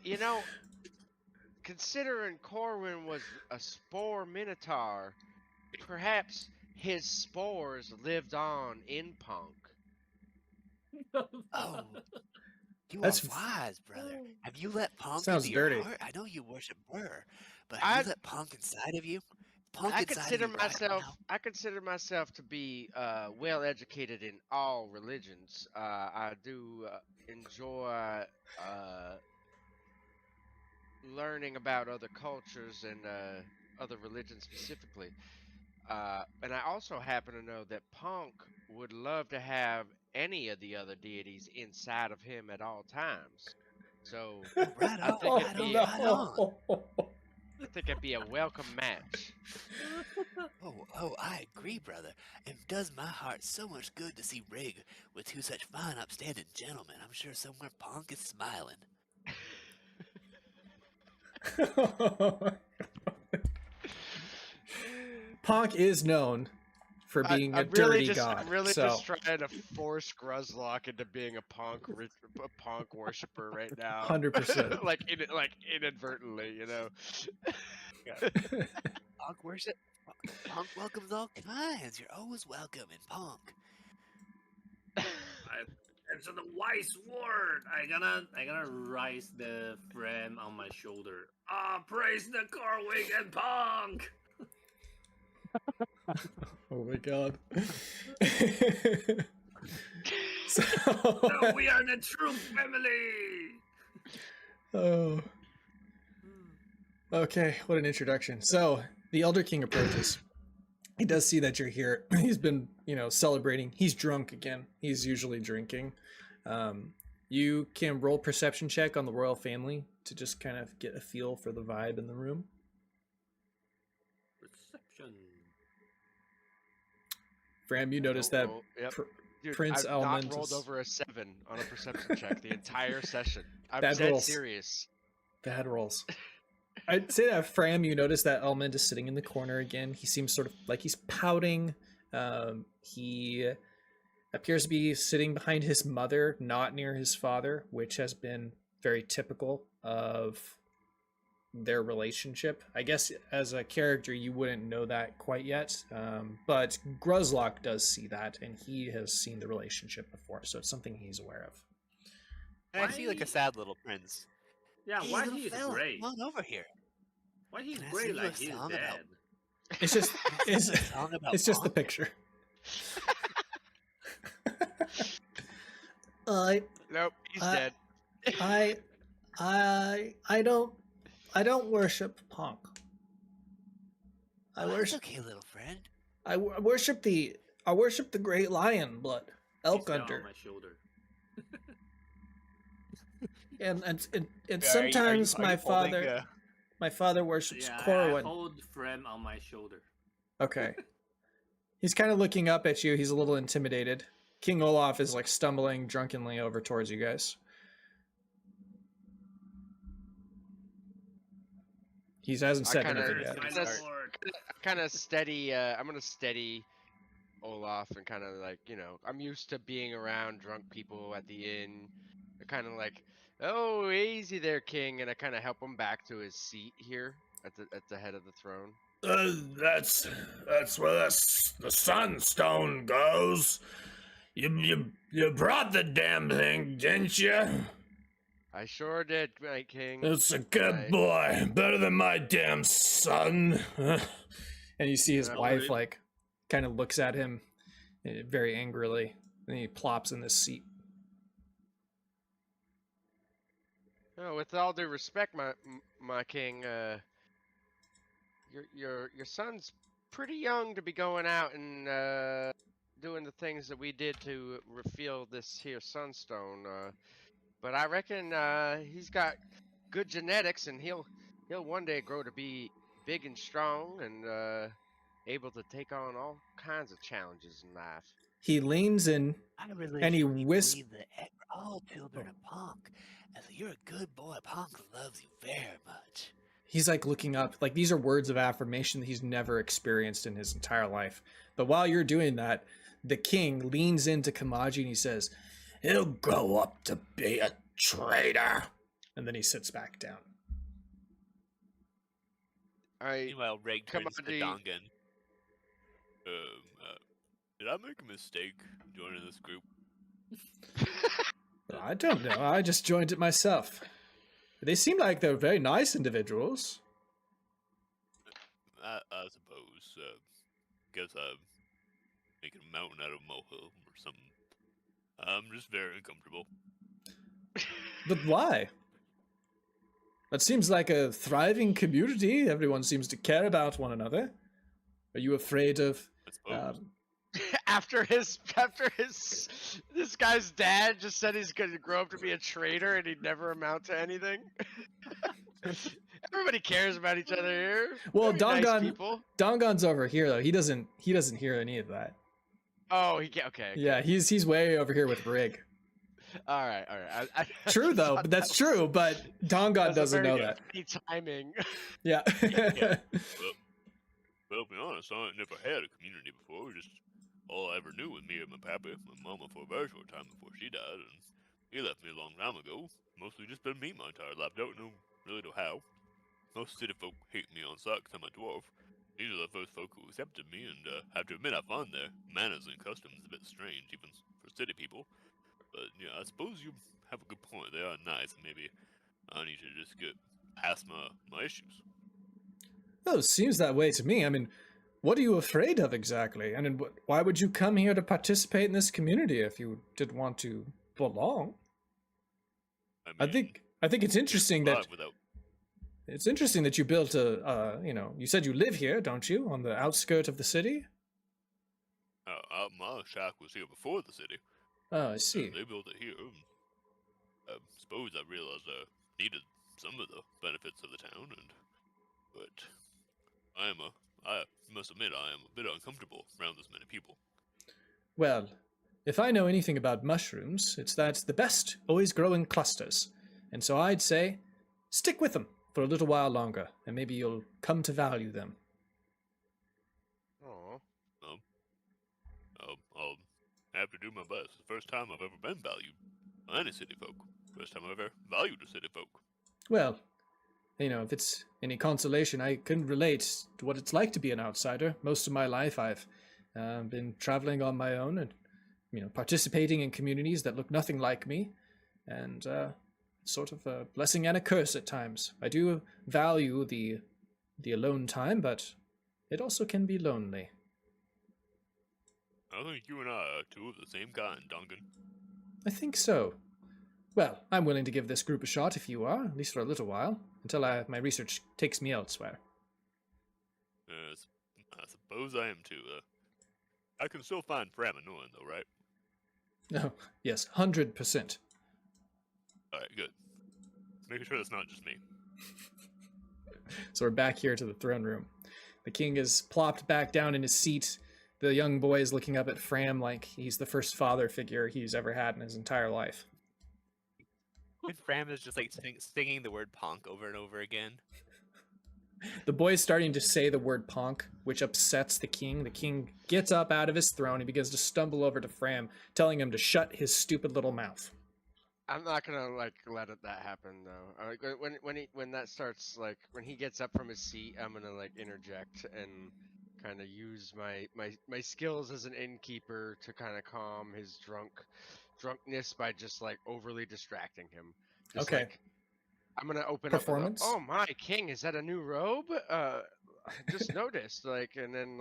considering Corwin was a spore minotaur, perhaps his spores lived on in Punk. Oh, you That's are wise, brother. Have you let Punk Sounds into your dirty. heart? I know you worship Burr, but have you let Punk inside of you? Punk I inside consider of you right now? I consider myself to be well educated in all religions. I do enjoy learning about other cultures and other religions specifically. And I also happen to know that Punk would love to have any of the other deities inside of him at all times. So Right I on, think right on. I think it'd be a welcome match. Oh, I agree, brother. It does my heart so much good to see Rig with two such fine, upstanding gentlemen. I'm sure somewhere Punk is smiling. Ponk is known for being a dirty god. I'm really so. just trying to force Gruzlock into being a Ponk worshiper right now. 100%. like inadvertently, Punk worship? Punk welcomes all kinds. You're always welcome in Punk. I It's a wise word. I gonna rise the frame on my shoulder. Praise the Corwig and Punk. Oh my god. So, No, we are the true family. oh. Okay, what an introduction. So the Elder King approaches. He does see that you're here. He's been, celebrating. He's drunk again. He's usually drinking. You can roll perception check on the royal family to just kind of get a feel for the vibe in the room. Perception. Fram, you notice that Yep. Dude, Prince I've Elmond not rolled is- over a 7 on a perception check the entire session. I'm Bad dead rolls. serious. Bad rolls. I'd say that Fram, you notice that Elmond is sitting in the corner again. He seems sort of like he's pouting. He appears to be sitting behind his mother, not near his father, which has been very typical of their relationship. I guess as a character, you wouldn't know that quite yet. But Gruzlock does see that, and he has seen the relationship before, so it's something he's aware of. And I see like a sad little prince. Yeah, Hey, why little he's fella, gray? come on over here. Why he's Can I gray sing you a like he's song dead? about- It's just it's, A song about it's just the Bonk? picture. I Nope, he's I- dead. I don't worship Punk. I Oh, that's worship okay, little friend. I worship the great lion blood, elk He's down hunter, on my shoulder. and Are you- sometimes are you holding, my father worships Yeah, I Corwin. hold frame on my shoulder. Okay, he's kind of looking up at you. He's a little intimidated. King Olaf is like stumbling drunkenly over towards you guys. He hasn't I said kinda- anything yet. My That's- lord. Kind of steady. I'm gonna steady Olaf and kind of like, I'm used to being around drunk people at the inn. I kind of like, oh, easy there, King, and I kind of help him back to his seat here at the head of the throne. That's where the Sunstone goes. You brought the damn thing, didn't you? I sure did, my King. It's a good Right. boy, better than my damn son. And you see his Yeah, wife right. like kind of looks at him very angrily, and he plops in this seat. Oh, with all due respect, my King, your son's pretty young to be going out and doing the things that we did to reveal this here Sunstone. But I reckon he's got good genetics, and he'll one day grow to be big and strong and able to take on all kinds of challenges in life. He leans in. I really And he truly whis- believe that all children are Punk. And so you're a good boy. Punk loves you very much. He's like looking up, like these are words of affirmation that he's never experienced in his entire life. But while you're doing that, the king leans into Kamaji and he says, He'll grow up to be a traitor. and then he sits back down. Meanwhile, Reg Come turns on, to G. Dongon. Did I make a mistake joining this group? I don't know. I just joined it myself. They seem like they're very nice individuals. I suppose. Guess I'm making a mountain out of a molehill or something. I'm just very uncomfortable. But why? That seems like a thriving community. Everyone seems to care about one another. Are you afraid of... I suppose. after this guy's dad just said he's gonna grow up to be a traitor and he'd never amount to anything. Everybody cares about each other here. Well, Very nice Dongon, people. Dongon's over here though. He doesn't hear any of that. Oh, he can't. Okay. Yeah, he's way over here with Rig. All right. I True though, thought but that's that true. But Dongon was a doesn't very know that. funny timing. Yeah. Well, to be honest, I ain't never had a community before. Just all I ever knew was me and my pappy, my mama for a very short time before she died, and he left me a long time ago. Mostly just been me my entire life. Don't really know how. Most city folk hate me on sight 'cause I'm a dwarf. These are the first folk who accepted me, and I have to admit I find their manners and customs a bit strange, even for city people. But yeah, I suppose you have a good point. They are nice, and maybe I need to just get past my issues. Oh, it seems that way to me. I mean, what are you afraid of exactly? And why would you come here to participate in this community if you did want to belong? I mean, I think it's interesting that without... it's interesting that you built a you said you live here, don't you, on the outskirt of the city? My shack was here before the city. Oh, I see. They built it here. I suppose I realized I needed some of the benefits of the town, but I must admit I am a bit uncomfortable around this many people. Well, if I know anything about mushrooms, it's that the best always grow in clusters. And so I'd say, stick with them for a little while longer, and maybe you'll come to value them. Oh. I'll have to do my best. The first time I've ever been valued by any city folk. First time I've ever valued a city folk. Well, if it's any consolation, I can relate to what it's like to be an outsider. Most of my life I've been traveling on my own and, participating in communities that look nothing like me. And sort of a blessing and a curse at times. I do value the alone time, but it also can be lonely. I think you and I are two of the same kind, Dongon. I think so. Well, I'm willing to give this group a shot if you are, at least for a little while, until my research takes me elsewhere. I suppose I am too. I can still find Fram annoying, though, right? Oh, yes, 100%. Alright, good. Making sure that's not just me. So we're back here to the throne room. The king is plopped back down in his seat. The young boy is looking up at Fram like he's the first father figure he's ever had in his entire life. And Fram is just like singing the word ponk over and over again. The boy is starting to say the word ponk, which upsets the king. The king gets up out of his throne. He begins to stumble over to Fram, telling him to shut his stupid little mouth. I'm not gonna let that happen though. When that starts, when he gets up from his seat, I'm gonna interject and kind of use my skills as an innkeeper to kind of calm his drunkenness by just overly distracting him. Just, okay. I'm gonna open performance. Oh my king, is that a new robe? I just noticed. And then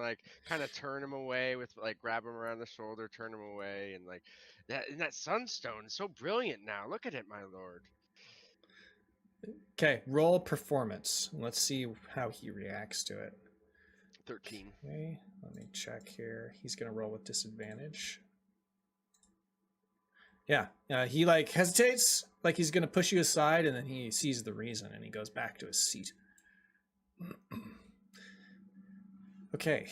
kind of turn him away with grab him around the shoulder, turn him away, and that sunstone is so brilliant now. Look at it, my lord. Okay, roll performance. Let's see how he reacts to it. 13. Okay, let me check here. He's gonna roll with disadvantage. Yeah, he hesitates, he's gonna push you aside, and then he sees the reason, and he goes back to his seat. Okay,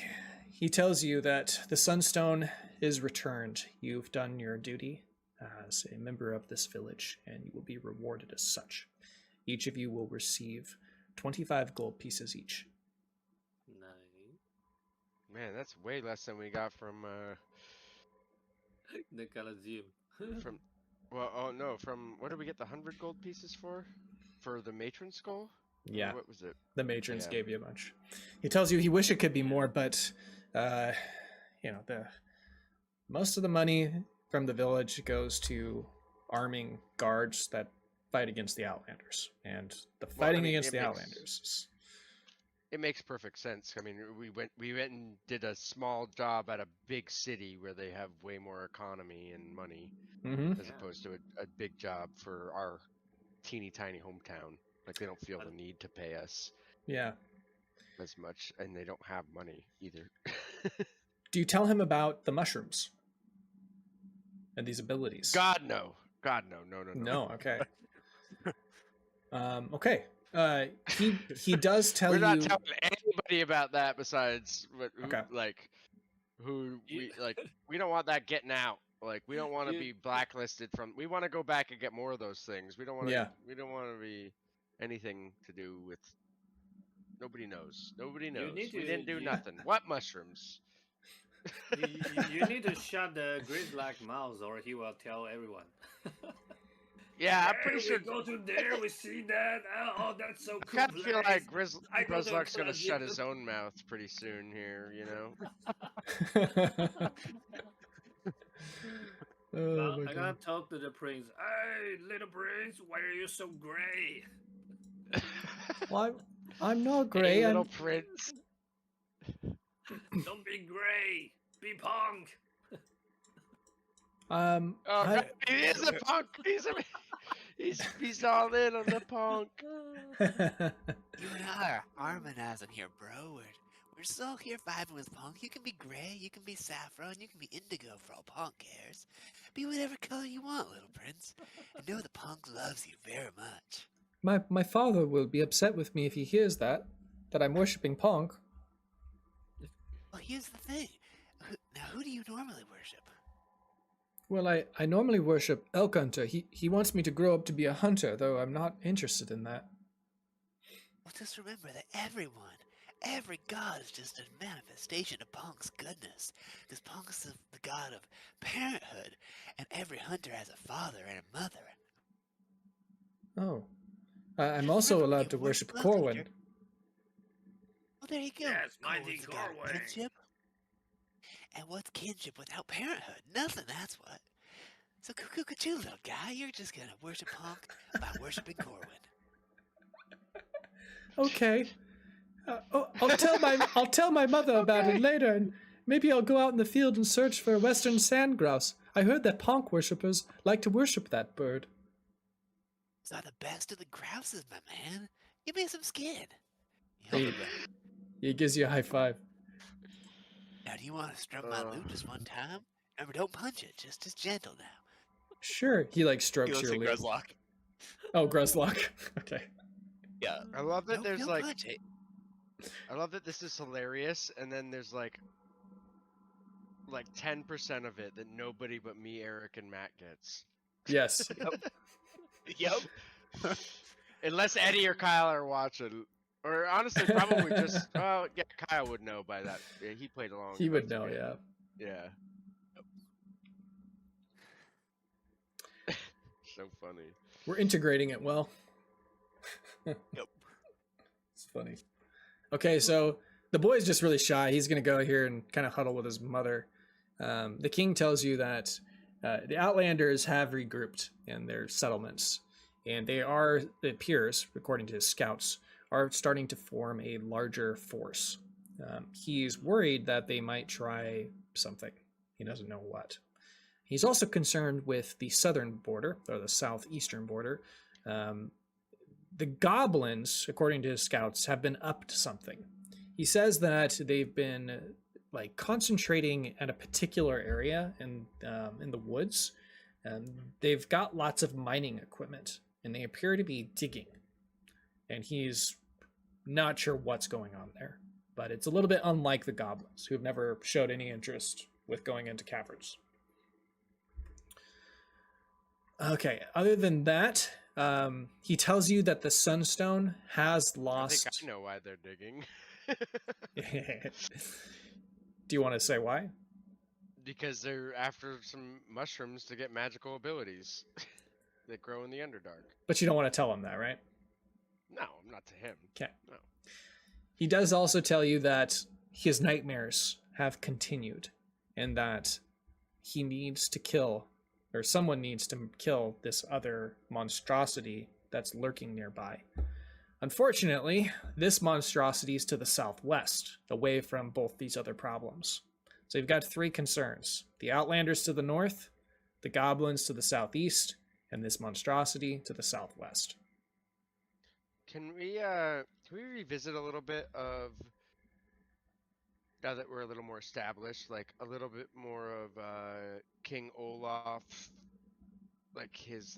he tells you that the Sunstone is returned. You've done your duty as a member of this village, and you will be rewarded as such. Each of you will receive 25 gold pieces each. Nice. Man, that's way less than we got from The Colosseum. from what did we get the 100 gold pieces for? For the matron skull? Yeah. Or what was it? The matrons Yeah. gave you a bunch. He tells you he wish it could be more, but most of the money from the village goes to arming guards that fight against the Outlanders, and the fighting against the Outlanders. It makes perfect sense. I mean, we went and did a small job at a big city where they have way more economy and money, as opposed to a big job for our teeny tiny hometown. They don't feel the need to pay us as much, and they don't have money either. Do you tell him about the mushrooms and these abilities? God no. No, okay. Okay. He does tell you. We're not telling anybody about that besides we don't want that getting out. We don't want to be blacklisted from. We want to go back and get more of those things. We don't want to. We don't want to be anything to do with. Nobody knows. We didn't do nothing. What mushrooms? You need to shut the Grizzlack mouth, or he will tell everyone. Yeah, I'm pretty sure. We go to there, we see that. Oh, that's so cool. I kind of feel like Grizzlack's gonna shut his own mouth pretty soon here, Oh Well, my I god. gotta talk to the prince. Hey, little prince, why are you so gray? Well, I'm not Hey, gray. little prince. Don't be gray. Be punk. I'm Oh, God, he is a punk. He's all in on the punk. You and I are harmonizing here, bro. We're still here vibing with punk. You can be gray, you can be saffron, you can be indigo for all punk cares. Be whatever color you want, little prince. And know the punk loves you very much. my father will be upset with me if he hears that I'm worshipping Punk. Well, here's the thing. Now, who do you normally worship? Well, I normally worship Elk Hunter. He wants me to grow up to be a hunter, though I'm not interested in that. Well, just remember that every god is just a manifestation of Punk's goodness. Because Punk's the god of parenthood, and every hunter has a father and a mother. Oh. I'm Just also remember, allowed you to worship worship Corwin. Elk Well, there you go. Yes, mighty Corwin's the god of Corwin. kinship. And what's kinship without parenthood? Nothing, that's what. So cuckoo, little guy, you're just gonna worship Punk by worshiping Corwin. Okay. I'll tell my mother about it later, and maybe I'll go out in the field and search for a western sand grouse. I heard that Punk worshippers like to worship that bird. It's not the best of the grouses, my man. Give me some skin. Hey. He gives you a high five. Now, do you want to stroke my loot just one time? Remember, don't punch it. Just gentle now. Sure. He like strokes He your looks lip. at Grezlock. Oh, Grezlock. Okay. Yeah. I love that Nope, there's don't like. punch it. I love that this is hilarious, and then there's like 10% of it that nobody but me, Eric, and Matt gets. Yes. Yep. Unless Eddie or Kyle are watching. Or honestly, probably just. Well, yeah, Kyle would know by that. Yeah, he played along. He would That's know, good. yeah. Yeah. So funny. We're integrating it well. Yep. It's funny. Okay, so the boy's just really shy. He's going to go here and kind of huddle with his mother. The king tells you that the Outlanders have regrouped in their settlements, and it appears, according to his scouts, are starting to form a larger force. He's worried that they might try something. He doesn't know what. He's also concerned with the southern border, or the southeastern border. The goblins, according to his scouts, have been up to something. He says that they've been like concentrating at a particular area in the woods. They've got lots of mining equipment, and they appear to be digging. And he's not sure what's going on there, but it's a little bit unlike the goblins, who have never showed any interest with going into caverns. Okay, other than that, he tells you that the Sunstone has lost... I think I know why they're digging. Do you want to say why? Because they're after some mushrooms to get magical abilities that grow in the Underdark. But you don't want to tell him that, right? No, not to him. Okay. No. He does also tell you that his nightmares have continued, and that he needs to kill, or someone needs to kill, this other monstrosity that's lurking nearby. Unfortunately, this monstrosity is to the southwest, away from both these other problems. So you've got three concerns: the Outlanders to the north, the goblins to the southeast, and this monstrosity to the southwest. Can we revisit a little bit of, now that we're a little more established, like a little bit more of King Olaf, like his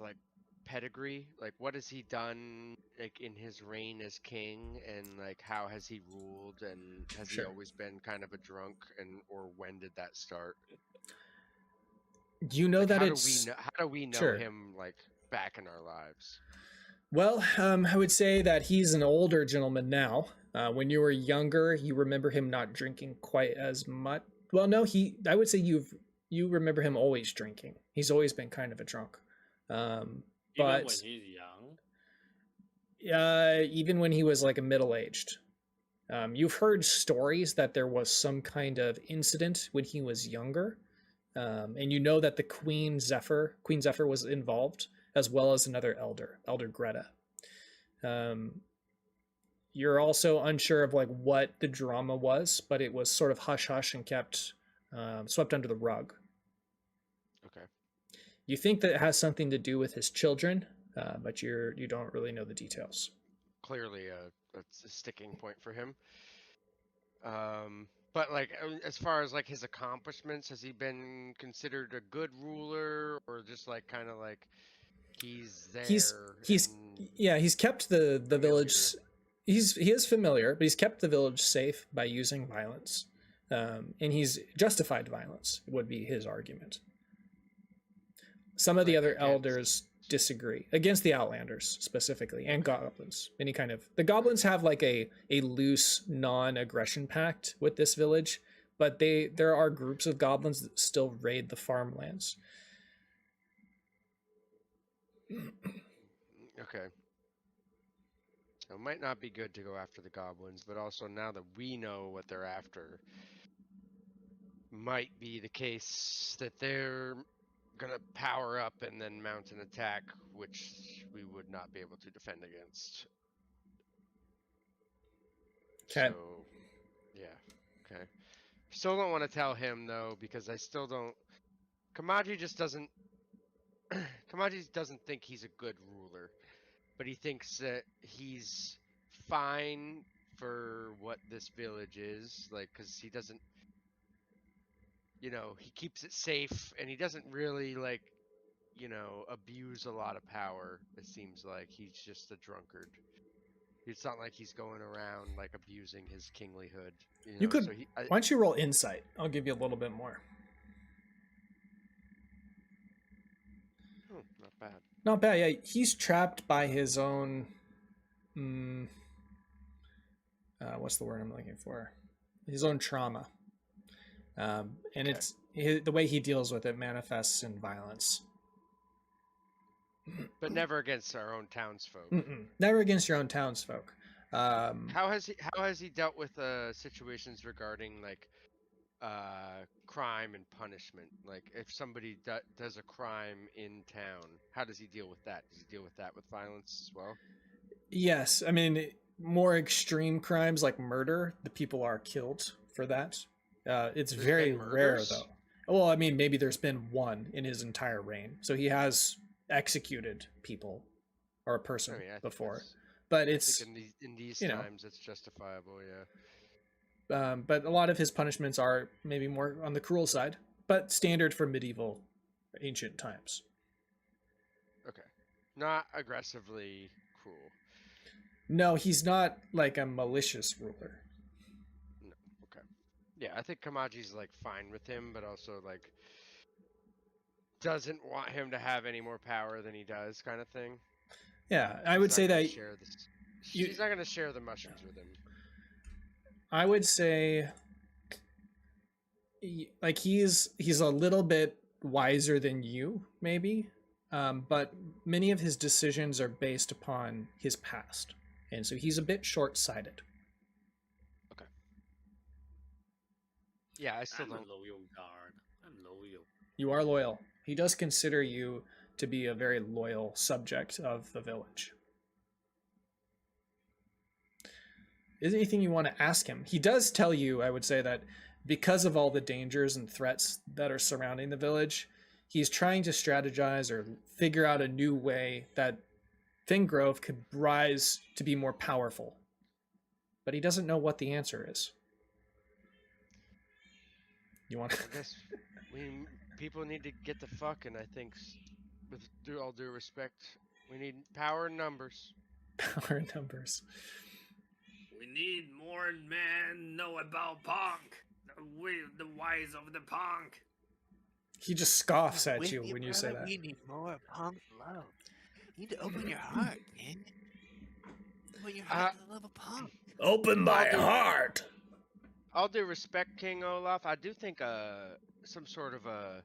pedigree, like what has he done like in his reign as king, and like how has he ruled, and has he always been kind of a drunk, and or when did that start? You know like, that how it's... how do we know Sure. him like back in our lives? Well, I would say that he's an older gentleman now. When you were younger, you remember him not drinking quite as much. Well, no, I would say you remember him always drinking. He's always been kind of a drunk. Even But when he's young. even when he was like a middle-aged. You've heard stories that there was some kind of incident when he was younger, And you know that the Queen Zephyr was involved, as well as another Elder Greta. You're also unsure of like what the drama was, but it was sort of hush hush and kept swept under the rug. Okay. You think that it has something to do with his children, but you don't really know the details. Clearly, that's a sticking point for him. But like, as far as like his accomplishments, has he been considered a good ruler, or just like kind of like he's there? He's kept the village. He is familiar, but he's kept the village safe by using violence, and he's justified violence would be his argument. Some of the other elders disagree against the Outlanders specifically, and goblins. The goblins have like a loose non-aggression pact with this village, but there are groups of goblins that still raid the farmlands. Okay. So it might not be good to go after the goblins, but also now that we know what they're after, might be the case that they're gonna power up and then mount an attack, which we would not be able to defend against. Okay. So, yeah. Okay. Still don't want to tell him though, because I still don't. Kamaji just doesn't. Kamaji doesn't think he's a good ruler, but he thinks that he's fine for what this village is, like, because he doesn't. He keeps it safe, and he doesn't really, like, abuse a lot of power, it seems like. He's just a drunkard. It's not like he's going around, like, abusing his kinglyhood. You could, why don't you roll insight? I'll give you a little bit more. Not bad. Not bad, yeah. He's trapped by his own... what's the word I'm looking for? His own trauma. And okay. It's the way he deals with it manifests in violence. But never against our own townsfolk. Never against your own townsfolk. How has he dealt with situations regarding like crime and punishment? Like if somebody does a crime in town, how does he deal with that? Does he deal with that with violence as well? Yes, I mean more extreme crimes like murder, the people are killed for that. It's very rare, though. Well, I mean, maybe there's been one in his entire reign. So he has executed people or a person before. But it's... in these times, it's justifiable, yeah. But a lot of his punishments are maybe more on the cruel side, but standard for medieval, ancient times. Okay. Not aggressively cruel. No, he's not like a malicious ruler. Yeah, I think Kamaji's like fine with him, but also like doesn't want him to have any more power than he does, kind of thing. Yeah, I would say that he's not going to share the mushrooms with him. I would say like he's a little bit wiser than you, maybe, but many of his decisions are based upon his past, and so he's a bit short-sighted. Yeah, I still don't. I'm a loyal guard. I'm loyal. You are loyal. He does consider you to be a very loyal subject of the village. Is there anything you want to ask him? He does tell you, I would say, that because of all the dangers and threats that are surrounding the village, he's trying to strategize or figure out a new way that Fengrove could rise to be more powerful. But he doesn't know what the answer is. You want? I guess people need to get the fuck, and I think, with all due respect, we need power and numbers. Power and numbers. We need more men know about punk. The wise of the punk. He just scoffs at you when you say that. We need more punk love. You need to open your heart, man. Open your heart to the love of punk. Open my heart. All due respect, King Olaf, I do think some sort of a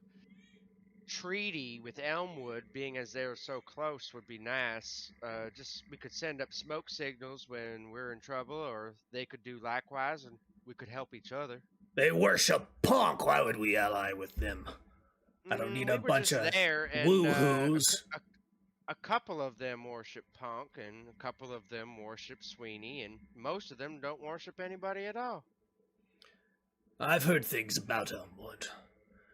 treaty with Elmwood, being as they're so close, would be nice. Just we could send up smoke signals when we're in trouble, or they could do likewise, and we could help each other. They worship punk. Why would we ally with them? I don't need we a were bunch just of there, and woohoos. a couple of them worship Punk, and a couple of them worship Sweeney, and most of them don't worship anybody at all. I've heard things about Elmwood.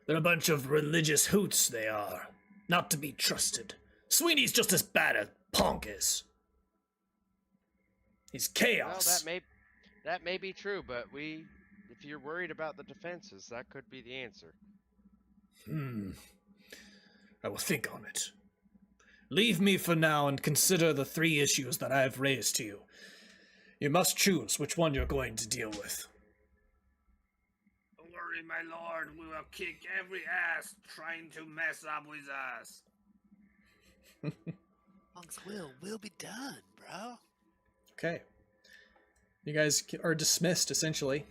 They're a bunch of religious hoots, they are. Not to be trusted. Sweeney's just as bad as Punk is. He's chaos. Well, that may be true, but if you're worried about the defenses, that could be the answer. I will think on it. Leave me for now and consider the 3 issues that I have raised to you. You must choose which one you're going to deal with. Don't worry, my lord. We will kick every ass trying to mess up with us. Punk's will be done, bro. Okay. You guys are dismissed, essentially.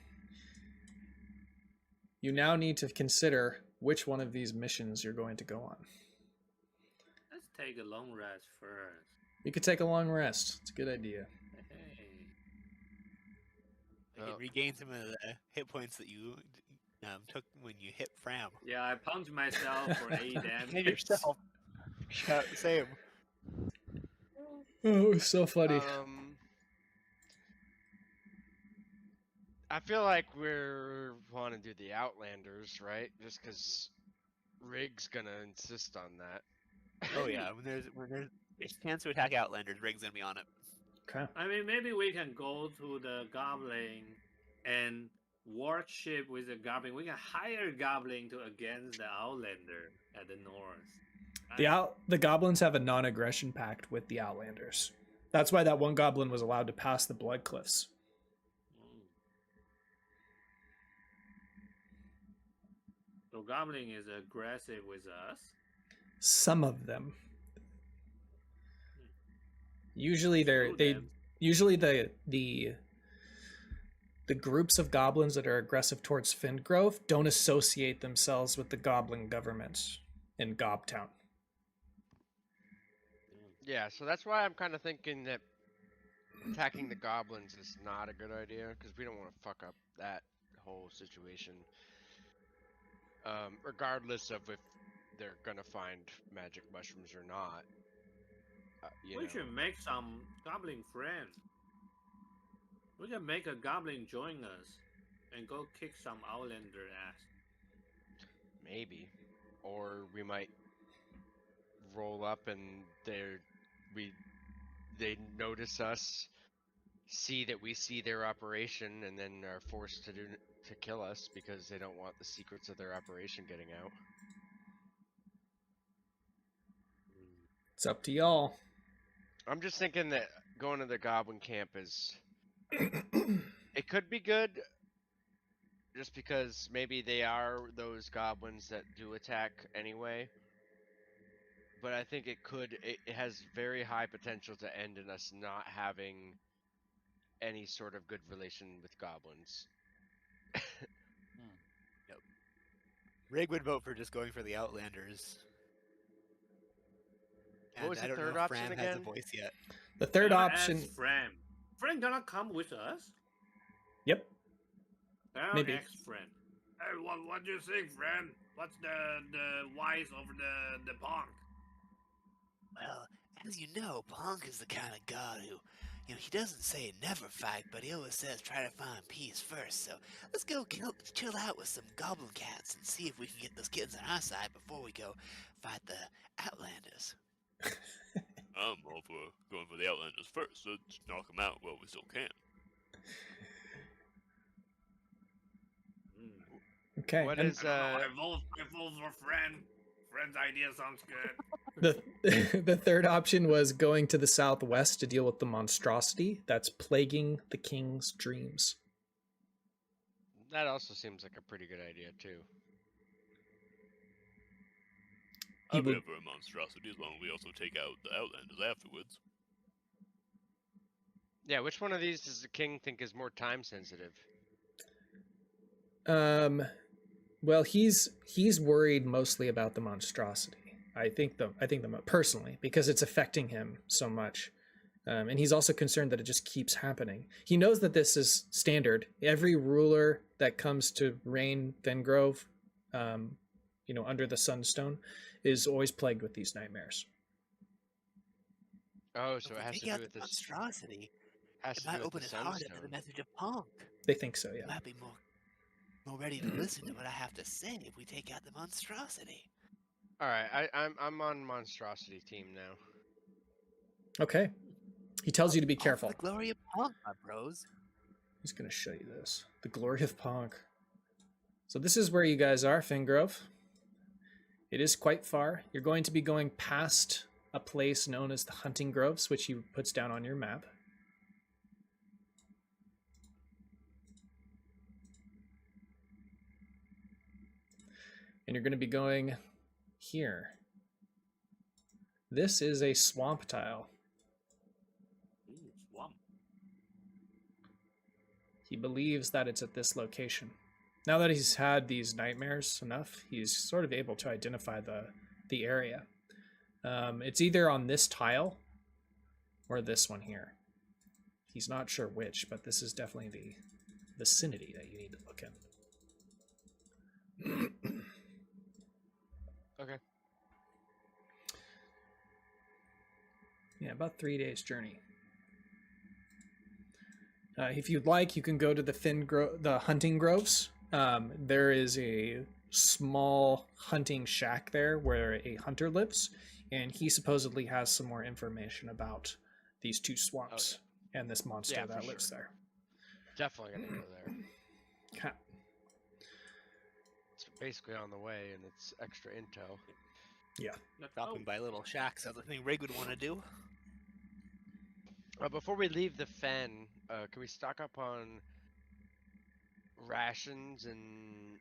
You now need to consider which one of these missions you're going to go on. Let's take a long rest first. You could take a long rest. It's a good idea. Hey. I can regain some of the hit points that you took when you hit Fram. Yeah, I punched myself for 8 damage. And yourself. Same. Oh, it was so funny. I feel like we're want to do the Outlanders, right? Just because Rig's gonna insist on that. Oh yeah, when there's a chance to attack Outlanders, Rig's gonna be on it. Okay. I mean, maybe we can go to the Goblin and worship with the Goblin. We can hire Goblin to against the Outlander at the north. The goblins have a non-aggression pact with the Outlanders. That's why that one goblin was allowed to pass the Blood Cliffs. So Goblin is aggressive with us. Some of them. Usually the groups of goblins that are aggressive towards Fengrove don't associate themselves with the goblin government in Gobtown. Yeah, so that's why I'm kind of thinking that attacking the goblins is not a good idea, because we don't want to fuck up that whole situation. Regardless of if they're gonna find magic mushrooms or not. We should make some goblin friends. We can make a goblin join us and go kick some Outlander ass. Maybe. Or we might roll up and they notice us, see that we see their operation, and then are forced to kill us because they don't want the secrets of their operation getting out. It's up to y'all. I'm just thinking that going to the goblin camp is it could be good just because maybe they are those goblins that do attack anyway. But I think it has very high potential to end in us not having any sort of good relation with goblins. Yep. Rig would vote for just going for the Outlanders. What was I the don't know third if option Fram has a again? voice yet. The third option. Fram. Fram gonna come with us? Yep. Maybe. Ex-friend. Hey, what do you think, friend? What's the wise over the Punk? Well, as you know, Punk is the kind of god who, he doesn't say never fight, but he always says try to find peace first. So let's go chill out with some goblin cats and see if we can get those kids on our side before we go fight the Outlanders. I'm all for going for the Outlanders first. So let's knock them out while we still can. Okay. What and is I vote for friend. Friend's idea sounds good. the third option was going to the southwest to deal with the monstrosity that's plaguing the king's dreams. that also seems like a pretty good idea too. I'm never a monstrosity as long as we also take out the Outlanders afterwards. Yeah, which one of these does the king think is more time sensitive? Well, he's worried mostly about the monstrosity. I think the personally, because it's affecting him so much. And he's also concerned that it just keeps happening. He knows that this is standard. Every ruler that comes to reign Fengrove under the Sunstone, is always plagued with these nightmares. Oh, so If it we has take to out do with the this. monstrosity, Has it to do might with open the his heart up to the Sunstone. message of Punk. They think so, He yeah. might be more ready to listen to what I have to say if we take out the monstrosity. All right, I'm on monstrosity team now. Okay. He tells you to be All for careful. the glory of Punk, my bros. He's going to show you this. The glory of Ponk. So this is where you guys are, Fengrove. It is quite far. You're going to be going past a place known as the Hunting Groves, which he puts down on your map. And you're going to be going here. This is a swamp tile. Ooh, swamp. He believes that it's at this location. Now that he's had these nightmares enough, he's sort of able to identify the area. It's either on this tile or this one here. He's not sure which, but this is definitely the vicinity that you need to look in. Okay. Yeah, about 3 days journey. If you'd like, you can go to the hunting groves. There is a small hunting shack there where a hunter lives, and he supposedly has some more information about these two swamps and this monster Yeah, for that lives sure. there. Definitely gonna go there. Okay. It's basically on the way, and it's extra intel. Let's Dropping go. by little shacks, that's the thing Rig would want to do. Before we leave the fen, can we stock up on rations and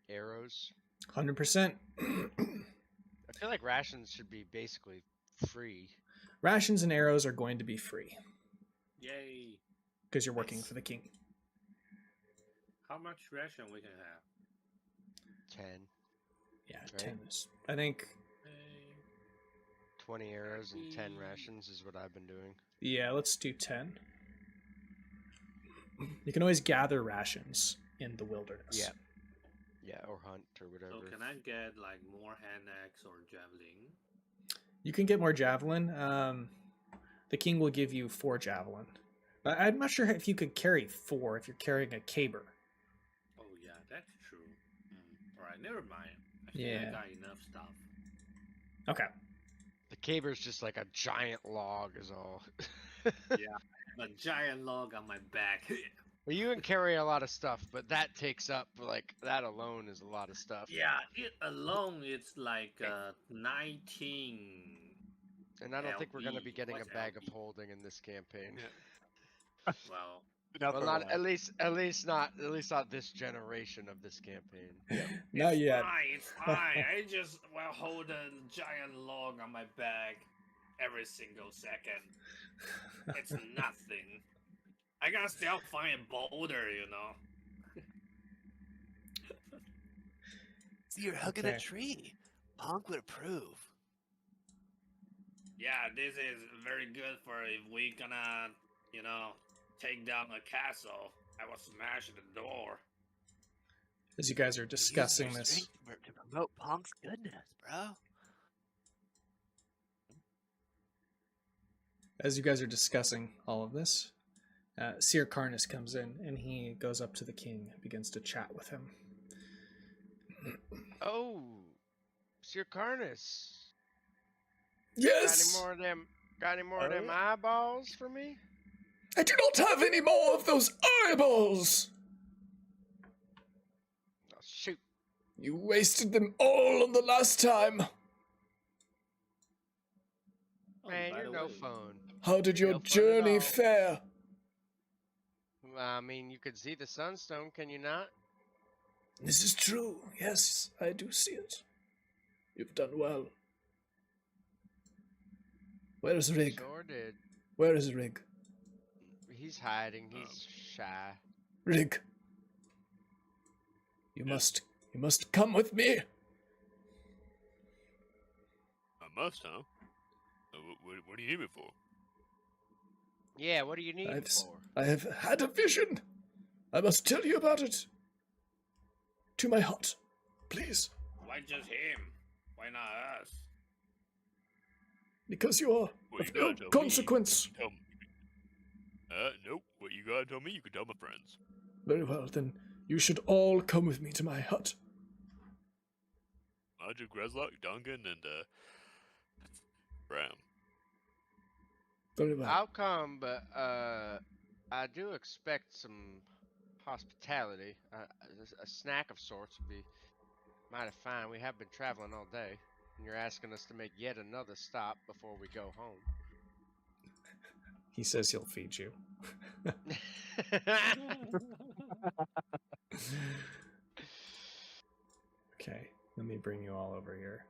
arrows? 100%. I feel like rations should be basically free. Rations and arrows are going to be free Yay. because you're working Nice. for the king. How much ration we can have? 10, Yeah, Right. 10 is. I think, 20 arrows and 10 rations is what I've been doing. yeah, let's do 10. You can always gather rations in the wilderness. Yeah. Yeah, or hunt or whatever. So can I get like more hand axe or javelin? You can get more javelin. The king will give you 4 javelin. But I'm not sure if you could carry 4 if you're carrying a caber. Oh yeah, that's true. Alright, never mind. I think Yeah. I got enough stuff. Okay. The caber's just like a giant log is all. A giant log on my back. Well, you can carry a lot of stuff, but that takes up, like, that alone is a lot of stuff. Yeah, it alone it's like 19. And I don't think we're going to be LB. getting a What's bag of LB? holding in this campaign. Well, Well, not at least not this generation of this campaign. Not it's yet. fine, it's fine. I just hold a giant log on my back every single second. It's nothing. I gotta still find a boulder, you know. See, you're hugging Okay. a tree. Punk would approve. Yeah, this is very good for if we gonna, you know, take down a castle. I will smash the door. As you guys are Use discussing your this, strength to promote Punk's goodness, bro. as you guys are discussing all of this, Seer Carnus comes in and he goes up to the king and begins to chat with him. Oh, Seer Carnus. Yes! Got any more of them eyeballs for me? I do not have any more of those eyeballs! Oh, shoot. You wasted them all on the last time. Oh, Man, by you're the no way, fun. How did your No fun at journey all. fare? I mean, you could see the Sunstone, can you not? This is true. Yes, I do see it. You've done well. Where is Rig? Sure did. Where is Rig? He's hiding. He's shy. Rig. You must come with me. I must, huh? What do you need me for? Yeah, what do you need him for? I have had a vision. I must tell you about it. To my hut, please. Why just him? Why not us? Because you are Well, of you no gotta tell consequence. me. Tell me. Nope. What you gotta tell me, you can tell my friends. Very well, then you should all come with me to my hut. Roger, Grezlock, Dongon, and Bram. Very well. I'll come, but I do expect some hospitality. A snack of sorts would be mighty fine. We have been traveling all day, and you're asking us to make yet another stop before we go home. He says he'll feed you. Okay, let me bring you all over here.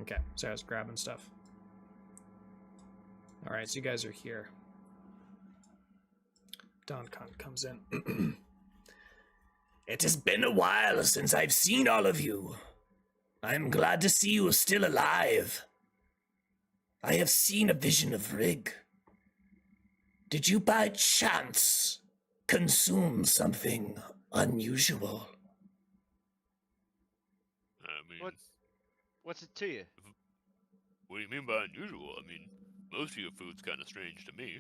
Okay, so I was grabbing stuff. All right, so you guys are here. Dongon comes in. It has been a while since I've seen all of you. I am glad to see you still alive. I have seen a vision of Rig. Did you by chance consume something unusual? I mean, What's it to you? what do you mean by unusual? I mean, most of your food's kind of strange to me.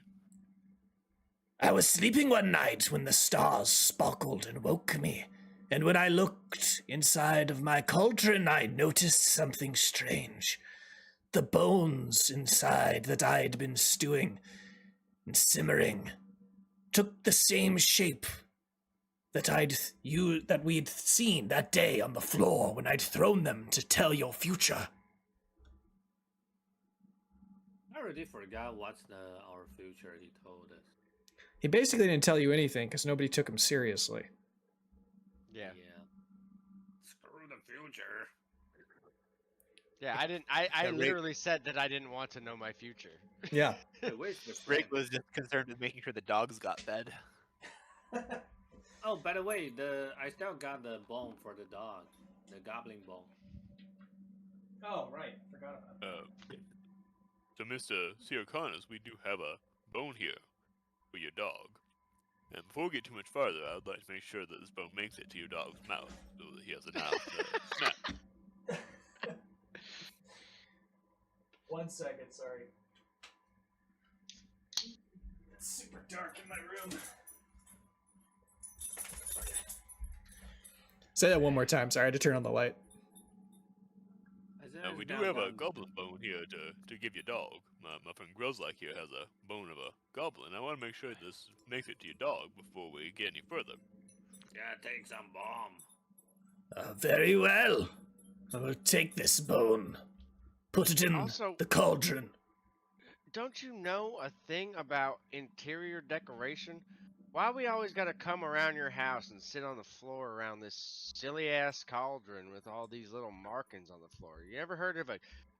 I was sleeping one night when the stars sparkled and woke me, and when I looked inside of my cauldron, I noticed something strange. The bones inside that I'd been stewing and simmering took the same shape that we'd seen that day on the floor when I'd thrown them to tell your future. I already forgot what's our future he told us. He basically didn't tell you anything because nobody took him seriously. Yeah. Screw the future. Yeah, I didn't. I Yeah, Rick- literally said that I didn't want to know my future. Yeah. Hey, where's the Rick friend? was just concerned with making sure the dogs got fed. Oh, by the way, I still got the bone for the dog, the goblin bone. Oh, right. Forgot about that. So, Mr. Seer Carnus, we do have a bone here for your dog. And before we get too much farther, I would like to make sure that this bone makes it to your dog's mouth, so that he has a mouth to snap. 1 second, sorry. It's super dark in my room. Say that one more time. Sorry, I had to turn on the light. Now, we do have a goblin bone here to give your dog. My friend Grozlak here has a bone of a goblin. I want to make sure this makes it to your dog before we get any further. Yeah, take some bomb. Very well. I will take this bone. Put it in Also- the cauldron. Don't you know a thing about interior decoration? Why we always gotta come around your house and sit on the floor around this silly ass cauldron with all these little markings on the floor? You ever heard of a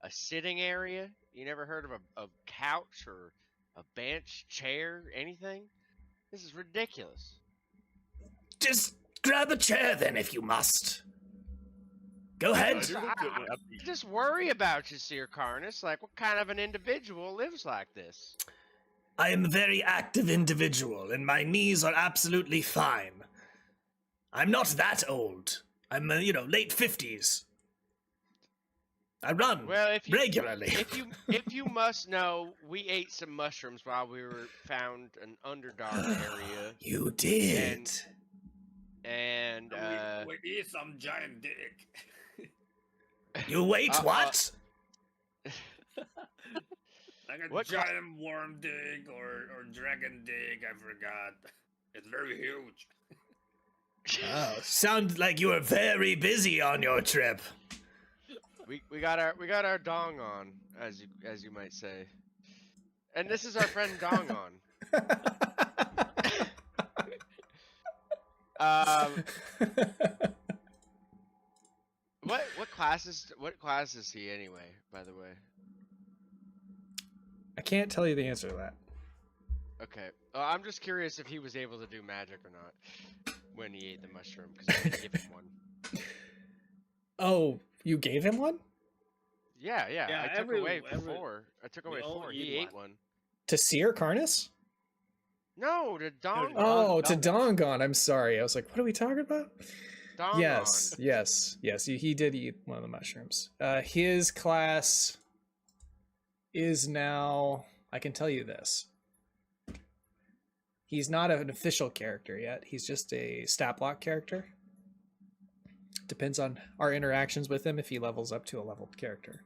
sitting area? You never heard of a couch or a bench, chair, anything? This is ridiculous. Just grab a chair then if you must. Go I ahead. do hope that when- I just worry about you, Seer Carnus. Like, what kind of an individual lives like this? I am a very active individual, and my knees are absolutely fine. I'm not that old. I'm, late 50s. I run Well, regularly. if you must know, we ate some mushrooms while we were found an Underdark area, You did. and we eat some giant dick. You wait, what? Like a What cla- giant worm dick or dragon dick, I forgot. It's very huge. Oh, sound like you were very busy on your trip. we got our Dongon, as you might say, and this is our friend Dongon. What class is he anyway? By the way, I can't tell you the answer to that. Okay. I'm just curious if he was able to do magic or not when he ate the mushroom, because I didn't give him one. Oh, you gave him one? Yeah. Yeah, I took away 4. I took away all 4. eat He ate one. To Seer Carnus? No, to Dongon. Oh, to Dongon. I'm sorry. I was like, what are we talking about? Dongon. Yes. He did eat one of the mushrooms. His class is now. I can tell you this. He's not an official character yet. He's just a stat block character. Depends on our interactions with him if he levels up to a leveled character.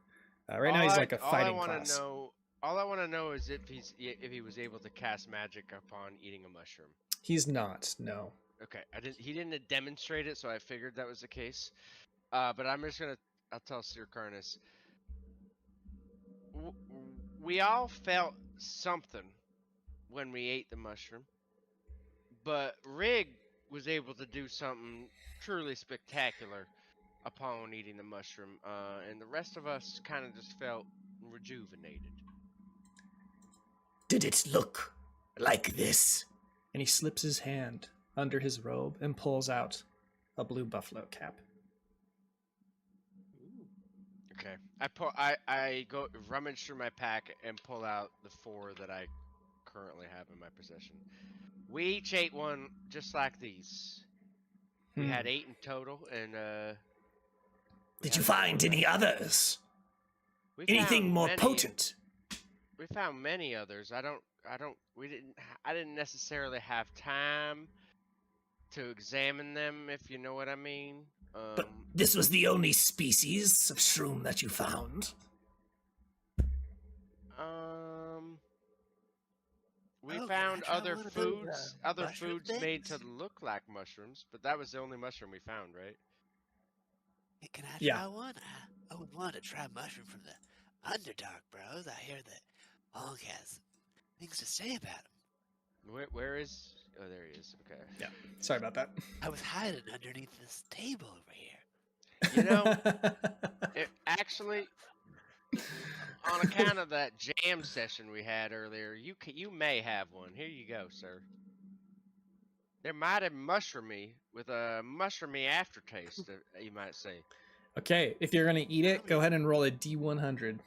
Right now he's like a fighting class. All I want to know is if he was able to cast magic upon eating a mushroom. He's not. No. Okay, he didn't demonstrate it, so I figured that was the case. But I'll tell Seer Carnus. We all felt something when we ate the mushroom, but Rig was able to do something truly spectacular upon eating the mushroom, and the rest of us kind of just felt rejuvenated. Did it look like this? And he slips his hand under his robe and pulls out a blue buffalo cap. Okay, I go rummage through my pack and pull out the 4 that I currently have in my possession. We each ate one just like these. We had 8 in total, and Did you find any others? Anything more potent? We found many others. I didn't necessarily have time to examine them, if you know what I mean. But this was the only species of shroom that you found? We Oh, found can I try other one of those, foods mushroom made to things? look like mushrooms, but that was the only mushroom we found, right? Hey, can I Yeah. try one? I would want to try mushroom from the Underdark, bros. I hear that Hog has things to say about him. Where is? Oh, there he is. Okay. Yeah. Sorry about that. I was hiding underneath this table over here. You know, actually, on account of that jam session we had earlier, you may have one. Here you go, sir. They're mighty mushroomy, with a mushroomy aftertaste, you might say. Okay, if you're gonna eat it, go ahead and roll a D100.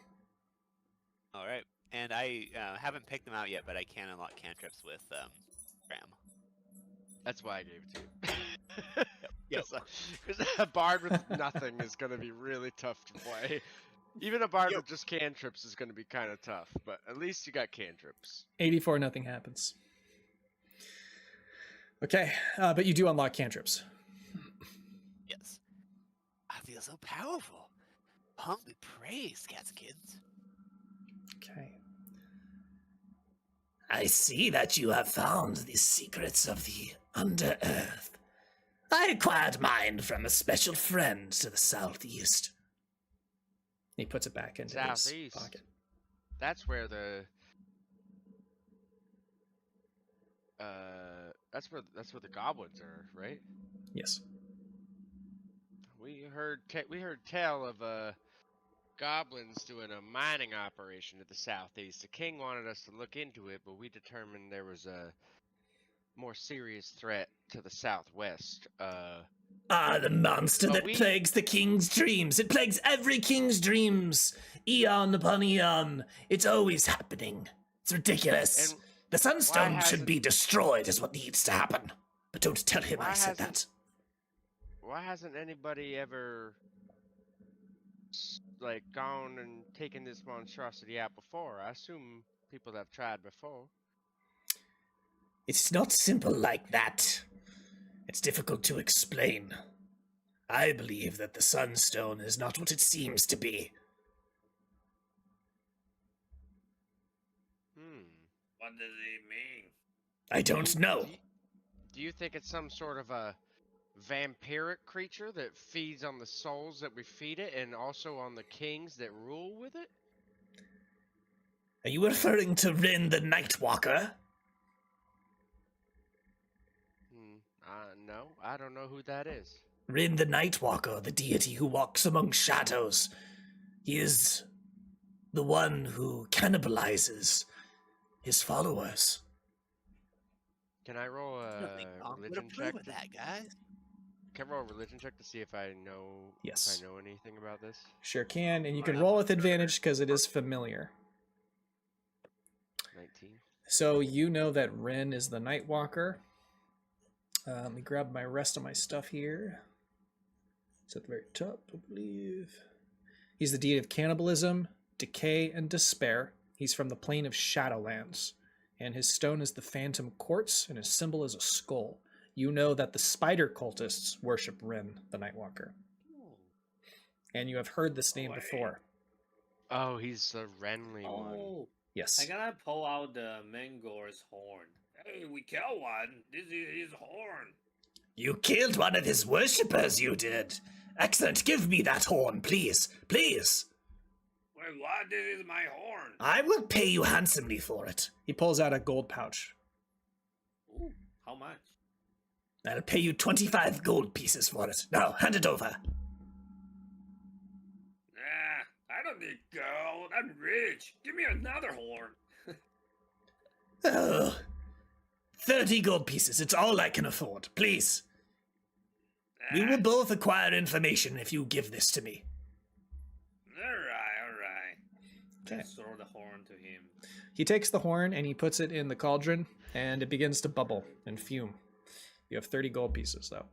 All right. And I haven't picked them out yet, but I can unlock cantrips with Ram. That's why I gave it to you. Because a bard with nothing is going to be really tough to play. Even a bard with just cantrips is going to be kind of tough, but at least you got cantrips. 84, nothing happens. Okay, but you do unlock cantrips. Yes. I feel so powerful. Humbly praise, cats and kids. Okay. I see that you have found the secrets of the Underearth. I acquired mine from a special friend to the southeast. He puts it back into Southeast. his pocket. That's where the that's where the goblins are, right? Yes. We heard tell of goblins doing a mining operation to the southeast. The king wanted us to look into it, but we determined there was a more serious threat to the southwest. The monster that plagues the king's dreams. It plagues every king's dreams. Eon upon eon. It's always happening. It's ridiculous. And the Sunstone should be destroyed is what needs to happen. But don't tell him I said that. Why hasn't anybody ever gone and taken this monstrosity out before? I assume people have tried before. It's not simple like that. It's difficult to explain. I believe that the Sunstone is not what it seems to be. What does it mean? I don't know. Do you think it's some sort of a vampiric creature that feeds on the souls that we feed it, and also on the kings that rule with it? Are you referring to Rin the Nightwalker? No, I don't know who that is. Rin the Nightwalker, the deity who walks among shadows. He is the one who cannibalizes his followers. Can I roll I don't a think Bonk would religion approve check? of that, guys. Can I roll a religion check to see if I know Yes. if I know anything about this? Sure can, and you can roll with advantage because it is familiar. 19. So you know that Ren is the Nightwalker. Let me grab my rest of my stuff here. It's at the very top, I believe. He's the deity of cannibalism, decay, and despair. He's from the plane of Shadowlands, and his stone is the Phantom Quartz, and his symbol is a skull. You know that the spider cultists worship Ren, the Nightwalker. And you have heard this name before. Oh, he's the Renly one. Oh, Yes. I gotta pull out the Mangor's horn. Hey, we kill one. This is his horn. You killed one of his worshippers, you did. Excellent, give me that horn, please. Please. Wait, what? This is my horn. I will pay you handsomely for it. He pulls out a gold pouch. Ooh, how much? I'll pay you 25 gold pieces for it. Now, hand it over. Nah, I don't need gold. I'm rich. Give me another horn. Oh, 30 gold pieces. It's all I can afford. Please. We will both acquire information if you give this to me. All right. Okay. Let's throw the horn to him. He takes the horn and he puts it in the cauldron, and it begins to bubble and fume. You have 30 gold pieces, though.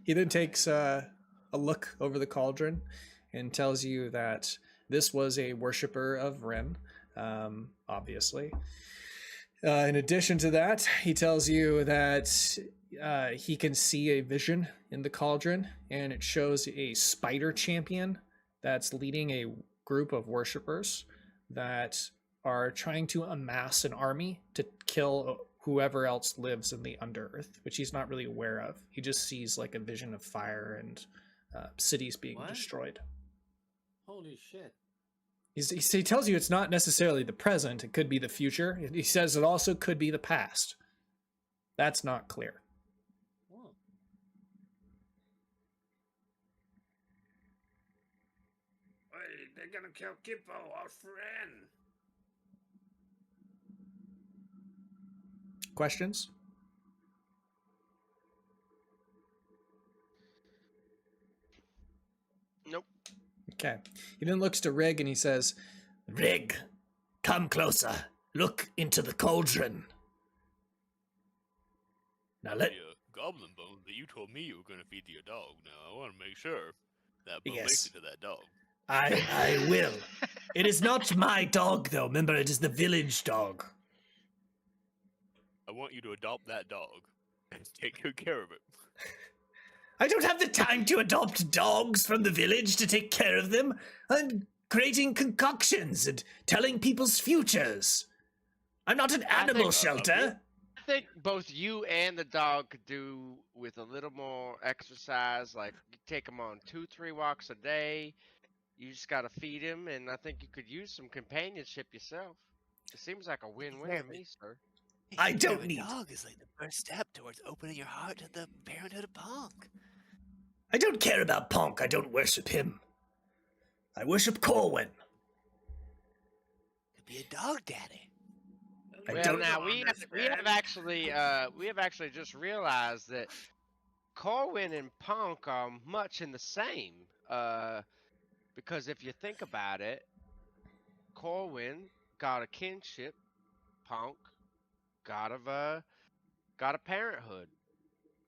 He then takes a look over the cauldron and tells you that this was a worshiper of Ren, obviously. In addition to that, he tells you that he can see a vision in the cauldron, and it shows a spider champion that's leading a group of worshippers that are trying to amass an army to kill whoever else lives in the Underearth, which he's not really aware of. He just sees like a vision of fire and cities being destroyed. Holy shit. He tells you it's not necessarily the present, it could be the future. He says it also could be the past. That's not clear. Whoa. Wait, they're gonna kill Kippo, our friend. Questions? Nope. Okay. He then looks to Rig and he says, Rig, come closer. Look into the cauldron. Now let... The goblin bone that you told me you were going to feed to your dog. Now, I want to make sure that bone Yes. makes it to that dog. I will. It is not my dog, though. Remember, it is the village dog. I want you to adopt that dog and take good care of it. I don't have the time to adopt dogs from the village to take care of them. I'm creating concoctions and telling people's futures. I'm not an animal shelter. I think both you and the dog could do with a little more exercise. Like, you take him on 2-3 walks a day. You just gotta feed him, and I think you could use some companionship yourself. It seems like a win-win to me, sir. I don't need- A dog is like the first step towards opening your heart to the parenthood of Punk. I don't care about Ponk. I don't worship him. I worship Corwin. Could be a dog daddy. I Well, don't- now we have actually just realized that Corwin and Punk are much in the same. Because if you think about it, Corwin got a kinship, Punk got a parenthood.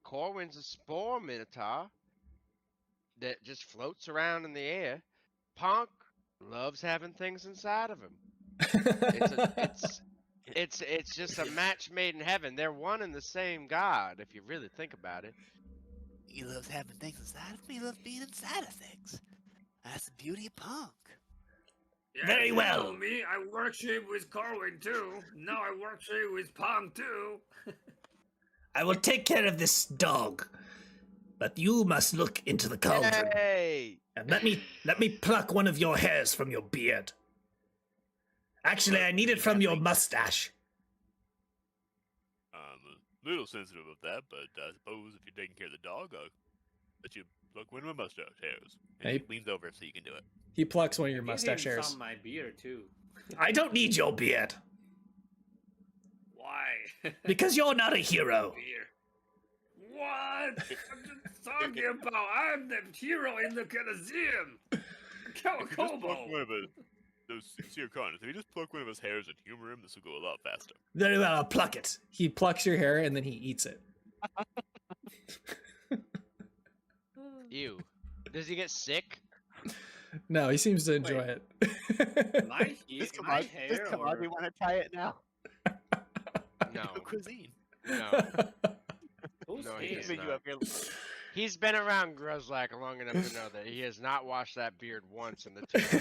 Corwin's a spore minotaur that just floats around in the air. Punk loves having things inside of him. It's just a match made in heaven. They're one and the same God, if you really think about it. He loves having things inside of him. He loves being inside of things. That's the beauty of Punk. Yeah, Very you well. know me, I worship with Corwin too. Now I worship with Punk too. I will take care of this dog. But you must look into the cauldron. Hey! And let me pluck one of your hairs from your beard. Actually, I need it from your mustache. I'm a little sensitive of that, but I suppose if you're taking care of the dog, I'll let you pluck one of my mustache hairs. Hey. And he leans over so you can do it. He plucks one of your Give him mustache hairs. some my beard too. I don't need your beard, Why? because you're not a hero. Beer. What? I'm just talking about. I'm the hero in the Colosseum. If you just pluck Kobo. one of those Seer Carnus, if you just pluck one of his hairs and humor him, this will go a lot faster. Very well, I'll pluck it. He plucks your hair and then he eats it. Ew. Does he get sick? No, he seems to enjoy it. My, Does my Kamagi hair or... want to try it now? No. Cuisine. No. Who's No, hair? he is Giving you not. up your- He's been around Gruzlak long enough to know that he has not washed that beard once in the 2 months.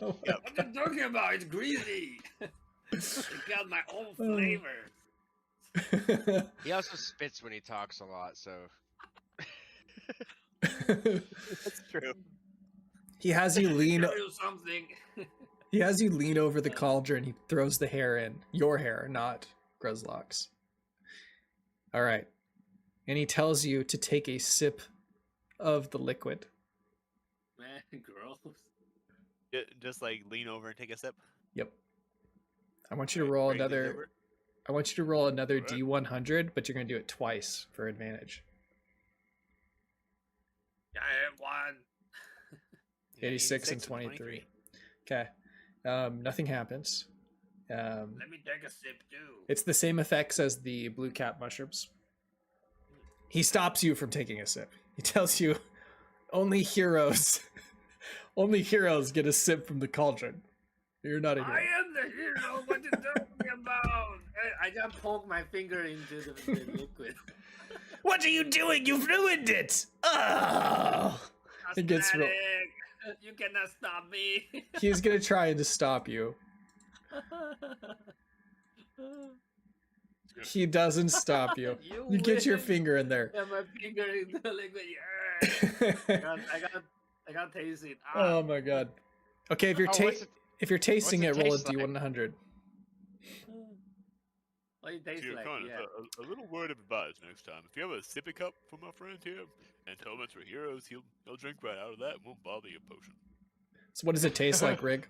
What are you talking about? It's greasy. It got my own flavor. He also spits when he talks a lot, so That's true. He has you lean. Tell you something. He has you lean over the cauldron. He throws the hair in. Your hair, not Gruzlok's. All right. And he tells you to take a sip of the liquid. Man, gross. Just like lean over and take a sip. Yep. I want you to roll Ready to lean another. over? I want you to roll another Alright. D100, but you're going to do it twice for advantage. I have one. Yeah, 86 and 23. Okay. Nothing happens. Let me take a sip too. It's the same effects as the blue cap mushrooms. He stops you from taking a sip. He tells you only heroes get a sip from the cauldron. You're not a hero. I am the hero. What you talking about? I just poked my finger into the liquid. What are you doing? You've ruined it! Oh! It gets real- Cosmetic. You cannot stop me. He's gonna try to stop you. He doesn't stop you. You get your win. finger in there. Yeah, my finger in the liquid. Yeah. I got tasted. Ah. Oh my god. Okay, if you're Oh, what's it- if you're tasting what's it, it roll a taste like? D100. What it tastes Seer like? Carnus, Yeah. a little word of advice next time. If you have a sippy cup for my friend here and tell him it's for heroes, he'll drink right out of that and won't bother your potion. So what does it taste like, Rig?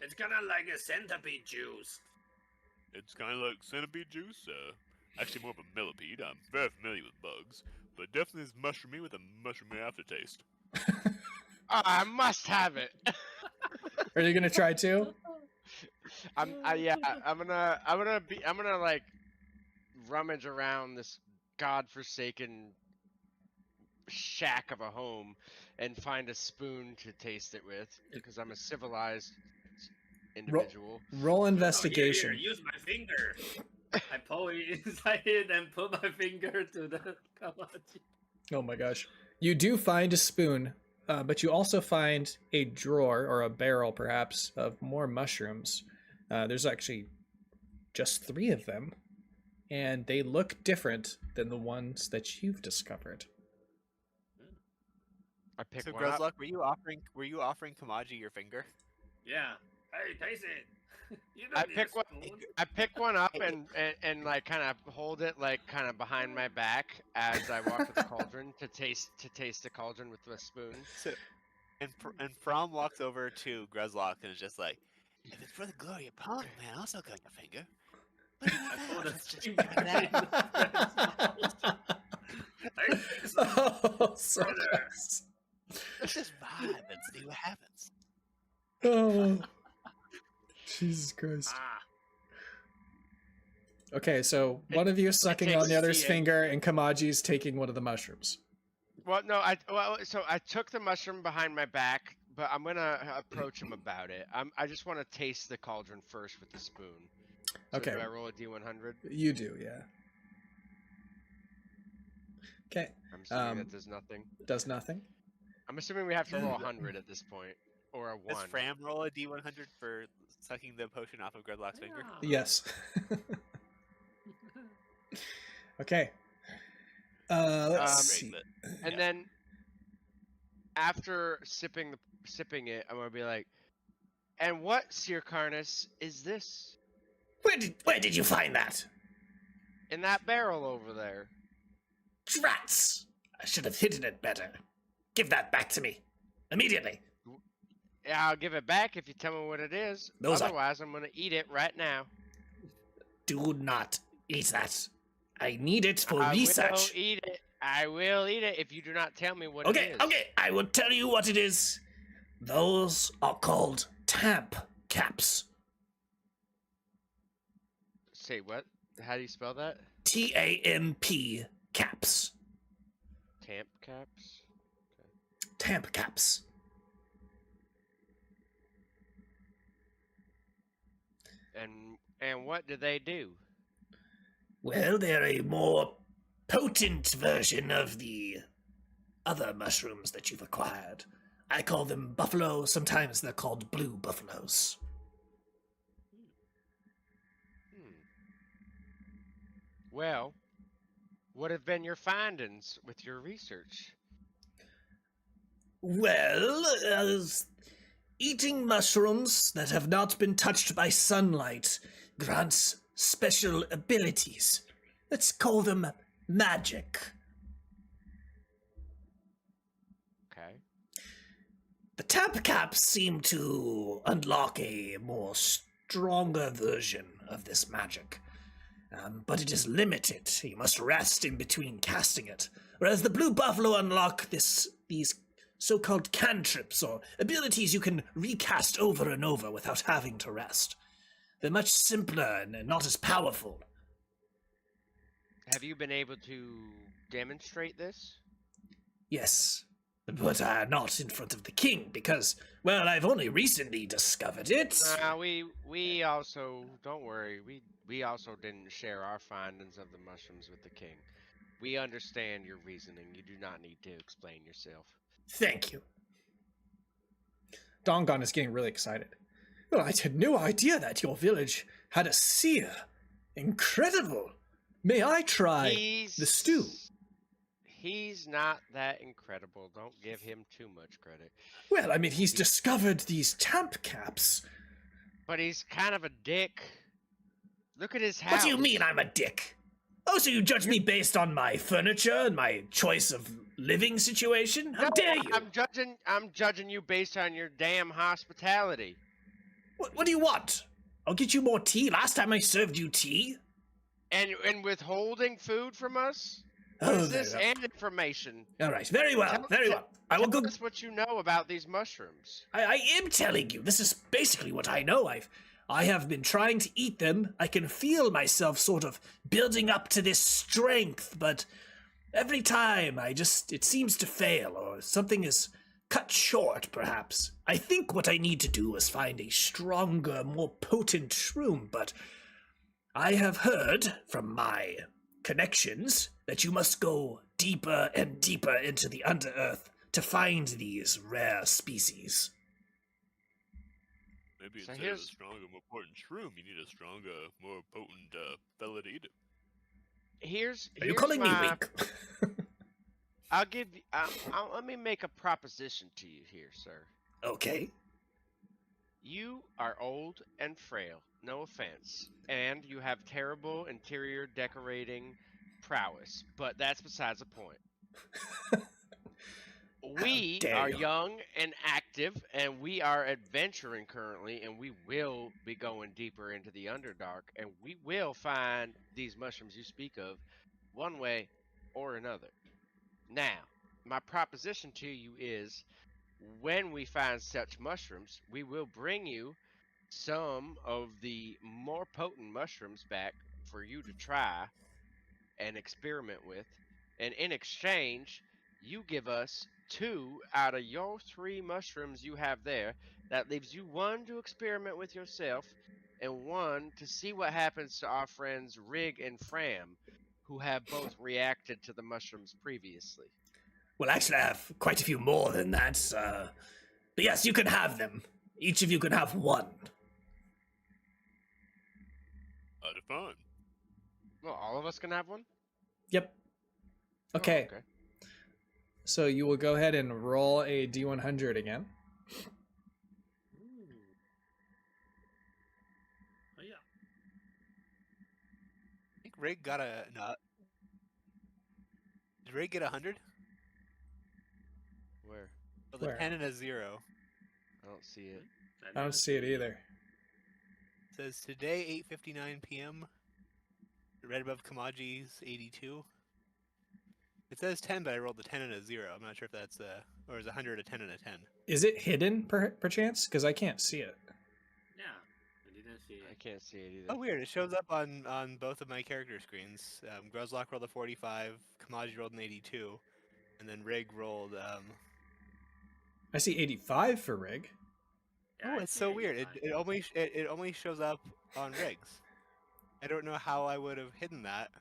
It's kind of like a centipede juice. It's kind of like centipede juice, actually more of a millipede. I'm very familiar with bugs, but definitely is mushroomy with a mushroomy aftertaste. oh, I must have it. Are you gonna try too? I'm gonna like rummage around this godforsaken shack of a home and find a spoon to taste it with because I'm a civilized individual. Roll investigation. Oh, here, use my finger. I pull it inside it and put my finger to the kamachi. Oh my gosh. You do find a spoon, but you also find a drawer or a barrel perhaps of more mushrooms. There's actually just 3 of them, and they look different than the ones that you've discovered. I pick So one up. Gruzlok, were you offering Kamaji your finger? Yeah. Hey, taste it. You I don't need a pick one. spoon. I pick one up and like kind of hold it like kind of behind my back as I walk to the cauldron to taste the cauldron with a spoon. And Fromm walks over to Gruzlok and is just like, "If it's for the glory of punk, man, I'll suck on your finger." What do you want now? Let's just try that. Oh, so nice. Let's just vibe and see what happens. Oh, Jesus Christ. Ah, Okay, so one of you is sucking on takes the other's the- finger, and Kamaji's taking one of the mushrooms. Well, no, so I took the mushroom behind my back, but I'm gonna approach him about it. I just want to taste the cauldron first with the spoon. So Okay. Do I roll a d100? You do, yeah. Okay, I'm assuming that Um, does nothing. does nothing. I'm assuming we have to roll 100 at this point, or a Does 1. Fram roll a D100 for sucking the potion off of Gruzlok's finger? Yes. Okay. Let's see. Great, And then after sipping it, I'm gonna be like, "And what, Seer Carnus, is this Where did you find that? in that barrel over there?" Rats! I should have hidden it better. Give that back to me. Immediately. Yeah, I'll give it back if you tell me what it is. Otherwise, I'm gonna eat it right now. Do not eat that. I need it for I research. will eat it. I will eat it if you do not tell me what it is. Okay, I will tell you what it is. Those are called tamp caps. Say what? How do you spell that? TAMP caps. Tamp caps? Tamp caps. And what do they do? Well, they're a more potent version of the other mushrooms that you've acquired. I call them buffalo. Sometimes they're called blue buffaloes. Well, what have been your findings with your research? Well, eating mushrooms that have not been touched by sunlight grants special abilities. Let's call them magic. Okay. The tap caps seem to unlock a more stronger version of this magic. But it is limited. You must rest in between casting it. Whereas the blue buffalo unlock these so-called cantrips, or abilities you can recast over and over without having to rest. They're much simpler and not as powerful. Have you been able to demonstrate this? Yes, but not in front of the king, because, well, I've only recently discovered it. We also, don't worry, we also didn't share our findings of the mushrooms with the king. We understand your reasoning. You do not need to explain yourself. Thank you. Dongon is getting really excited. Well, I had no idea that your village had a seer. Incredible. May I try the stew? He's not that incredible. Don't give him too much credit. Well, I mean, he's discovered these tamp caps. But he's kind of a dick. Look at his house. What do you mean I'm a dick? Oh, so you judge me based on my furniture and my choice of living situation? How dare you? I'm judging you based on your damn hospitality. What do you want? I'll get you more tea. Last time I served you tea. And withholding food from us? What is this and information? All right, very well, very well. I will go. Tell us what you know about these mushrooms. I am telling you. This is basically what I know. I have been trying to eat them. I can feel myself sort of building up to this strength, but every time it seems to fail, or something is cut short, perhaps. I think what I need to do is find a stronger, more potent shroom, but I have heard from my connections that you must go deeper and deeper into the Underearth to find these rare species. Maybe So instead of a stronger, more potent shroom, you need a stronger, more potent fella to eat it. Are you calling me weak? I'll give you. Let me make a proposition to you here, sir. Okay. You are old and frail, no offense, and you have terrible interior decorating prowess, but that's besides the point. We are young and active, and we are adventuring currently, and we will be going deeper into the Underdark, and we will find these mushrooms you speak of one way or another. Now, my proposition to you is, when we find such mushrooms, we will bring you some of the more potent mushrooms back for you to try and experiment with, and in exchange, you give us 2 out of your 3 mushrooms you have there. That leaves you 1 to experiment with yourself, and 1 to see what happens to our friends Rig and Fram, who have both reacted to the mushrooms previously. Well, actually, I have quite a few more than that. But yes, you can have them. Each of you can have 1. Fine. Well, all of us can have 1? Yep. Okay. Oh, okay. So you will go ahead and roll a D100 again. Oh, yeah. I think Rig got a... No. Did Rig get 100? a Where? 10 and a 0. I don't see it. I don't see it either. It says today 8:59 p.m. Right above Kamaji's 82. It says 10, but I rolled a 10 and a 0. I'm not sure if that's or is 100 a 10 and a 10? Is it hidden perchance? Because I can't see it. Yeah, I didn't see I it. can't see it either. Oh, weird. It shows up on both of my character screens. Gruzlock rolled a 45, Kamaji rolled an 82, and then Rig rolled. I see 85 for Rig. Yeah, Oh, I it's see so weird. 85. It only shows up on Rigs. I don't know how I would have hidden that.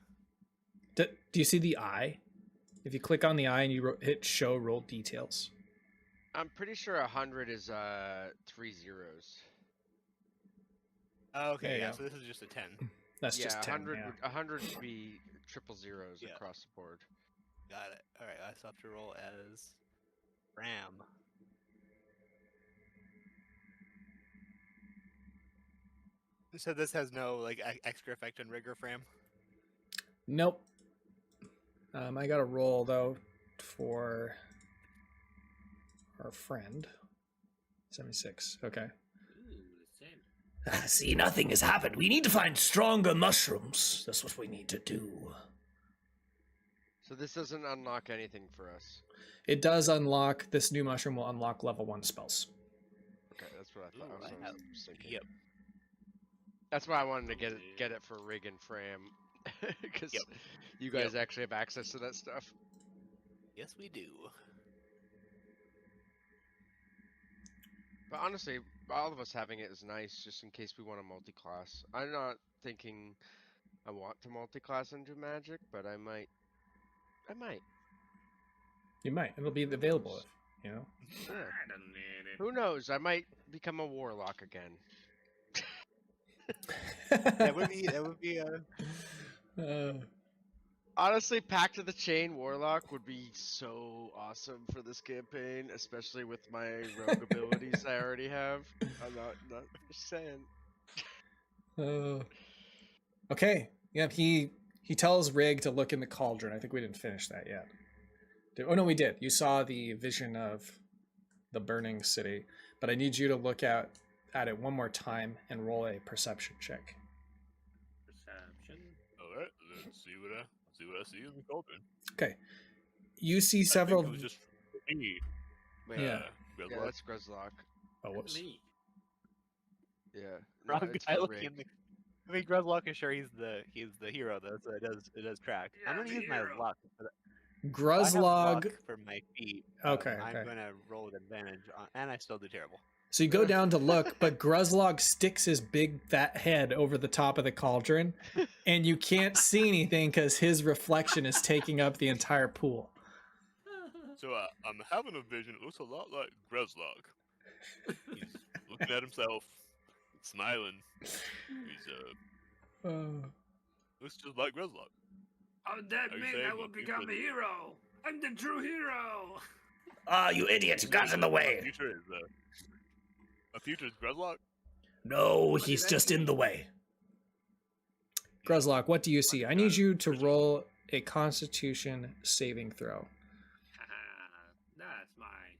Do you see the eye? If you click on the eye and you hit show roll details. I'm pretty sure 100 is 3 zeros. Oh, There okay, you yeah. go. So this is just a 10. That's Yeah, just 10. 100 Yeah. would 100 would be triple zeros Yeah. across the board. Got it. All right, I still have to roll as Ram. So this has no like extra effect on Rig or Fram. Nope. I got a roll though for our friend. 76. Okay. Ooh, the same. See, nothing has happened. We need to find stronger mushrooms. That's what we need to do. So this doesn't unlock anything for us. It does unlock, this new mushroom will unlock level 1 spells. Okay, that's what I thought. Ooh, That's what I wow. was thinking. Yep. That's why I wanted to get it for Rig and Fram, because Yep. you guys actually have access to that stuff. Yes, we do. But honestly, all of us having it is nice, just in case we want to multi-class. I'm not thinking I want to multi-class into Magic, but I might. You might. It'll be available, if, you know. Yeah. I don't need it. Who knows? I might become a Warlock again. That would be Honestly, Pact of the Chain Warlock would be so awesome for this campaign, especially with my rogue abilities I already have. I'm not just saying. Okay. Yeah, he tells Rig to look in the cauldron. I think we didn't finish that yet. Oh no, we did. You saw the vision of the burning city, but I need you to look at it one more time and roll a perception check. Perception. All right, let's see what I see in the cauldron. Okay. You see I several. think it was just me. Wait, Yeah. yeah, Gruzlock. that's Gruzlock. Oh, whoops. Me. Yeah. wrong it's guy for looking. Rig. I mean, Gruzlock is sure he's the hero though, so it does track. Yeah, I'm gonna the use my hero. luck. But I have Gruzlog. luck for my feet. Okay, I'm okay. gonna roll with advantage, and I still do terrible. So you go down to look, but Gruzlog sticks his big fat head over the top of the cauldron, and you can't see anything because his reflection is taking up the entire pool. So I'm having a vision. It looks a lot like Gruzlock. He's looking at himself, smiling. He's looks just like Gruzlock. Oh, that Are you means saying I will the become a future- hero. I'm the true hero. Ah, you idiot, you got in the My way. future is my future is Gruzlock. No, he's just in the way. Gruzlog, what do you see? I need you to roll a Constitution saving throw. That's mine.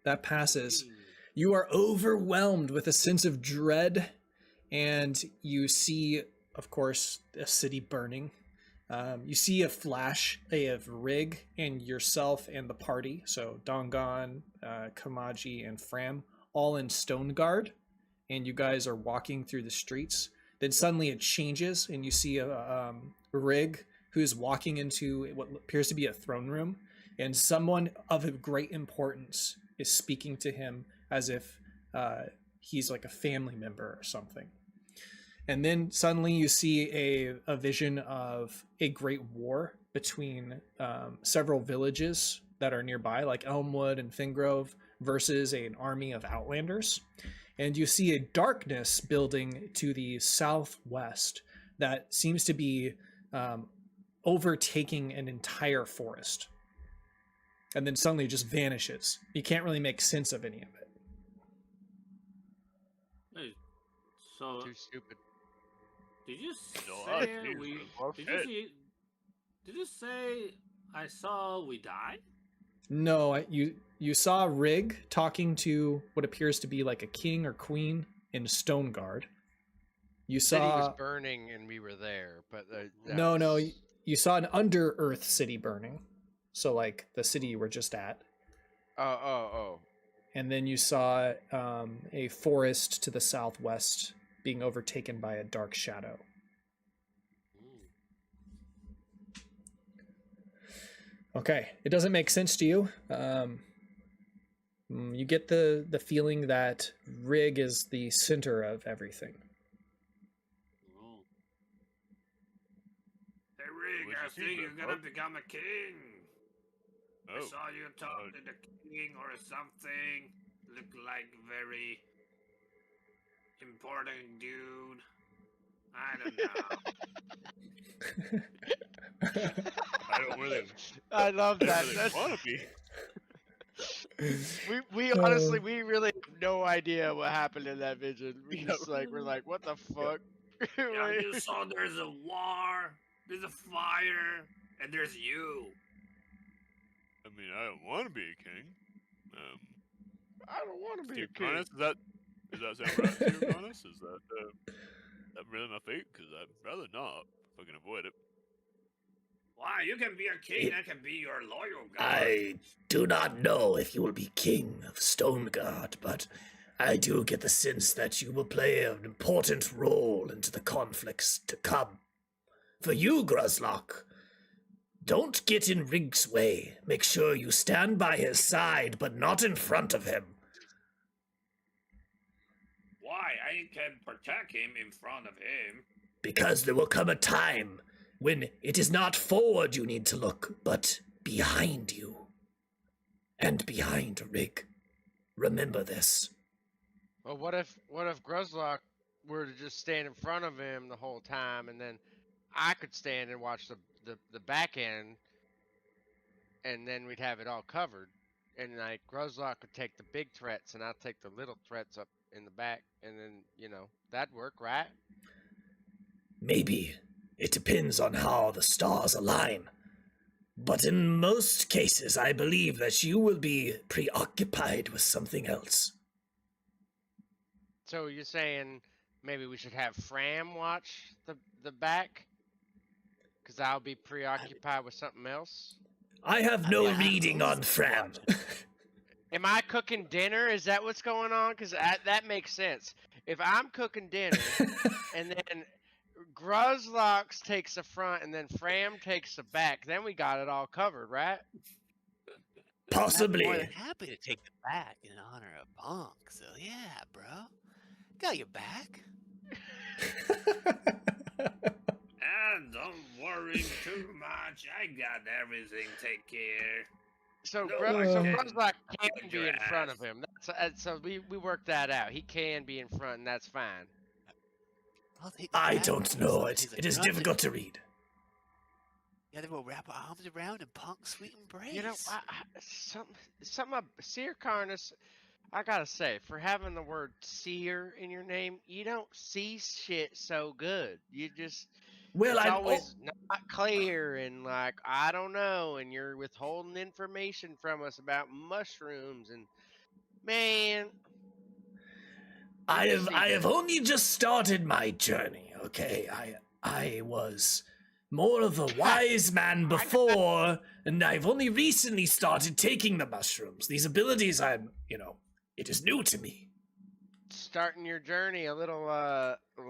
That passes. You are overwhelmed with a sense of dread, and you see, of course, a city burning. You see a flash of Rig and yourself and the party, so Dongon, Kamaji, and Fram, all in stone guard, and you guys are walking through the streets. Then suddenly it changes, and you see a Rig who's walking into what appears to be a throne room, and someone of great importance is speaking to him as if he's like a family member or something. And then suddenly you see a vision of a great war between several villages that are nearby, like Elmwood and Fengrove, versus an army of outlanders. And you see a darkness building to the southwest that seems to be overtaking an entire forest. And then suddenly it just vanishes. You can't really make sense of any of it. Hey, so Too stupid. did you No, I say see we? Gruzlock. Did you say I saw we die? No, you saw Rig talking to what appears to be like a king or queen in Stone Guard. You The city was saw burning and we were there, but that no, was... you saw an Underearth city burning, so like the city you were just at, Oh. and then you saw a forest to the southwest being overtaken by a dark shadow. Okay, it doesn't make sense to you. You get the feeling that Rig is the center of everything. Hey Rick, What'd I you see, think you're bro? gonna become a king. I Oh, saw you talk to the king or something. Look like very important dude. I don't know. I don't really, I love that. really That's- want to be. we honestly we really have no idea what happened in that vision. We're like, what the fuck? Yeah, I Wait. just saw there's a war, there's a fire, and there's you. I mean, I don't want to be a king. I don't want to be Seer a king. Carnus, does that sound right, Seer Carnus? Is that really my fate? Because I'd rather not, if I can avoid it. Why, you can be a king, I can be your loyal guy. I do not know if you will be king of Stoneguard, but I do get the sense that you will play an important role into the conflicts to come. For you, Gruzlock, don't get in Rig's way. Make sure you stand by his side, but not in front of him. Why, I can protect him in front of him. Because there will come a time when it is not forward you need to look, but behind you. And behind Rig. Remember this. Well, what if Gruzlock were to just stand in front of him the whole time, and then I could stand and watch the back end, and then we'd have it all covered, and like Gruzlock could take the big threats, and I'll take the little threats up in the back, and then that'd work, right? Maybe. It depends on how the stars align. But in most cases, I believe that you will be preoccupied with something else. So you're saying maybe we should have Fram watch the back? Because I'll be preoccupied with something else? I have no reading on Who's Fram. Am I cooking dinner? Is that what's going on? Because that makes sense. If I'm cooking dinner, and then Gruzlocks takes the front, and then Fram takes the back, then we got it all covered, right? Possibly. I'm more than happy to take the back in honor of Punk. So yeah, bro, got your back. And don't worry too much, I got everything taken care. So, No, Gruzlock can Kick be your in front ass. of him. So we worked that out. He can be in front, and that's fine. I'll take the I back don't because know he's it. a It is grunt difficult and to read. together we'll wrap our arms around and Punk's sweet embrace. You know, something Seer Carnus, I gotta say, for having the word Seer in your name, you don't see shit so good. You just, Well, it's I'm always not clear, and like, I don't know, and you're withholding information from us about mushrooms, and man, I you see have good. only just started my journey, okay? I was more of a wise man before, and I've only recently started taking the mushrooms. These abilities it is new to me. Starting your journey a little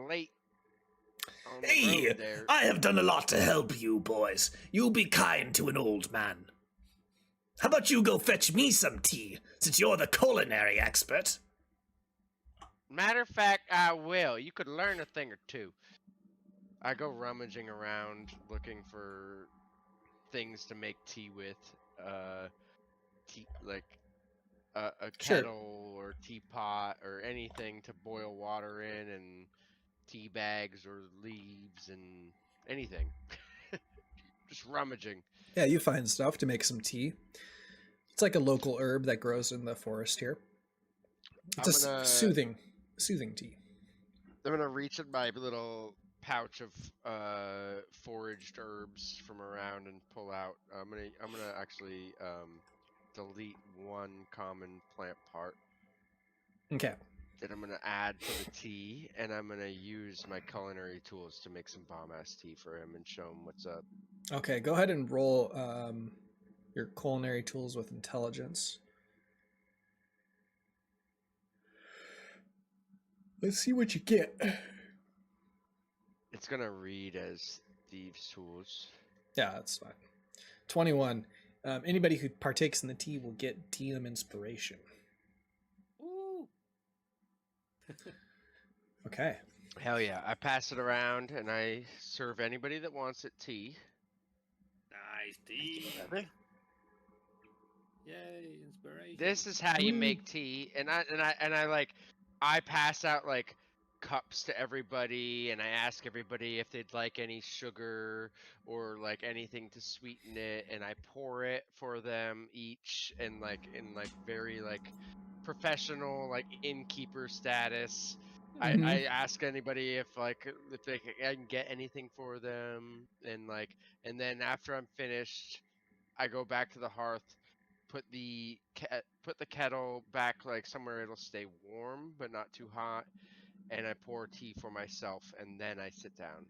late on the Hey, road there. I have done a lot to help you boys. You be kind to an old man. How about you go fetch me some tea, since you're the culinary expert? Matter of fact, I will. You could learn a thing or two. I go rummaging around looking for things to make tea with. Tea, like a Sure. kettle or teapot or anything to boil water in, and tea bags or leaves and anything. Just rummaging. Yeah, you find stuff to make some tea. It's like a local herb that grows in the forest here. It's I'm soothing tea. I'm gonna reach in my little pouch of foraged herbs from around and pull out. I'm gonna actually delete one common plant part Okay. that I'm gonna add to the tea, and I'm gonna use my culinary tools to make some bomb-ass tea for him and show him what's up. Okay, go ahead and roll your culinary tools with intelligence. Let's see what you get. It's gonna read as thieves' tools. Yeah, that's fine. 21. Anybody who partakes in the tea will get DM inspiration. Ooh. Okay. Hell yeah! I pass it around and I serve anybody that wants it tea. Nice tea. Yay, inspiration. This is how you make tea, and I pass out like cups to everybody, and I ask everybody if they'd like any sugar or like anything to sweeten it, and I pour it for them each, and like in like very like professional like innkeeper status. I ask anybody if they I can get anything for them, and then after I'm finished, I go back to the hearth, put the kettle back like somewhere it'll stay warm but not too hot, and I pour tea for myself, and then I sit down.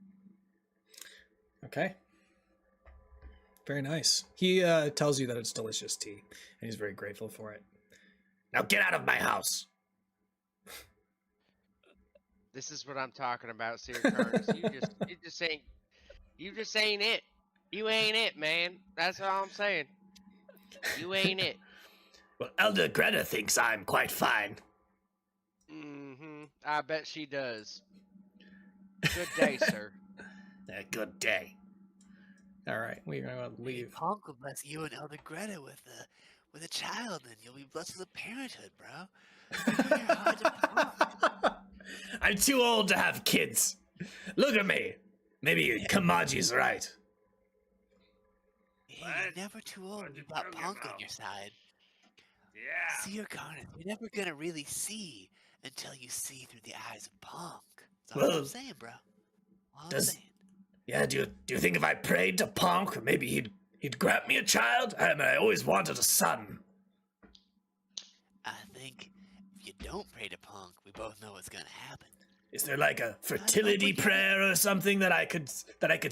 Okay. Very nice. He tells you that it's delicious tea, and he's very grateful for it. Now get out of my house. This is what I'm talking about, Seer Carnus. You just ain't it. You ain't it, man. That's all I'm saying. You ain't it. Well, Elder Greta thinks I'm quite fine. I bet she does. Good day, sir. A good day. All right, we're going to leave. Punk will bless you and Elder Greta with a child, and you'll be blessed with a parenthood, bro. You're hard to punk. I'm too old to have kids. Look at me. Maybe Kamaji's right. Hey, you're never too old. What You you got talking Punk on about? your side. Yeah. Seer Carnus, you're never gonna really see until you see through the eyes of Punk. That's all Well, I'm saying, bro. All I'm does- saying. Yeah, do you think if I prayed to Punk, maybe he'd grant me a child? I always wanted a son. I think if you don't pray to Punk, we both know what's gonna happen. Is there like a fertility prayer or something that I could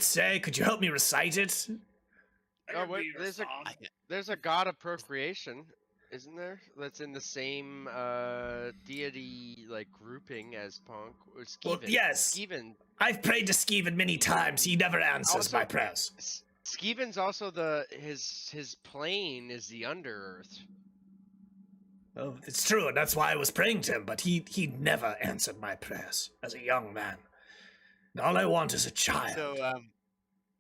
say? Could you help me recite it? I Oh, can wait, be your there's a- son. There's a god of procreation, isn't there? That's in the same deity like grouping as Punk or Skeevan. Well, yes. Skeevan. I've prayed to Skeevan many times. He never answers Also- my prayers. Skeevan's also his plane is the Underearth. Oh, it's true, and that's why I was praying to him, but he never answered my prayers as a young man. And all I want is a child.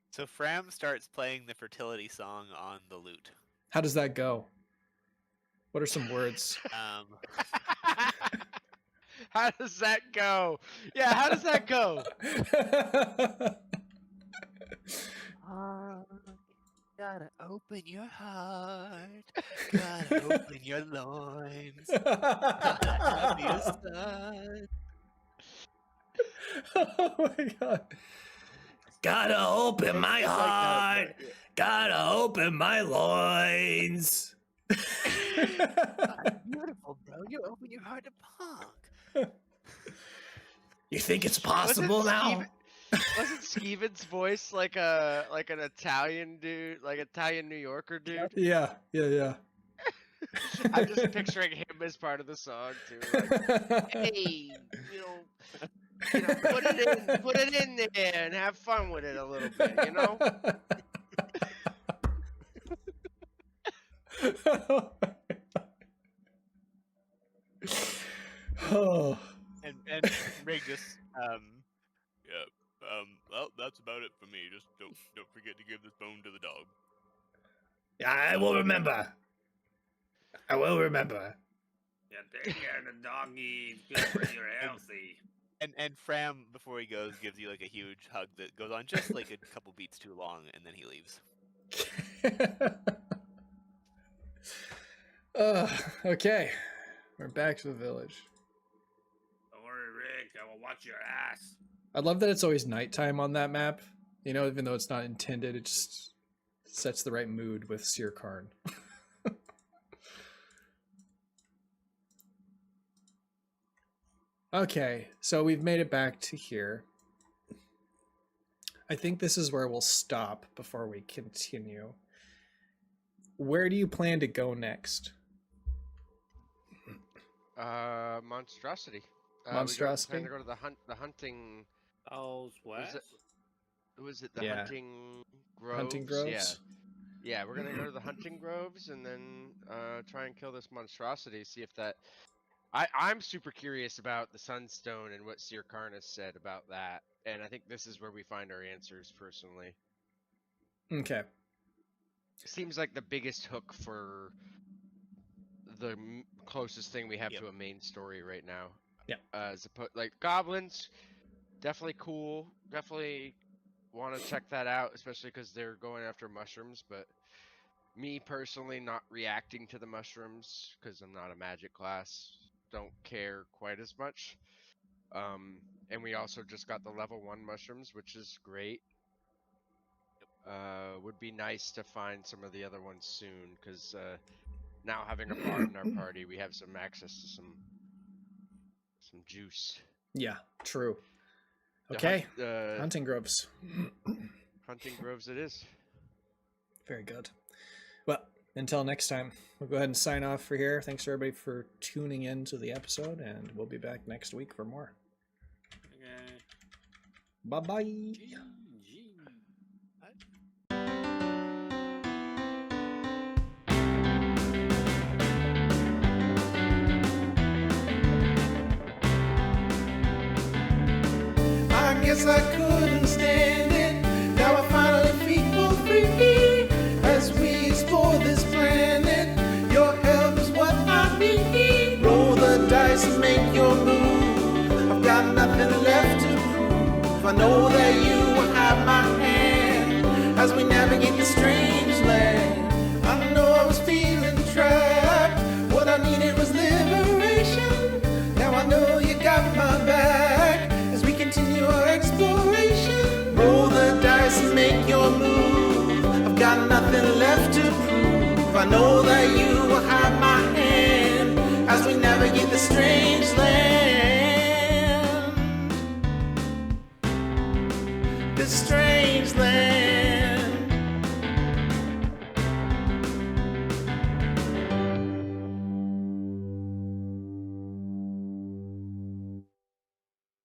So Fram starts playing the fertility song on the lute. How does that go? What are some words? How does that go? Yeah, how does that go? Gotta open your heart. Gotta open your loins. Have your son. Oh my god. Gotta open my heart. Gotta open my loins. Beautiful, bro. You open your heart to Punk. You think it's possible now? Wasn't Skeevan's voice like an Italian dude, like Italian New Yorker dude? Yeah. I'm just picturing him as part of the song too. Like, hey, put it in there and have fun with it a little bit, you know? Oh. And Rig just Yeah. Well, that's about it for me. Just don't forget to give this bone to the dog. Yeah, I will remember. I will remember. Yeah, take care of the doggy. It's good for your healthy. and Fram before he goes gives you like a huge hug that goes on just like a couple beats too long, and then he leaves. Okay. We're back to the village. Don't worry, Rick. I will watch your ass. I love that it's always nighttime on that map. You know, even though it's not intended, it just sets the right mood with Seer Karn. Okay, so we've made it back to here. I think this is where we'll stop before we continue. Where do you plan to go next? Monstrosity. Monstrosity? We plan to go to the hunting. Southwest. Was it the Yeah. hunting groves? Hunting groves? Yeah, we're gonna go to the hunting groves and then try and kill this monstrosity. See if that. I'm super curious about the Sunstone and what Seer Carnus said about that, and I think this is where we find our answers. Personally, Okay. seems like the biggest hook for the closest thing we have to a main story right now. Yeah. Like goblins, definitely cool. Definitely want to check that out, especially because they're going after mushrooms. But me personally, not reacting to the mushrooms because I'm not a magic class. Don't care quite as much. And we also just got the level 1 mushrooms, which is great. Would be nice to find some of the other ones soon, because now having a bard in our party, we have some access to some juice. Yeah, true. Okay, The hunting groves. hunting groves it is. Very good. Well, until next time, we'll go ahead and sign off for here. Thanks everybody for tuning in to the episode, and we'll be back next week for more. Okay. Bye-bye. GG. I guess I couldn't stand it. Now I finally feel free as we explore this planet. Your help is what I need. Roll the dice and make your move. I've got nothing left to prove. I know that you will have my hand as we navigate this strange land. I know I was feeling trapped. What I needed was liberation. Now I know you got my back as we continue our exploration. Roll the dice and make your move. I've got nothing left to prove. I know that you